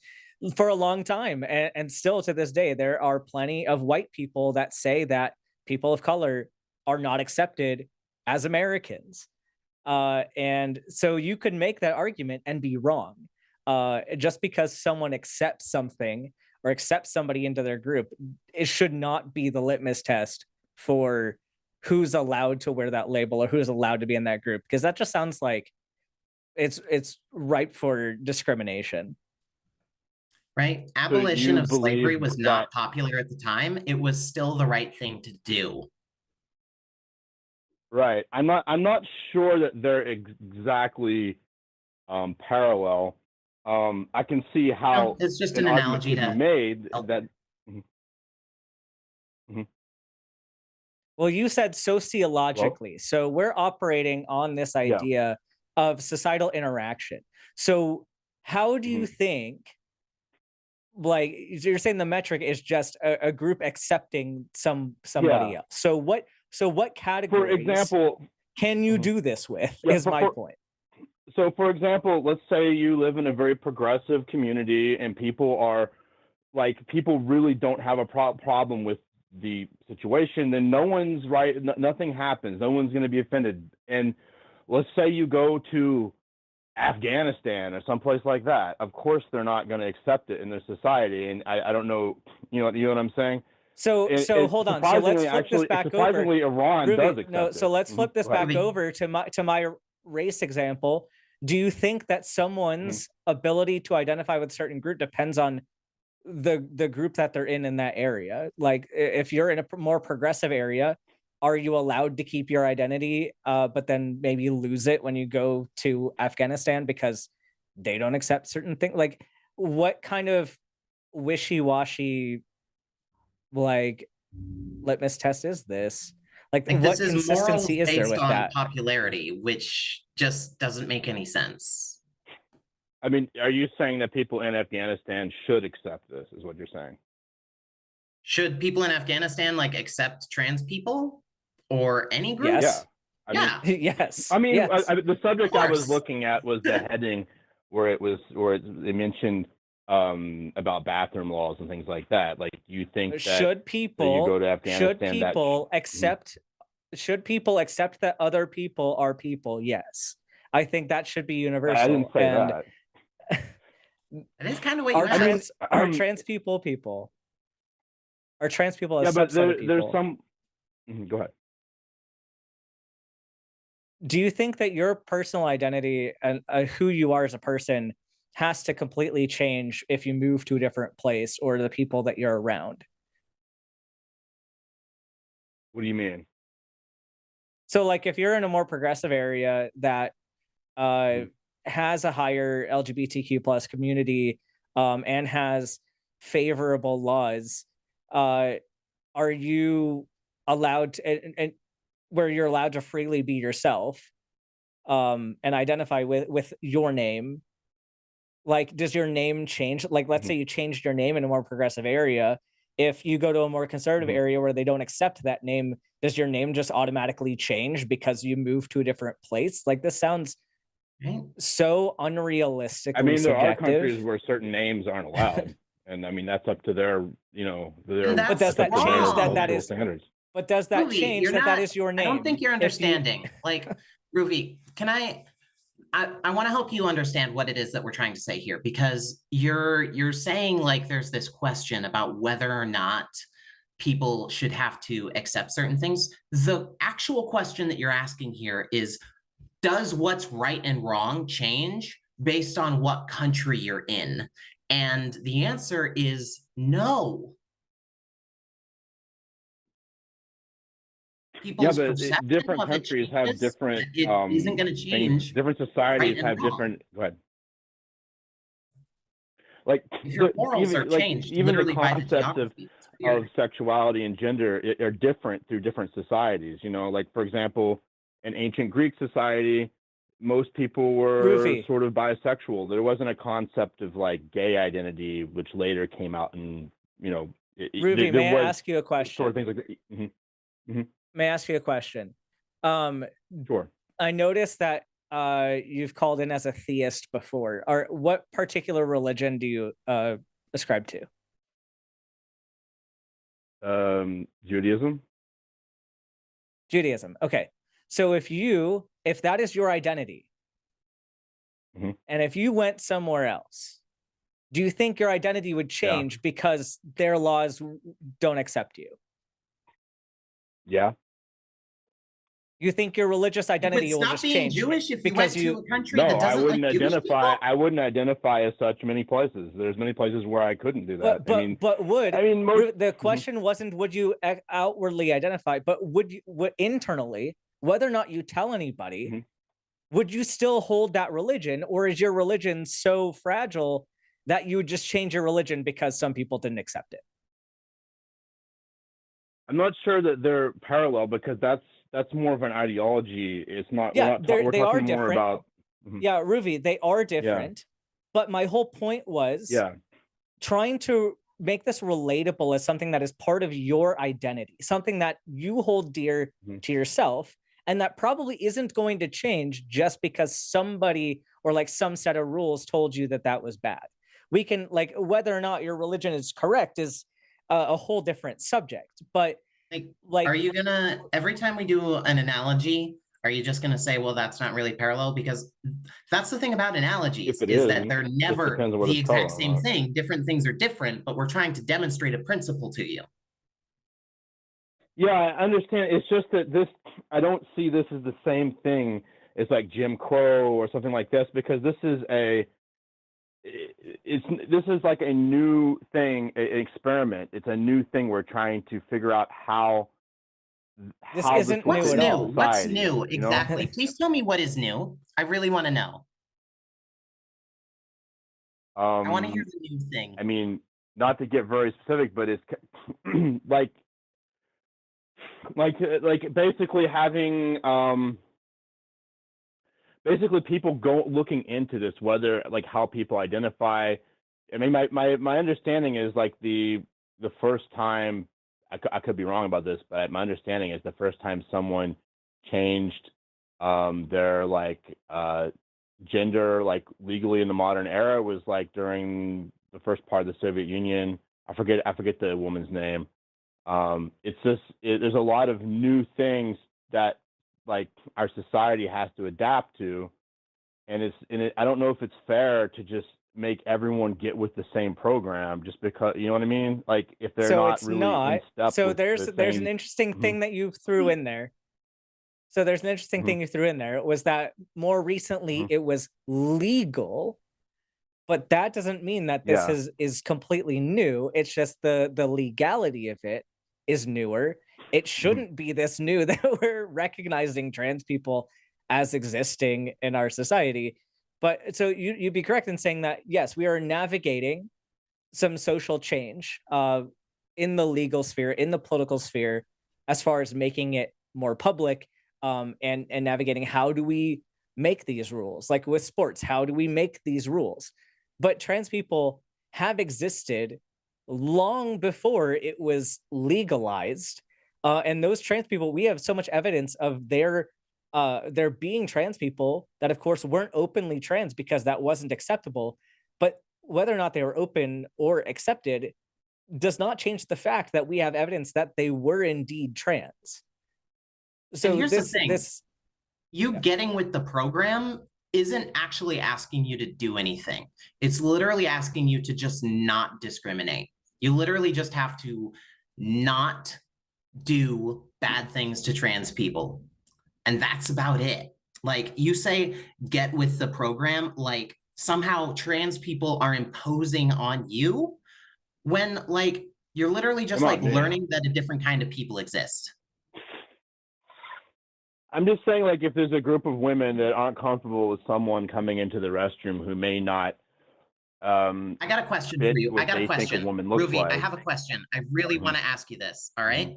for a long time, and still to this day, there are plenty of white people that say that people of color are not accepted as Americans. And so you could make that argument and be wrong. Just because someone accepts something or accepts somebody into their group, it should not be the litmus test for who's allowed to wear that label or who's allowed to be in that group, because that just sounds like it's ripe for discrimination. Right? Abolition of slavery was that- not popular at the time. It was still the right thing to do. Right. I'm not sure that they're exactly parallel. I can see how it's just an an argument analogy could to be made that. Well, you said sociologically, so we're operating on this idea of societal interaction. So how do you think, like you're saying the metric is just a group accepting somebody else? So what categories, for example, can you do this with, is my point. So for example, let's say you live in a very progressive community and people really don't have a problem with the situation, then no one's right, nothing happens, no one's going to be offended. And let's say you go to Afghanistan or someplace like that, of course they're not going to accept it in their society. And I don't know, you know what I'm saying? So hold on. So let's flip this back over. Surprisingly, Iran does accept it. So let's flip this back over to my race example. Do you think that someone's ability to identify with a certain group depends on the group that they're in that area? Like if you're in a more progressive area, are you allowed to keep your identity, but then maybe lose it when you go to Afghanistan because they don't accept certain things? Like what kind of wishy-washy like litmus test is this? Like what this is consistency is there based with on that? popularity, which just doesn't make any sense. I mean, are you saying that people in Afghanistan should accept this, is what you're saying? Should people in Afghanistan like accept trans people or any group? Yes. Yeah. Yes. I mean, yes. the subject I was looking at was the heading where they mentioned about bathroom laws and things like that. Like, you think that should people you go to Afghanistan, should people accept that other people are people? Yes. I think that should be universal. I didn't say that. It is kind of what you asked. Are trans people people? Are trans people a but subset of people? there's some. Go ahead. Do you think that your personal identity and who you are as a person has to completely change if you move to a different place or the people that you're around? What do you mean? So like if you're in a more progressive area that has a higher LGBTQ plus community and has favorable laws, are you allowed to, and where you're allowed to freely be yourself, and identify with your name? Like, does your name change? Like, let's say you changed your name in a more progressive area. If you go to a more conservative area where they don't accept that name, does your name just automatically change because you move to a different place? Like, this sounds so unrealistically I mean, there are subjective. countries where certain names aren't allowed, and I mean that's up to their, you know, their. And But that's does that change that wrong. that is? Standards. But does that Ruvi, change you're that not, is your name? I don't think you're If you- understanding. Like, Ruvi, can I want to help you understand what it is that we're trying to say here, because you're saying like there's this question about whether or not people should have to accept certain things. The actual question that you're asking here is, does what's right and wrong change based on what country you're in? And the answer is no. People's Yeah, but perception different of it countries have changes, different it isn't going to things. change. Different societies right and have wrong. different. Go ahead. Like If your morals even are like changed even the literally by the concept of geography, it's weird. sexuality and gender are different through different societies. You know, like for example, in ancient Greek society, most people were Ruvi. sort of bisexual. There wasn't a concept of like gay identity, which later came out, and you know, Ruvi, may I ask you a question? Sort of things like that. May I ask you a question? Sure. I noticed that you've called in as a theist before. Or what particular religion do you ascribe to? Judaism. Judaism. Okay. So if that is your identity, and if you went somewhere else, do you think your identity would change because their laws don't accept you? Yeah. You think your religious identity will just change Jewish if because you went to a country No, that I doesn't wouldn't like Jewish identify. people? I wouldn't identify as such many places. There's many places where I couldn't do that. The question wasn't would you outwardly identify, but would internally, whether or not you tell anybody, would you still hold that religion, or is your religion so fragile that you would just change your religion because some people didn't accept it? I'm not sure that they're parallel because that's more of an ideology. It's not. Yeah, we're they are talking more different. about. Yeah, Ruvi, they are different. But my whole point was trying to make this relatable as something that is part of your identity, something that you hold dear to yourself, and that probably isn't going to change just because somebody or like some set of rules told you that that was bad. We can, like, whether or not your religion is correct is a whole different subject. But like are you gonna, every time we do an analogy, are you just gonna say, well, that's not really parallel? Because that's the thing about analogies, is that they're never the exact same thing. Different things are different, but we're trying to demonstrate a principle to you. Yeah, I understand. It's just that I don't see this as the same thing as like Jim Crow or something like this, because this is like a new thing, an experiment. It's a new thing. We're trying to figure out how isn't new at all. What's new exactly? Please tell me what is new. I really want to know. I want to hear the new thing. I mean, not to get very specific, but it's like basically having basically people go looking into this, whether like how people identify. I mean, my understanding is like the first time, I could be wrong about this, but my understanding is the first time someone changed their like gender like legally in the modern era was like during the first part of the Soviet Union. I forget the woman's name. It's just there's a lot of new things that like our society has to adapt to, and I don't know if it's fair to just make everyone get with the same program just because, you know what I mean? Like if they're not really in step. So with there's the an same... interesting thing that you threw in there. So there's an interesting thing you threw in there, was that more recently it was legal, but that doesn't mean that this is completely new. It's just the legality of it is newer. It shouldn't be this new that we're recognizing trans people as existing in our society. But so you'd be correct in saying that, yes, we are navigating some social change. in the legal sphere, in the political sphere, as far as making it more public, and navigating how do we make these rules, like with sports, how do we make these rules? But trans people have existed long before it was legalized, and those trans people, we have so much evidence of their being trans people that of course weren't openly trans because that wasn't acceptable, but whether or not they were open or accepted does not change the fact that we have evidence that they were indeed trans. So And here's this the thing. this You getting with the program isn't actually asking you to do anything. It's literally asking you to just not discriminate. You literally just have to not do bad things to trans people. And that's about it. Like, you say, get with the program, like somehow trans people are imposing on you when, like, you're literally just like learning that a different kind of people exist. I'm just saying, like, if there's a group of women that aren't comfortable with someone coming into the restroom who may not, I got a question for you. I got a question. A woman looks Ruby, like. I have a question. I really want to ask you this. All right.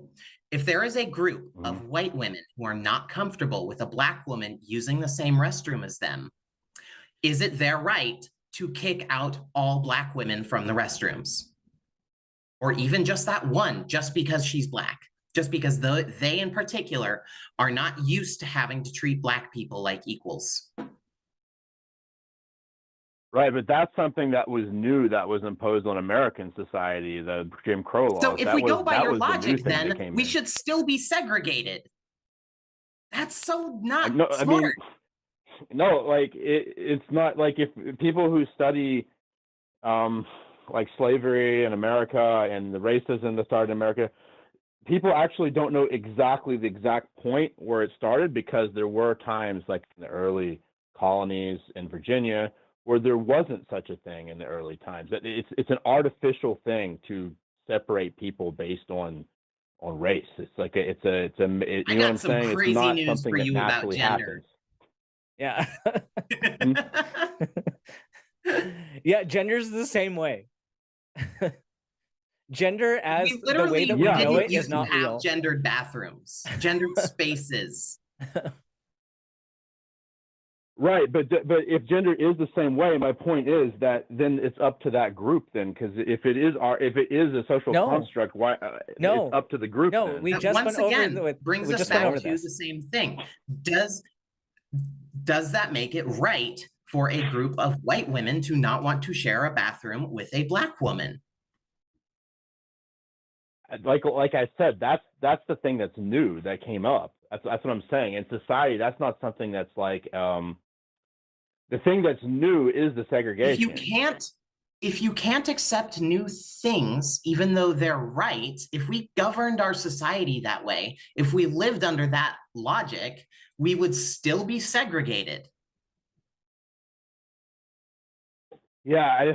If there is a group of white women who are not comfortable with a black woman using the same restroom as them, is it their right to kick out all black women from the restrooms? Or even just that one, just because she's black? Just because they in particular are not used to having to treat black people like equals. Right, but that's something that was new, that was imposed on American society, the Jim Crow laws. So if we go by your the logic, thing that then came we in. should still be segregated. That's so not No, smart. I mean, no, like it's not like if people who study like slavery in America and the racism that started in America, people actually don't know exactly the exact point where it started, because there were times like in the early colonies in Virginia where there wasn't such a thing in the early times. It's an artificial thing to separate people based on race. It's like you know what I'm saying? It's not something that naturally happens. Yeah. Yeah, gender's the same way. Gender as the way that we know it is not real. Gendered bathrooms, gendered spaces. Right, but if gender is the same way, my point is that then it's up to that group then, because if it is a social construct, why it's up to the group. No, then. we just went over it. Brings us back to the same thing. Does that make it right for a group of white women to not want to share a bathroom with a black woman? Like I said, that's the thing that's new that came up. That's what I'm saying. In society, that's not something that's like the thing that's new is the segregation. If you can't accept new things, even though they're right, if we governed our society that way, if we lived under that logic, we would still be segregated. Yeah,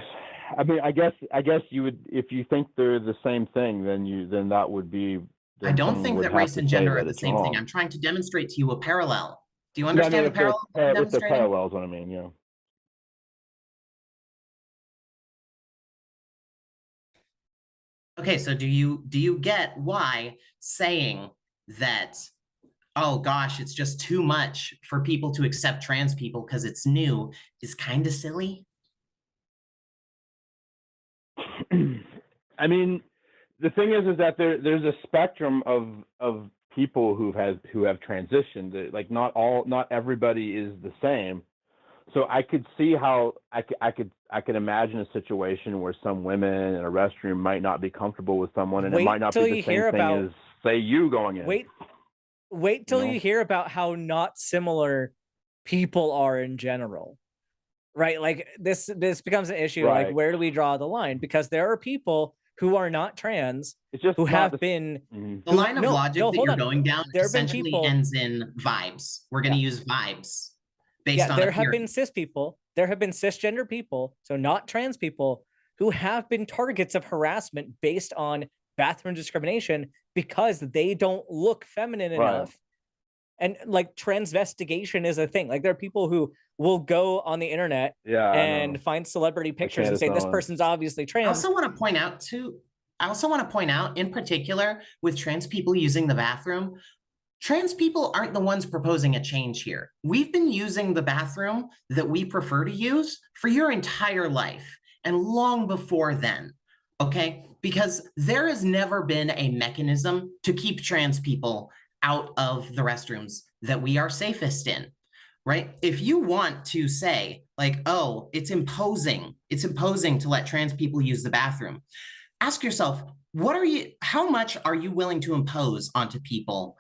I guess you would, if you think they're the same thing, then that would be. I don't think that race and gender are the same thing. I'm trying to demonstrate to you a parallel. Do you understand the parallel? With the parallels, what I mean, yeah. Okay, so do you get why saying that, oh gosh, it's just too much for people to accept trans people because it's new is kind of silly? I mean, the thing is that there's a spectrum of people who have transitioned. Like not everybody is the same. So I could see how I could imagine a situation where some women in a restroom might not be comfortable with someone, and it might not be the same thing as say you going in. Wait till you hear about how not similar people are in general. Right? Like this becomes an issue. Right. Like, where do we draw the line? Because there are people who are not trans who have been the line of logic that you're going down essentially ends in vibes. We're going to use vibes based on there have been cis people, there have been cisgender people, so not trans people, who have been targets of harassment based on bathroom discrimination because they don't look feminine enough. And like transvestigation is a thing. Like there are people who will go on the internet and find celebrity pictures and say this person's obviously trans. I also want to point out too, I also want to point out, in particular, with trans people using the bathroom, trans people aren't the ones proposing a change here. We've been using the bathroom that we prefer to use for your entire life and long before then, okay? Because there has never been a mechanism to keep trans people out of the restrooms that we are safest in, right? If you want to say like, oh, it's imposing to let trans people use the bathroom, ask yourself, how much are you willing to impose onto people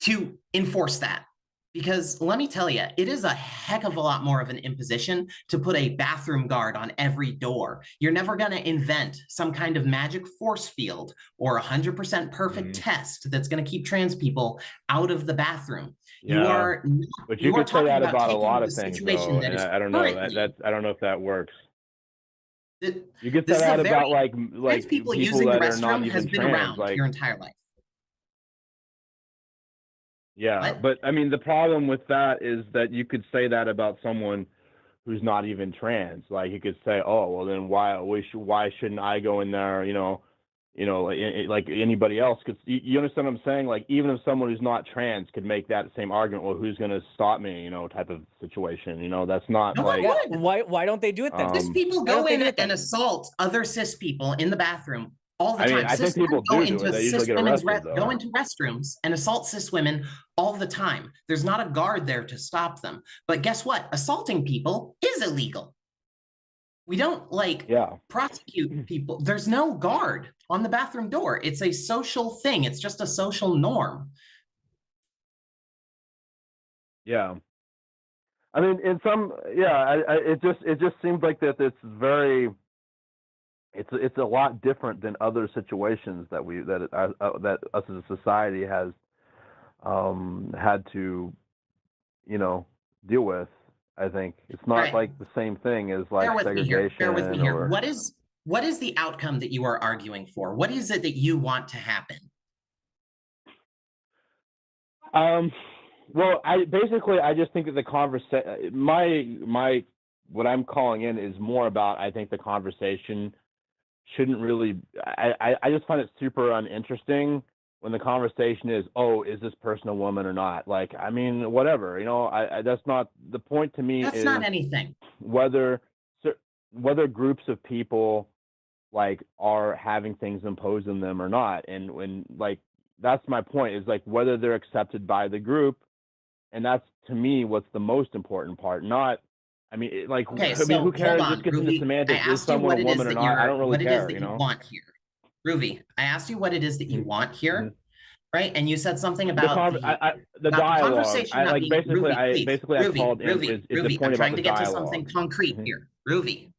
to enforce that? Because let me tell you, it is a heck of a lot more of an imposition to put a bathroom guard on every door. You're never going to invent some kind of magic force field or 100% perfect test that's going to keep trans people out of the bathroom. Yeah, but you could say that about a lot of things, though, and I don't know I don't know if that works. You could say that about like people people using that the are not restroom has even been trans, around like your entire life. yeah, but I mean the problem with that is that you could say that about someone who's not even trans. Like you could say, oh well, then why shouldn't I go in there? Like anybody else. Because you understand what I'm saying? Like even if someone who's not trans could make that same argument, well, who's going to stop me? Type of situation. That's not like why don't they do it then? Cis people go in and assault other cis people in the bathroom all the time. I think people do it. They usually get arrested, though. Go into restrooms and assault cis women all the time. There's not a guard there to stop them. But guess what? Assaulting people is illegal. We don't prosecute people. There's no guard on the bathroom door. It's a social thing. It's just a social norm. Yeah. I mean, in some, it just seems like that it's a lot different than other situations that us as a society has had to, deal with. I think it's not like the same thing as like segregation. Bear with me here. What is the outcome that you are arguing for? What is it that you want to happen? Well, I just think that the conversation, my what I'm calling in is more about, I think the conversation shouldn't really, I just find it super uninteresting when the conversation is, oh, is this person a woman or not? Like, I mean, whatever, that's not the point to me. That's not anything. Whether groups of people like are having things imposed on them or not. And when that's my point, is like whether they're accepted by the group. And that's, to me, what's the most important part. Not, I mean, who cares? Just get into semantics. Is someone a woman or not? I don't really care. What it is that you want here, Ruby? I asked you what it is that you want here, right? And you said something about the dialogue. Conversation. I called in. Ruby, I'm trying to get to something concrete here, Ruby.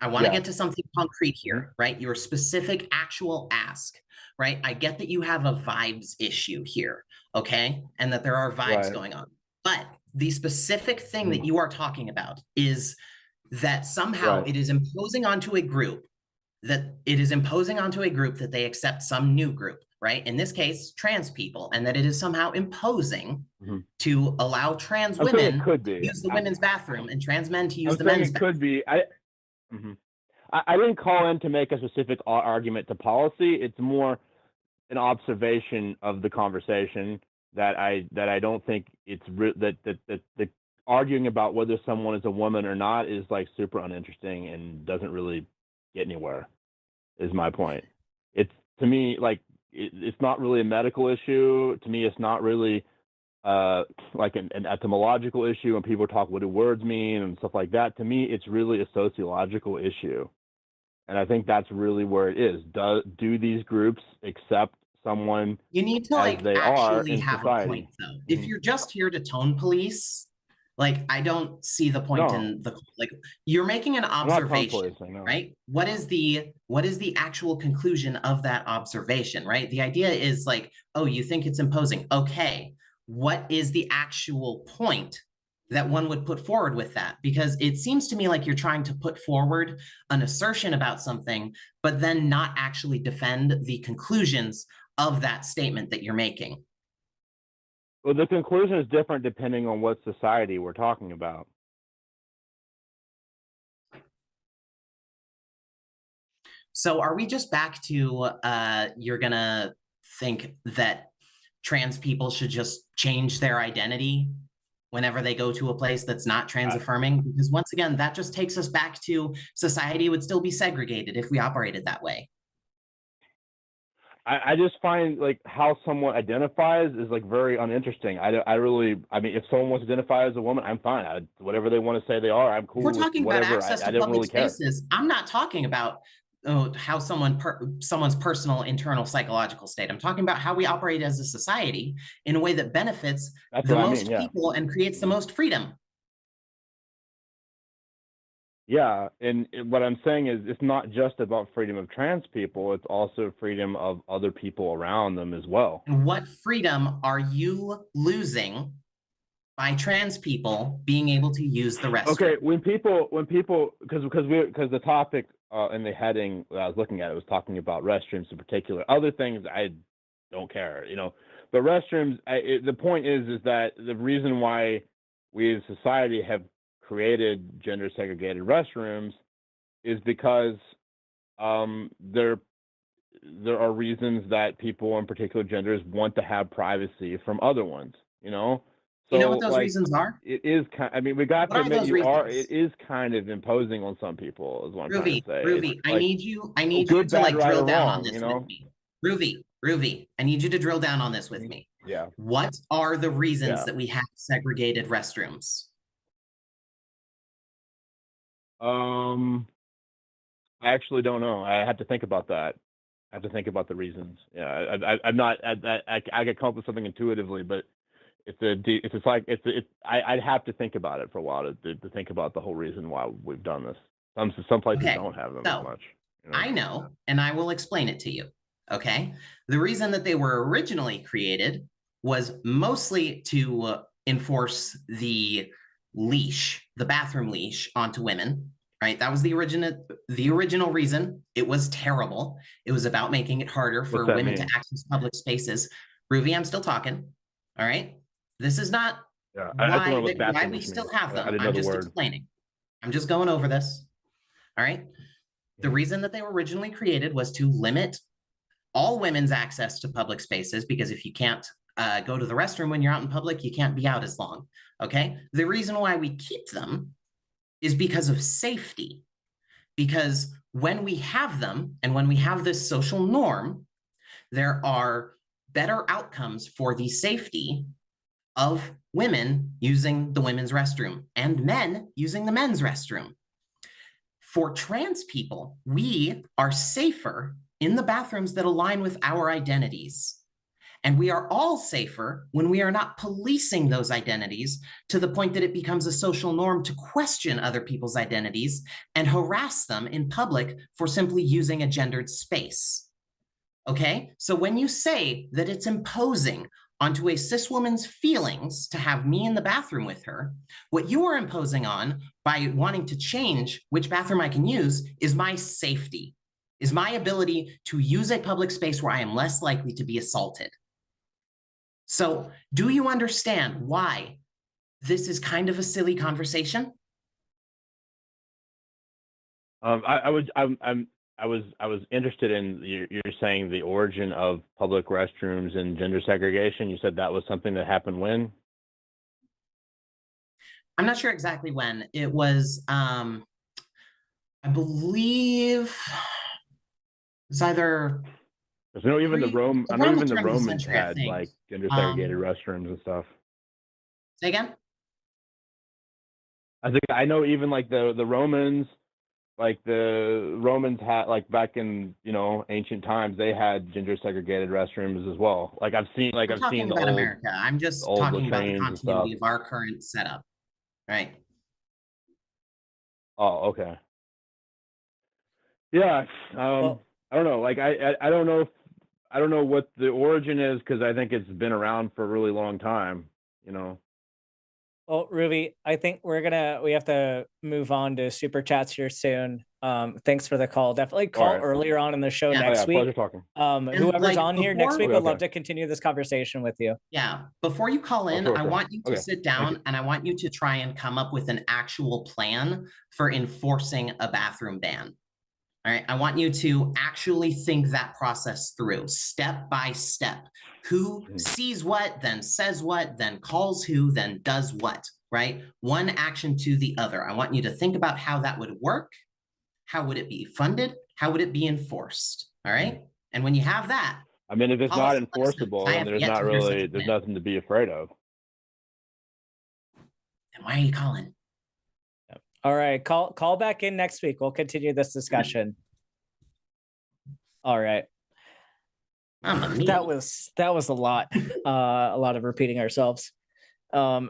I want to get to something concrete here, right? Your specific actual ask, right? I get that you have a vibes issue here, okay? And that there are vibes going on. But the specific thing that you are talking about is that somehow it is imposing onto a group that they accept some new group, right? In this case, trans people, and that it is somehow imposing to allow trans women to use the women's bathroom and trans men to use the men's bathroom. It could be. I didn't call in to make a specific argument to policy. It's more an observation of the conversation that I don't think it's that the arguing about whether someone is a woman or not is like super uninteresting and doesn't really get anywhere. Is my point. It's, to me, like it's not really a medical issue. To me, it's not really like an etymological issue when people talk what do words mean and stuff like that. To me, it's really a sociological issue. And I think that's really where it is. Do these groups accept someone you need to as they actually are in have society? A point, though. If you're just here to tone police, I don't see the point in the you're making an observation, right? What is the actual conclusion of that observation, right? The idea is oh, you think it's imposing. Okay, what is the actual point that one would put forward with that? Because it seems to me like you're trying to put forward an assertion about something, but then not actually defend the conclusions of that statement that you're making. Well, the conclusion is different depending on what society we're talking about. So are we just back to you're gonna think that trans people should just change their identity whenever they go to a place that's not trans affirming? Because once again, that just takes us back to society would still be segregated if we operated that way. I just find like how someone identifies is like very uninteresting. I mean, if someone wants to identify as a woman, I'm fine. Whatever they want to say they are, I'm cool We're with talking about whatever. access I to don't public really care. spaces. I'm not talking about how someone's personal internal psychological state. I'm talking about how we operate as a society in a way that benefits That's the what I most mean, yeah. people and creates the most freedom. Yeah, and what I'm saying is it's not just about freedom of trans people, it's also freedom of other people around them as well. And what freedom are you losing by trans people being able to use the restroom? Okay, when people, because the topic in the heading that I was looking at, it was talking about restrooms in particular. Other things I don't care, you know. But restrooms, the point is that the reason why we as a society have created gender segregated restrooms is because there are reasons that people in particular genders want to have privacy from other ones, you know. So, you know what those reasons are? It is kind. I mean, we got to admit it is kind of imposing on some people. Is what I'm trying to say. Ruby, I need you to bad, like right, drill or down wrong, on this you know? with me. Ruby, I need you to drill down on this with me. Yeah. What are the reasons that we have segregated restrooms? I actually don't know. I have to think about that. I have to think about the reasons. Yeah, I'm not. I could come up with something intuitively, but I'd have to think about it for a while to think about the whole reason why we've done this. Some places don't have them as much. You know? I know, and I will explain it to you. Okay, the reason that they were originally created was mostly to enforce the leash, the bathroom leash, onto women. Right, that was the original reason. It was terrible. It was about making it harder for women to access public spaces. Ruby, I'm still talking. All right, this is not why we still have them. I'm just explaining. I'm just going over this. All right. The reason that they were originally created was to limit all women's access to public spaces, because if you can't go to the restroom when you're out in public, you can't be out as long. Okay. The reason why we keep them is because of safety. Because when we have them and when we have this social norm, there are better outcomes for the safety of women using the women's restroom and men using the men's restroom. For trans people, we are safer in the bathrooms that align with our identities. And we are all safer when we are not policing those identities to the point that it becomes a social norm to question other people's identities and harass them in public for simply using a gendered space. Okay, so when you say that it's imposing onto a cis woman's feelings to have me in the bathroom with her, what you are imposing on by wanting to change which bathroom I can use is my safety, is my ability to use a public space where I am less likely to be assaulted. So do you understand why this is kind of a silly conversation? I was interested in you're saying the origin of public restrooms and gender segregation. You said that was something that happened when? I'm not sure exactly when. It was, I believe, it's either. Because I know even the Romans had like gender segregated restrooms and stuff. Say again? I know even like the Romans. Like the Romans had, like back in ancient times, they had gender segregated restrooms as well. Like I've seen the old America. I'm just talking about the continuity of our current setup, right? Oh, okay. Yeah, I don't know. Like I don't know what the origin is, because I think it's been around for a really long time. Well, Ruby, I think we have to move on to super chats here soon. Thanks for the call. Definitely call earlier on in the show next week. Pleasure talking. Whoever's on here next week would love to continue this conversation with you. Yeah. Before you call in, I want you to sit down and I want you to try and come up with an actual plan for enforcing a bathroom ban. All right, I want you to actually think that process through step by step. Who sees what, then says what, then calls who, then does what, right? One action to the other. I want you to think about how that would work. How would it be funded? How would it be enforced? All right. And when you have that, I mean, if it's call us not and let us know, 'cause enforceable, I then have there's yet not to hear such really a there's plan. nothing to be afraid of. Then why are you calling? All right, call back in next week. We'll continue this discussion. All right. That was a lot. A lot of repeating ourselves. Yeah.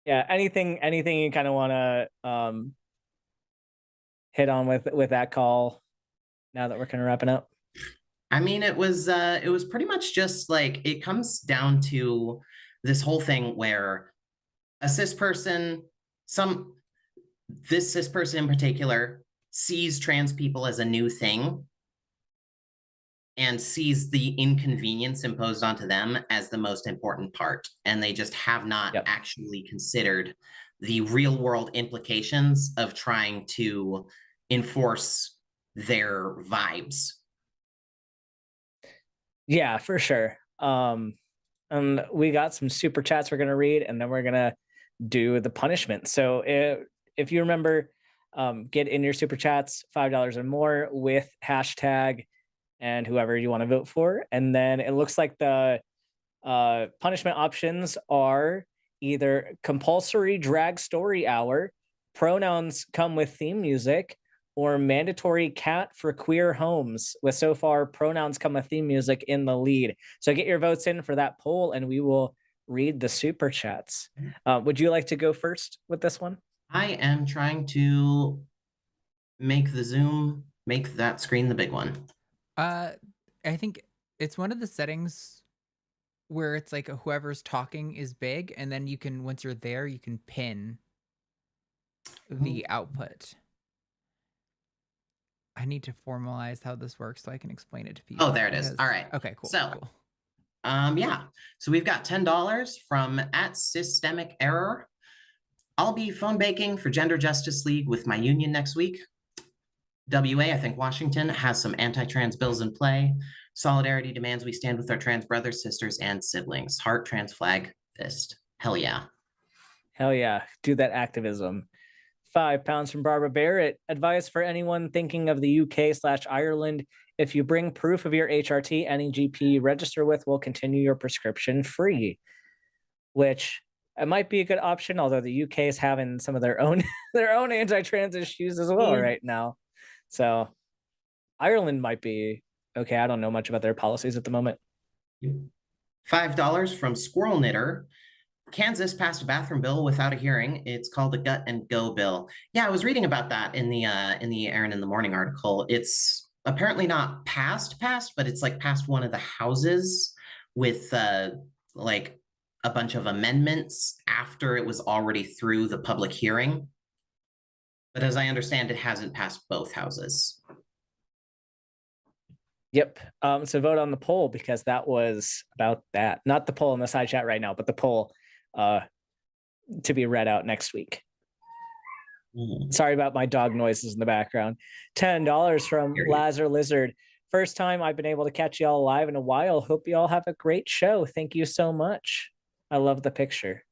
Yeah, anything you kind of want to hit on with that call now that we're kind of wrapping up? I mean, it was pretty much just like, it comes down to this whole thing where a cis person, this cis person in particular, sees trans people as a new thing and sees the inconvenience imposed onto them as the most important part. And they just have not actually considered the real world implications of trying to enforce their vibes. Yeah, for sure. And we got some super chats we're gonna read, and then we're gonna do the punishment. So if you remember, get in your super chats, $5 or more with hashtag and whoever you want to vote for. And then it looks like the punishment options are either compulsory drag story hour, pronouns come with theme music, or mandatory cat for queer homes, with so far pronouns come with theme music in the lead. So get your votes in for that poll and we will read the super chats. Would you like to go first with this one? I am trying to make that screen the big one. I think it's one of the settings where it's like whoever's talking is big, and then you can, once you're there, you can pin the output. I need to formalize how this works so I can explain it to people. Oh, there it is. All right. Okay, cool. So, cool. Yeah. So we've got $10 from @systemic_error. I'll be phone baking for Gender Justice League with my union next week. WA, I think Washington has some anti-trans bills in play. Solidarity demands we stand with our trans brothers, sisters, and siblings. Heart, trans flag, fist. Hell yeah. Hell yeah. Do that activism. £5 from Barbara Barrett. Advice for anyone thinking of the UK/Ireland. If you bring proof of your HRT, any GP you register with will continue your prescription free. Which it might be a good option, although the UK is having some of their own anti-trans issues as well right now. So Ireland might be okay. I don't know much about their policies at the moment. $5 from Squirrel Knitter. Kansas passed a bathroom bill without a hearing. It's called the Gut and Go bill. Yeah, I was reading about that in the Aaron in the Morning article. It's apparently not passed, but it's like passed one of the houses with like a bunch of amendments after it was already through the public hearing. But as I understand, it hasn't passed both houses. Yep. So vote on the poll, because that was about that. Not the poll in the side chat right now, but the poll to be read out next week. Sorry about my dog noises in the background. $10 from Lazar Lizard. First time I've been able to catch y'all live in a while. Hope you all have a great show. Thank you so much. I love the picture.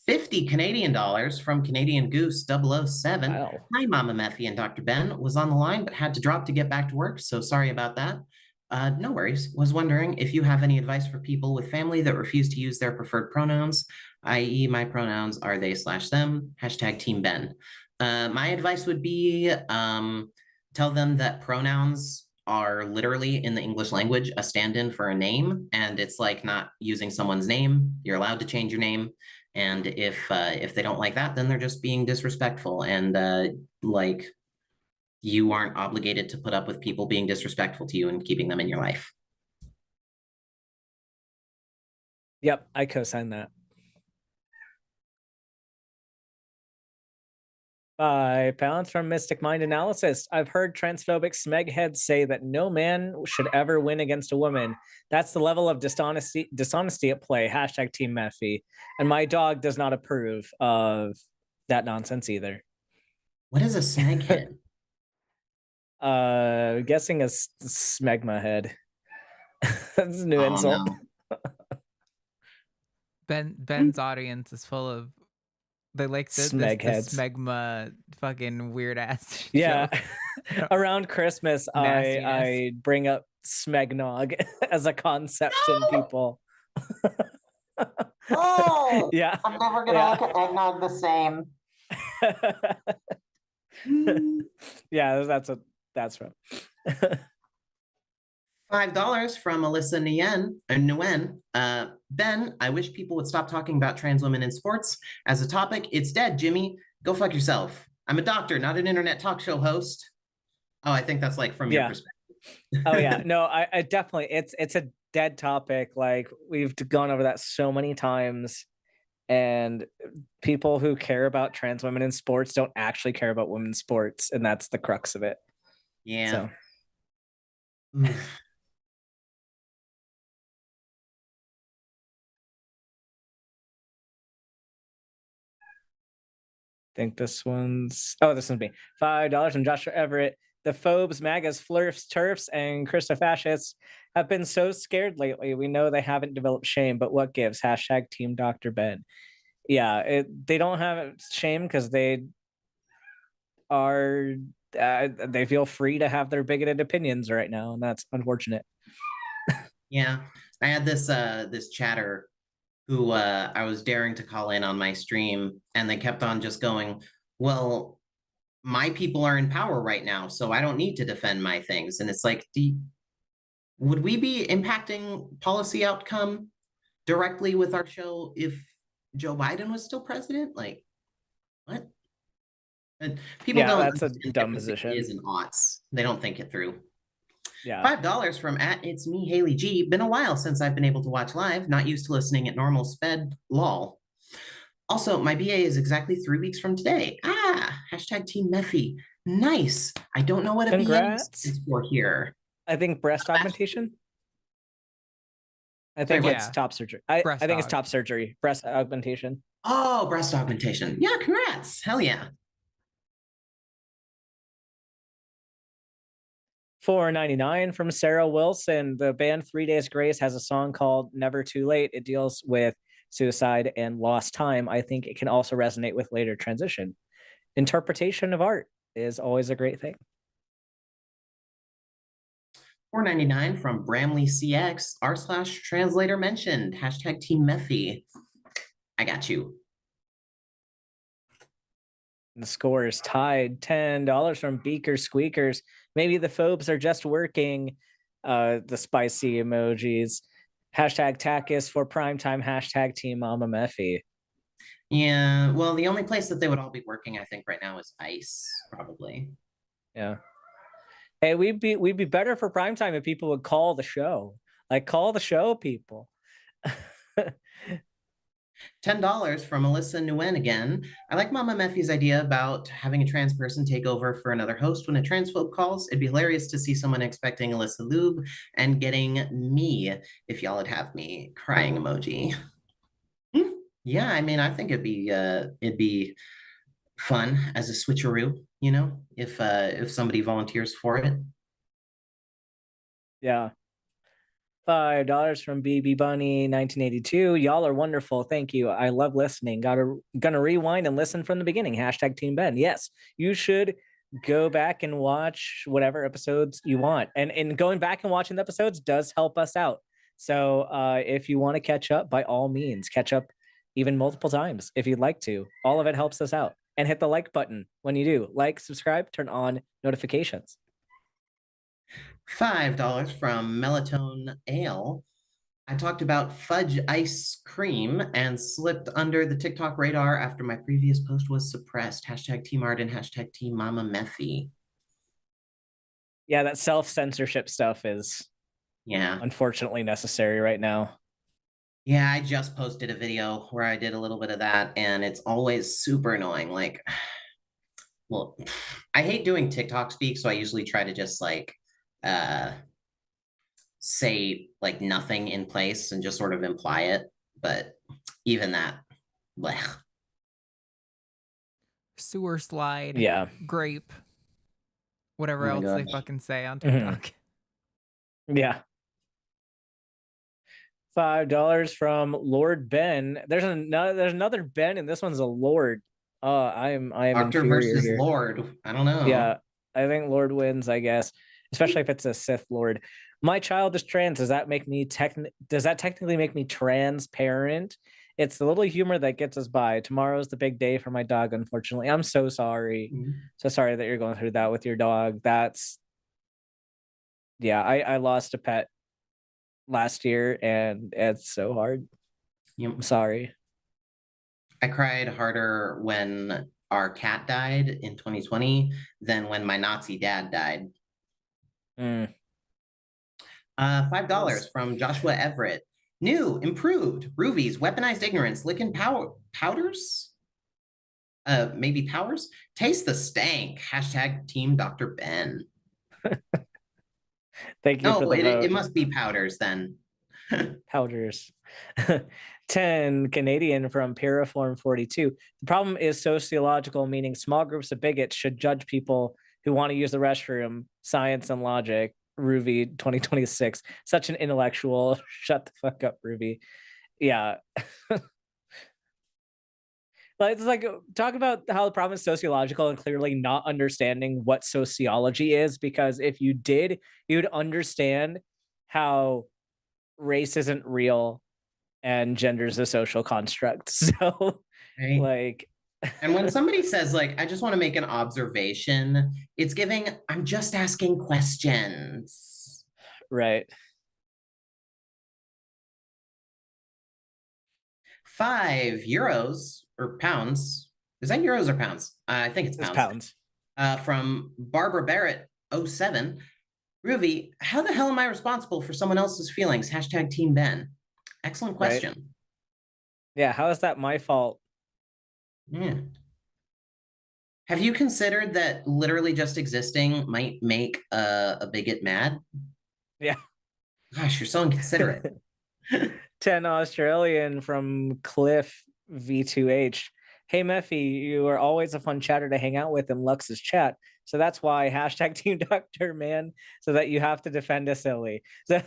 50 Canadian dollars from Canadian Goose 007. Wow. Hi, MamaMephi and Dr. Ben. Was on the line, but had to drop to get back to work, so sorry about that. No worries. Was wondering if you have any advice for people with family that refuse to use their preferred pronouns, i.e. my pronouns are they/them, hashtag Team Ben. My advice would be tell them that pronouns are literally, in the English language, a stand-in for a name, and it's like not using someone's name. You're allowed to change your name. And if they don't like that, then they're just being disrespectful, and like, you aren't obligated to put up with people being disrespectful to you and keeping them in your life. Yep, I co-sign that. £5 from Mystic Mind Analysis. I've heard transphobic smegheads say that no man should ever win against a woman. That's the level of dishonesty at play. Hashtag Team Mephi. And my dog does not approve of that nonsense either. What is a smeghead? Guessing a smegma head. That's a new insult. No. Ben's audience is full of they like the smegma fucking weird ass. Yeah. Around Christmas, I bring up smegnog as a concept in people. Oh, yeah. I'm never gonna look at eggnog the same. Yeah, that's from. $5 from Alyssa Nguyen. Ben, I wish people would stop talking about trans women in sports. As a topic, it's dead, Jimmy. Go fuck yourself. I'm a doctor, not an internet talk show host. Oh, I think that's like from your perspective. Oh yeah, no, I definitely, it's a dead topic. Like we've gone over that so many times, and people who care about trans women in sports don't actually care about women's sports, and that's the crux of it. Yeah. So. Think this one's this one's me. $5 from Joshua Everett. The phobes, MAGAs, flirfs, turfs, and Christa fascists have been so scared lately. We know they haven't developed shame, but what gives? Hashtag Team Dr. Ben. Yeah, they don't have shame because they are they feel free to have their bigoted opinions right now, and that's unfortunate. Yeah, I had this chatter who I was daring to call in on my stream, and they kept on just going, well, my people are in power right now, so I don't need to defend my things. And it's like, would we be impacting policy outcome directly with our show if Joe Biden was still president? Like, what? And people don't. That's a dumb position. Is and aughts. They don't think it through. Yeah. $5 from @It's Me Haley G. Been a while since I've been able to watch live. Not used to listening at normal sped. Lol. Also, my BA is exactly 3 weeks from today. Hashtag Team Mephi. Nice. I don't know what a BA is for here. I think breast augmentation. I think it's top surgery. I think it's top surgery. Breast augmentation. Oh, breast augmentation. Yeah, congrats. Hell yeah. $4.99 from Sarah Wilson. The band 3 Days Grace has a song called Never Too Late. It deals with suicide and lost time. I think it can also resonate with later transition. Interpretation of art is always a great thing. $4.99 from Bramley CX. r/translator mentioned. Hashtag Team Mephi. I got you. The score is tied. $10 from Beaker Squeakers. Maybe the phobes are just working. The spicy emojis. Hashtag TACIS for primetime. Hashtag Team MamaMephi. Yeah, well, the only place that they would all be working, I think, right now is ICE, probably. Yeah. Hey, we'd be better for primetime if people would call the show. Like, call the show, people. $10 from Alyssa Nguyen again. I like MamaMephi's idea about having a trans person take over for another host when a transphobe calls. It'd be hilarious to see someone expecting Alyssa Lube and getting me, if y'all would have me. Crying emoji. Yeah, I mean, I think it'd be fun as a switcheroo, you know, if somebody volunteers for it. Yeah. $5 from BB Bunny 1982. Y'all are wonderful. Thank you. I love listening. Gonna rewind and listen from the beginning. Hashtag Team Ben. Yes, you should go back and watch whatever episodes you want. And going back and watching the episodes does help us out. So if you want to catch up, by all means, catch up even multiple times if you'd like to. All of it helps us out. And hit the like button when you do. Like, subscribe, turn on notifications. $5 from Melatonin Ale. I talked about fudge ice cream and slipped under the TikTok radar after my previous post was suppressed. Hashtag Team Arden, hashtag Team MamaMephi. Yeah, that self-censorship stuff is unfortunately necessary right now. Yeah, I just posted a video where I did a little bit of that, and it's always super annoying. Like, Well, I hate doing TikTok speak, so I usually try to just like say like nothing in place and just sort of imply it. But even that, blech. Sewer slide. Yeah. Grape. Whatever Oh my else they gosh. fucking say on Mhm. TikTok. Yeah. $5 from Lord Ben. There's another Ben, and this one's a Lord. I am Doctor inferior versus here. Lord. I don't know. Yeah, I think Lord wins, I guess, especially if it's a Sith Lord. My child is trans. Does that technically make me transparent? It's the little humor that gets us by. Tomorrow's the big day for my dog, unfortunately. I'm so sorry. So sorry that you're going through that with your dog. Yeah, I lost a pet last year and it's so hard. Yep. I'm sorry. I cried harder when our cat died in 2020 than when my Nazi dad died. Mm. $5 from Joshua Everett. New, improved, Ruvies, weaponized ignorance, licking powders? Maybe powers? Taste the stank. Hashtag Team Dr. Ben. Thank you for No, the vote. it must be powders then. Powders. 10 Canadian from Paraform 42. The problem is sociological, meaning small groups of bigots should judge people who want to use the restroom. Science and logic. Ruby 2026. Such an intellectual. Shut the fuck up, Ruby. Yeah. But it's like, talk about how the problem is sociological and clearly not understanding what sociology is, because if you did, you'd understand how race isn't real and gender is a social construct. So, Right. like, and when somebody says, like, I just want to make an observation, it's giving, I'm just asking questions. Right. €5 or pounds. Is that euros or pounds? I think it's pounds. From Barbara Barrett 07. Ruby, how the hell am I responsible for someone else's feelings? Hashtag Team Ben. Excellent question. Right. Yeah, how is that my fault? Yeah. Have you considered that literally just existing might make a bigot mad? Yeah. Gosh, you're so inconsiderate. 10 Australian from Cliff V2H. Hey Mephi, you are always a fun chatter to hang out with in Lux's chat. So that's why hashtag Team Doctor Man, so that you have to defend us silly. The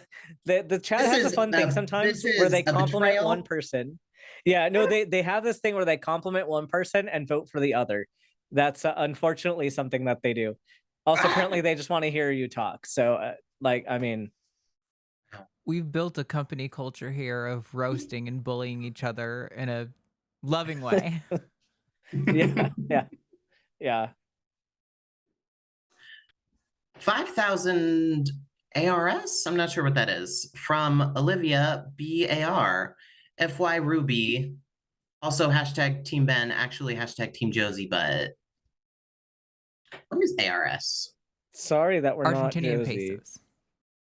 chat has a fun thing sometimes where they compliment one person. Yeah, no, they have this thing where they compliment one person and vote for the other. That's unfortunately something that they do. Also, apparently they just want to hear you talk. So, like, I mean, we've built a company culture here of roasting and bullying each other in a loving way. Yeah. 5,000 ARS? I'm not sure what that is. From Olivia BAR. FY Ruby. Also hashtag Team Ben, actually hashtag Team Josie, but what is ARS? Sorry that we're not Argentinian Josie. pesos.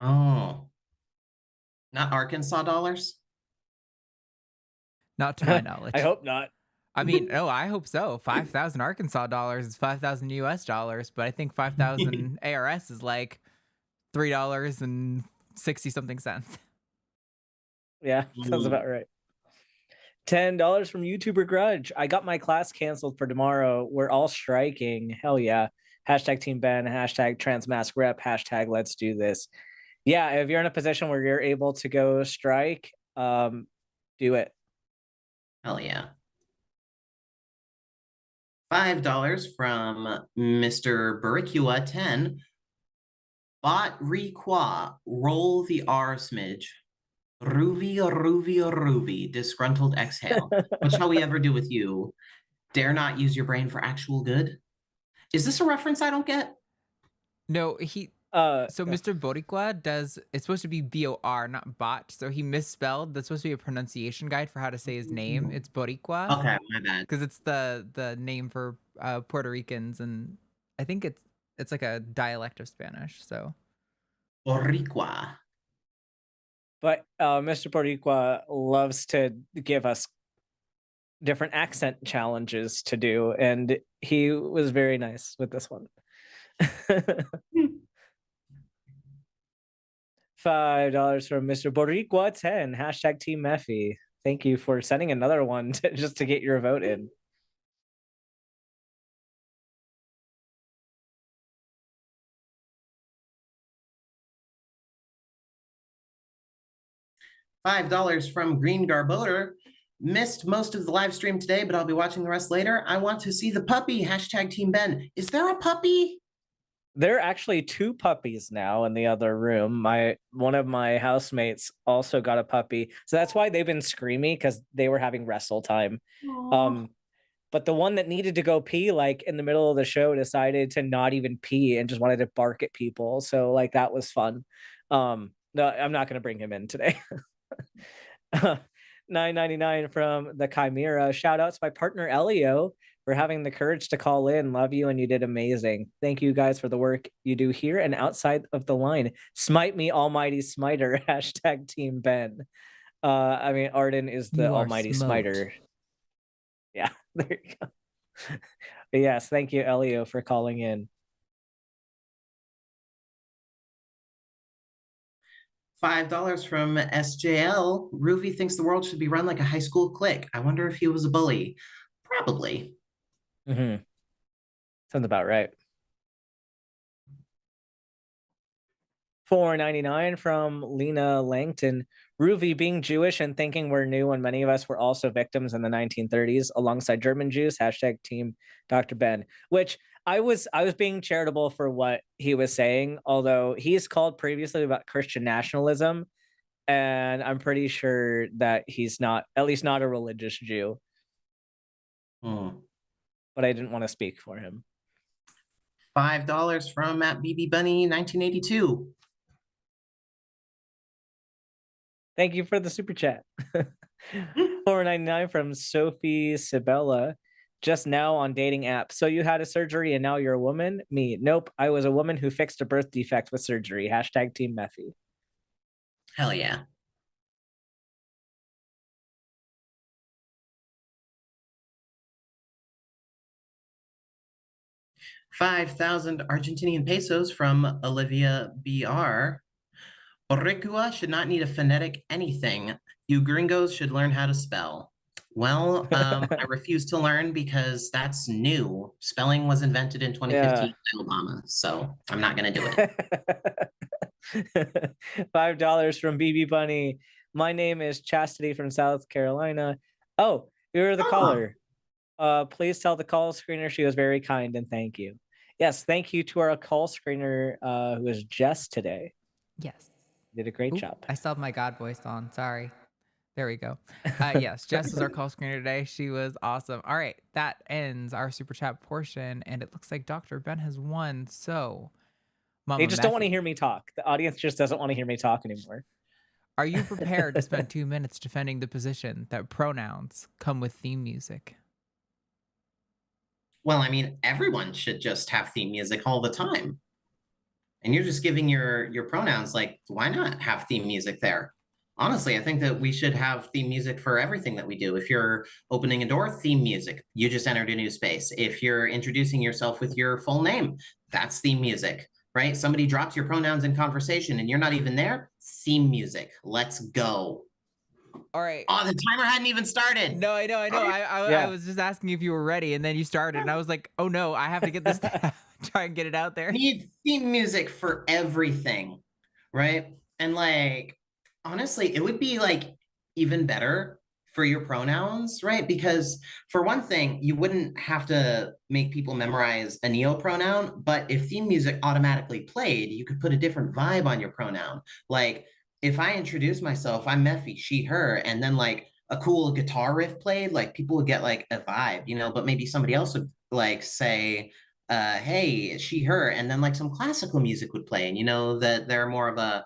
Oh. Not Arkansas dollars? Not to my knowledge. I hope not. I mean, no, I hope so. 5,000 Arkansas dollars is 5,000 US dollars, but I think 5,000 ARS is like $3.60 something cents. Yeah, sounds about right. $10 from YouTuber Grudge. I got my class canceled for tomorrow. We're all striking. Hell yeah. Hashtag Team Ben, hashtag Transmask Rep, hashtag Let's Do This. Yeah, if you're in a position where you're able to go strike, do it. Hell yeah. $5 from Mr. Baricua 10. Bot requa, roll the R smidge. Ruvi, disgruntled exhale. What shall we ever do with you? Dare not use your brain for actual good? Is this a reference I don't get? No, so Mr. Boricua it's supposed to be B-O-R, not bot. So he misspelled. That's supposed to be a pronunciation guide for how to say his name. It's Boricua. Okay, my bad. Because it's the name for Puerto Ricans, and I think it's like a dialect of Spanish. So Boricua. But Mr. Boricua loves to give us different accent challenges to do, and he was very nice with this one. $5 from Mr. Boricua 10, hashtag Team Mephi. Thank you for sending another one just to get your vote in. $5 from Green Garboter. Missed most of the live stream today, but I'll be watching the rest later. I want to see the puppy, hashtag Team Ben. Is there a puppy? There are actually 2 puppies now in the other room. One of my housemates also got a puppy. So that's why they've been screaming, because they were having wrestle time. But the one that needed to go pee, like in the middle of the show, decided to not even pee and just wanted to bark at people. So like that was fun. No, I'm not gonna bring him in today. $9.99 from the Chimera. Shout out to my partner Elio for having the courage to call in. Love you, and you did amazing. Thank you guys for the work you do here and outside of the line. Smite me, almighty smiter. Hashtag Team Ben. I mean, Arden is the almighty smiter. Yeah, there you go. Yes, thank you, Elio, for calling in. $5 from SJL. Ruby thinks the world should be run like a high school clique. I wonder if he was a bully. Probably. Sounds about right. $4.99 from Lena Langton. Ruby, being Jewish and thinking we're new when many of us were also victims in the 1930s alongside German Jews, hashtag Team Dr. Ben, which I was being charitable for what he was saying, although he's called previously about Christian nationalism, and I'm pretty sure that he's not, at least not a religious Jew. But I didn't want to speak for him. $5 from Matt BB Bunny 1982. Thank you for the super chat. $4.99 from Sophie Sibella. Just now on dating app. So you had a surgery and now you're a woman? Me. Nope. I was a woman who fixed a birth defect with surgery. Hashtag Team Mephi. Hell yeah. $5,000 Argentinian pesos from Olivia BR. Boricua should not need a phonetic anything. You gringos should learn how to spell. Well, I refuse to learn because that's new. Spelling was invented in 2015 by Obama, so I'm not going to do it. $5 from BB Bunny. My name is Chastity from South Carolina. Oh, you're the caller. Please tell the call screener she was very kind and thank you. Yes, thank you to our call screener who is Jess today. Yes. Did a great job. I still have my God voice on. Sorry. There we go. Yes, Jess is our call screener today. She was awesome. All right, that ends our super chat portion, and it looks like Dr. Ben has won. So, they just don't want to hear me talk. The audience just doesn't want to hear me talk anymore. Are you prepared to spend 2 minutes defending the position that pronouns come with theme music? Well, I mean, everyone should just have theme music all the time. And you're just giving your pronouns, like, why not have theme music there? Honestly, I think that we should have theme music for everything that we do. If you're opening a door, theme music. You just entered a new space. If you're introducing yourself with your full name, that's theme music, right? Somebody drops your pronouns in conversation and you're not even there, theme music. Let's go. All right. Oh, the timer hadn't even started. No, I know. I was just asking if you were ready, and then you started, and I was like, oh no, I have to get this try and get it out there. We need theme music for everything, right? And like, honestly, it would be like even better for your pronouns, right? Because for one thing, you wouldn't have to make people memorize a neo pronoun, but if theme music automatically played, you could put a different vibe on your pronoun. Like if I introduce myself, I'm Mephi, she, her, and then like a cool guitar riff played, like people would get like a vibe, you know, but maybe somebody else would like say, hey, she, her, and then like some classical music would play, and you know that they're more of a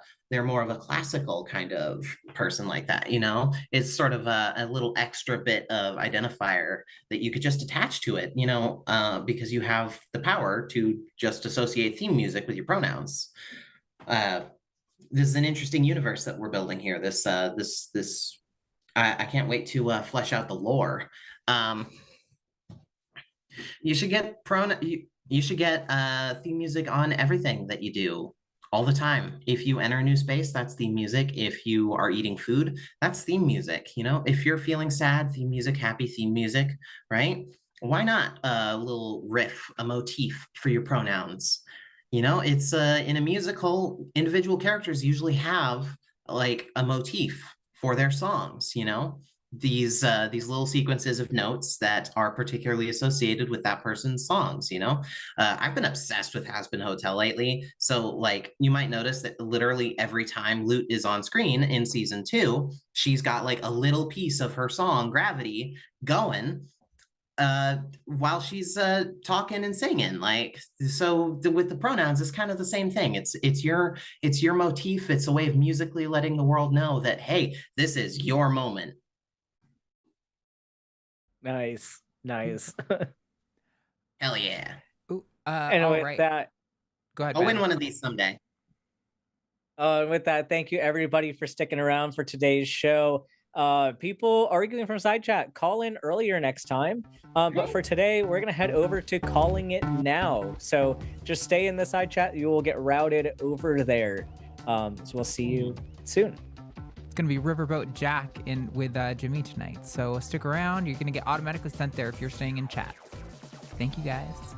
classical kind of person like that, you know? It's sort of a little extra bit of identifier that you could just attach to it, you know, because you have the power to just associate theme music with your pronouns. This is an interesting universe that we're building here. I can't wait to flesh out the lore. You should get you should get theme music on everything that you do all the time. If you enter a new space, that's theme music. If you are eating food, that's theme music. You know, if you're feeling sad, theme music, happy, theme music, right? Why not a little riff, a motif for your pronouns? You know, it's in a musical, individual characters usually have like a motif for their songs, you know? These little sequences of notes that are particularly associated with that person's songs, you know. I've been obsessed with Has Been Hotel lately, so like you might notice that literally every time Lute is on screen in season 2, she's got like a little piece of her song Gravity going while she's talking and singing. Like, so with the pronouns, it's kind of the same thing. It's your motif. It's a way of musically letting the world know that, hey, this is your moment. Nice. Hell yeah. Ooh, And all with right. that, Go ahead, I'll win Ben. one of these someday. with that, thank you everybody for sticking around for today's show. People arguing from side chat, call in earlier next time. But for today, we're gonna head over to calling it now. So just stay in the side chat. You will get routed over there. So we'll see you soon. It's gonna be Riverboat Jack in with Jimmy tonight. So stick around. You're gonna get automatically sent there if you're staying in chat. Thank you guys.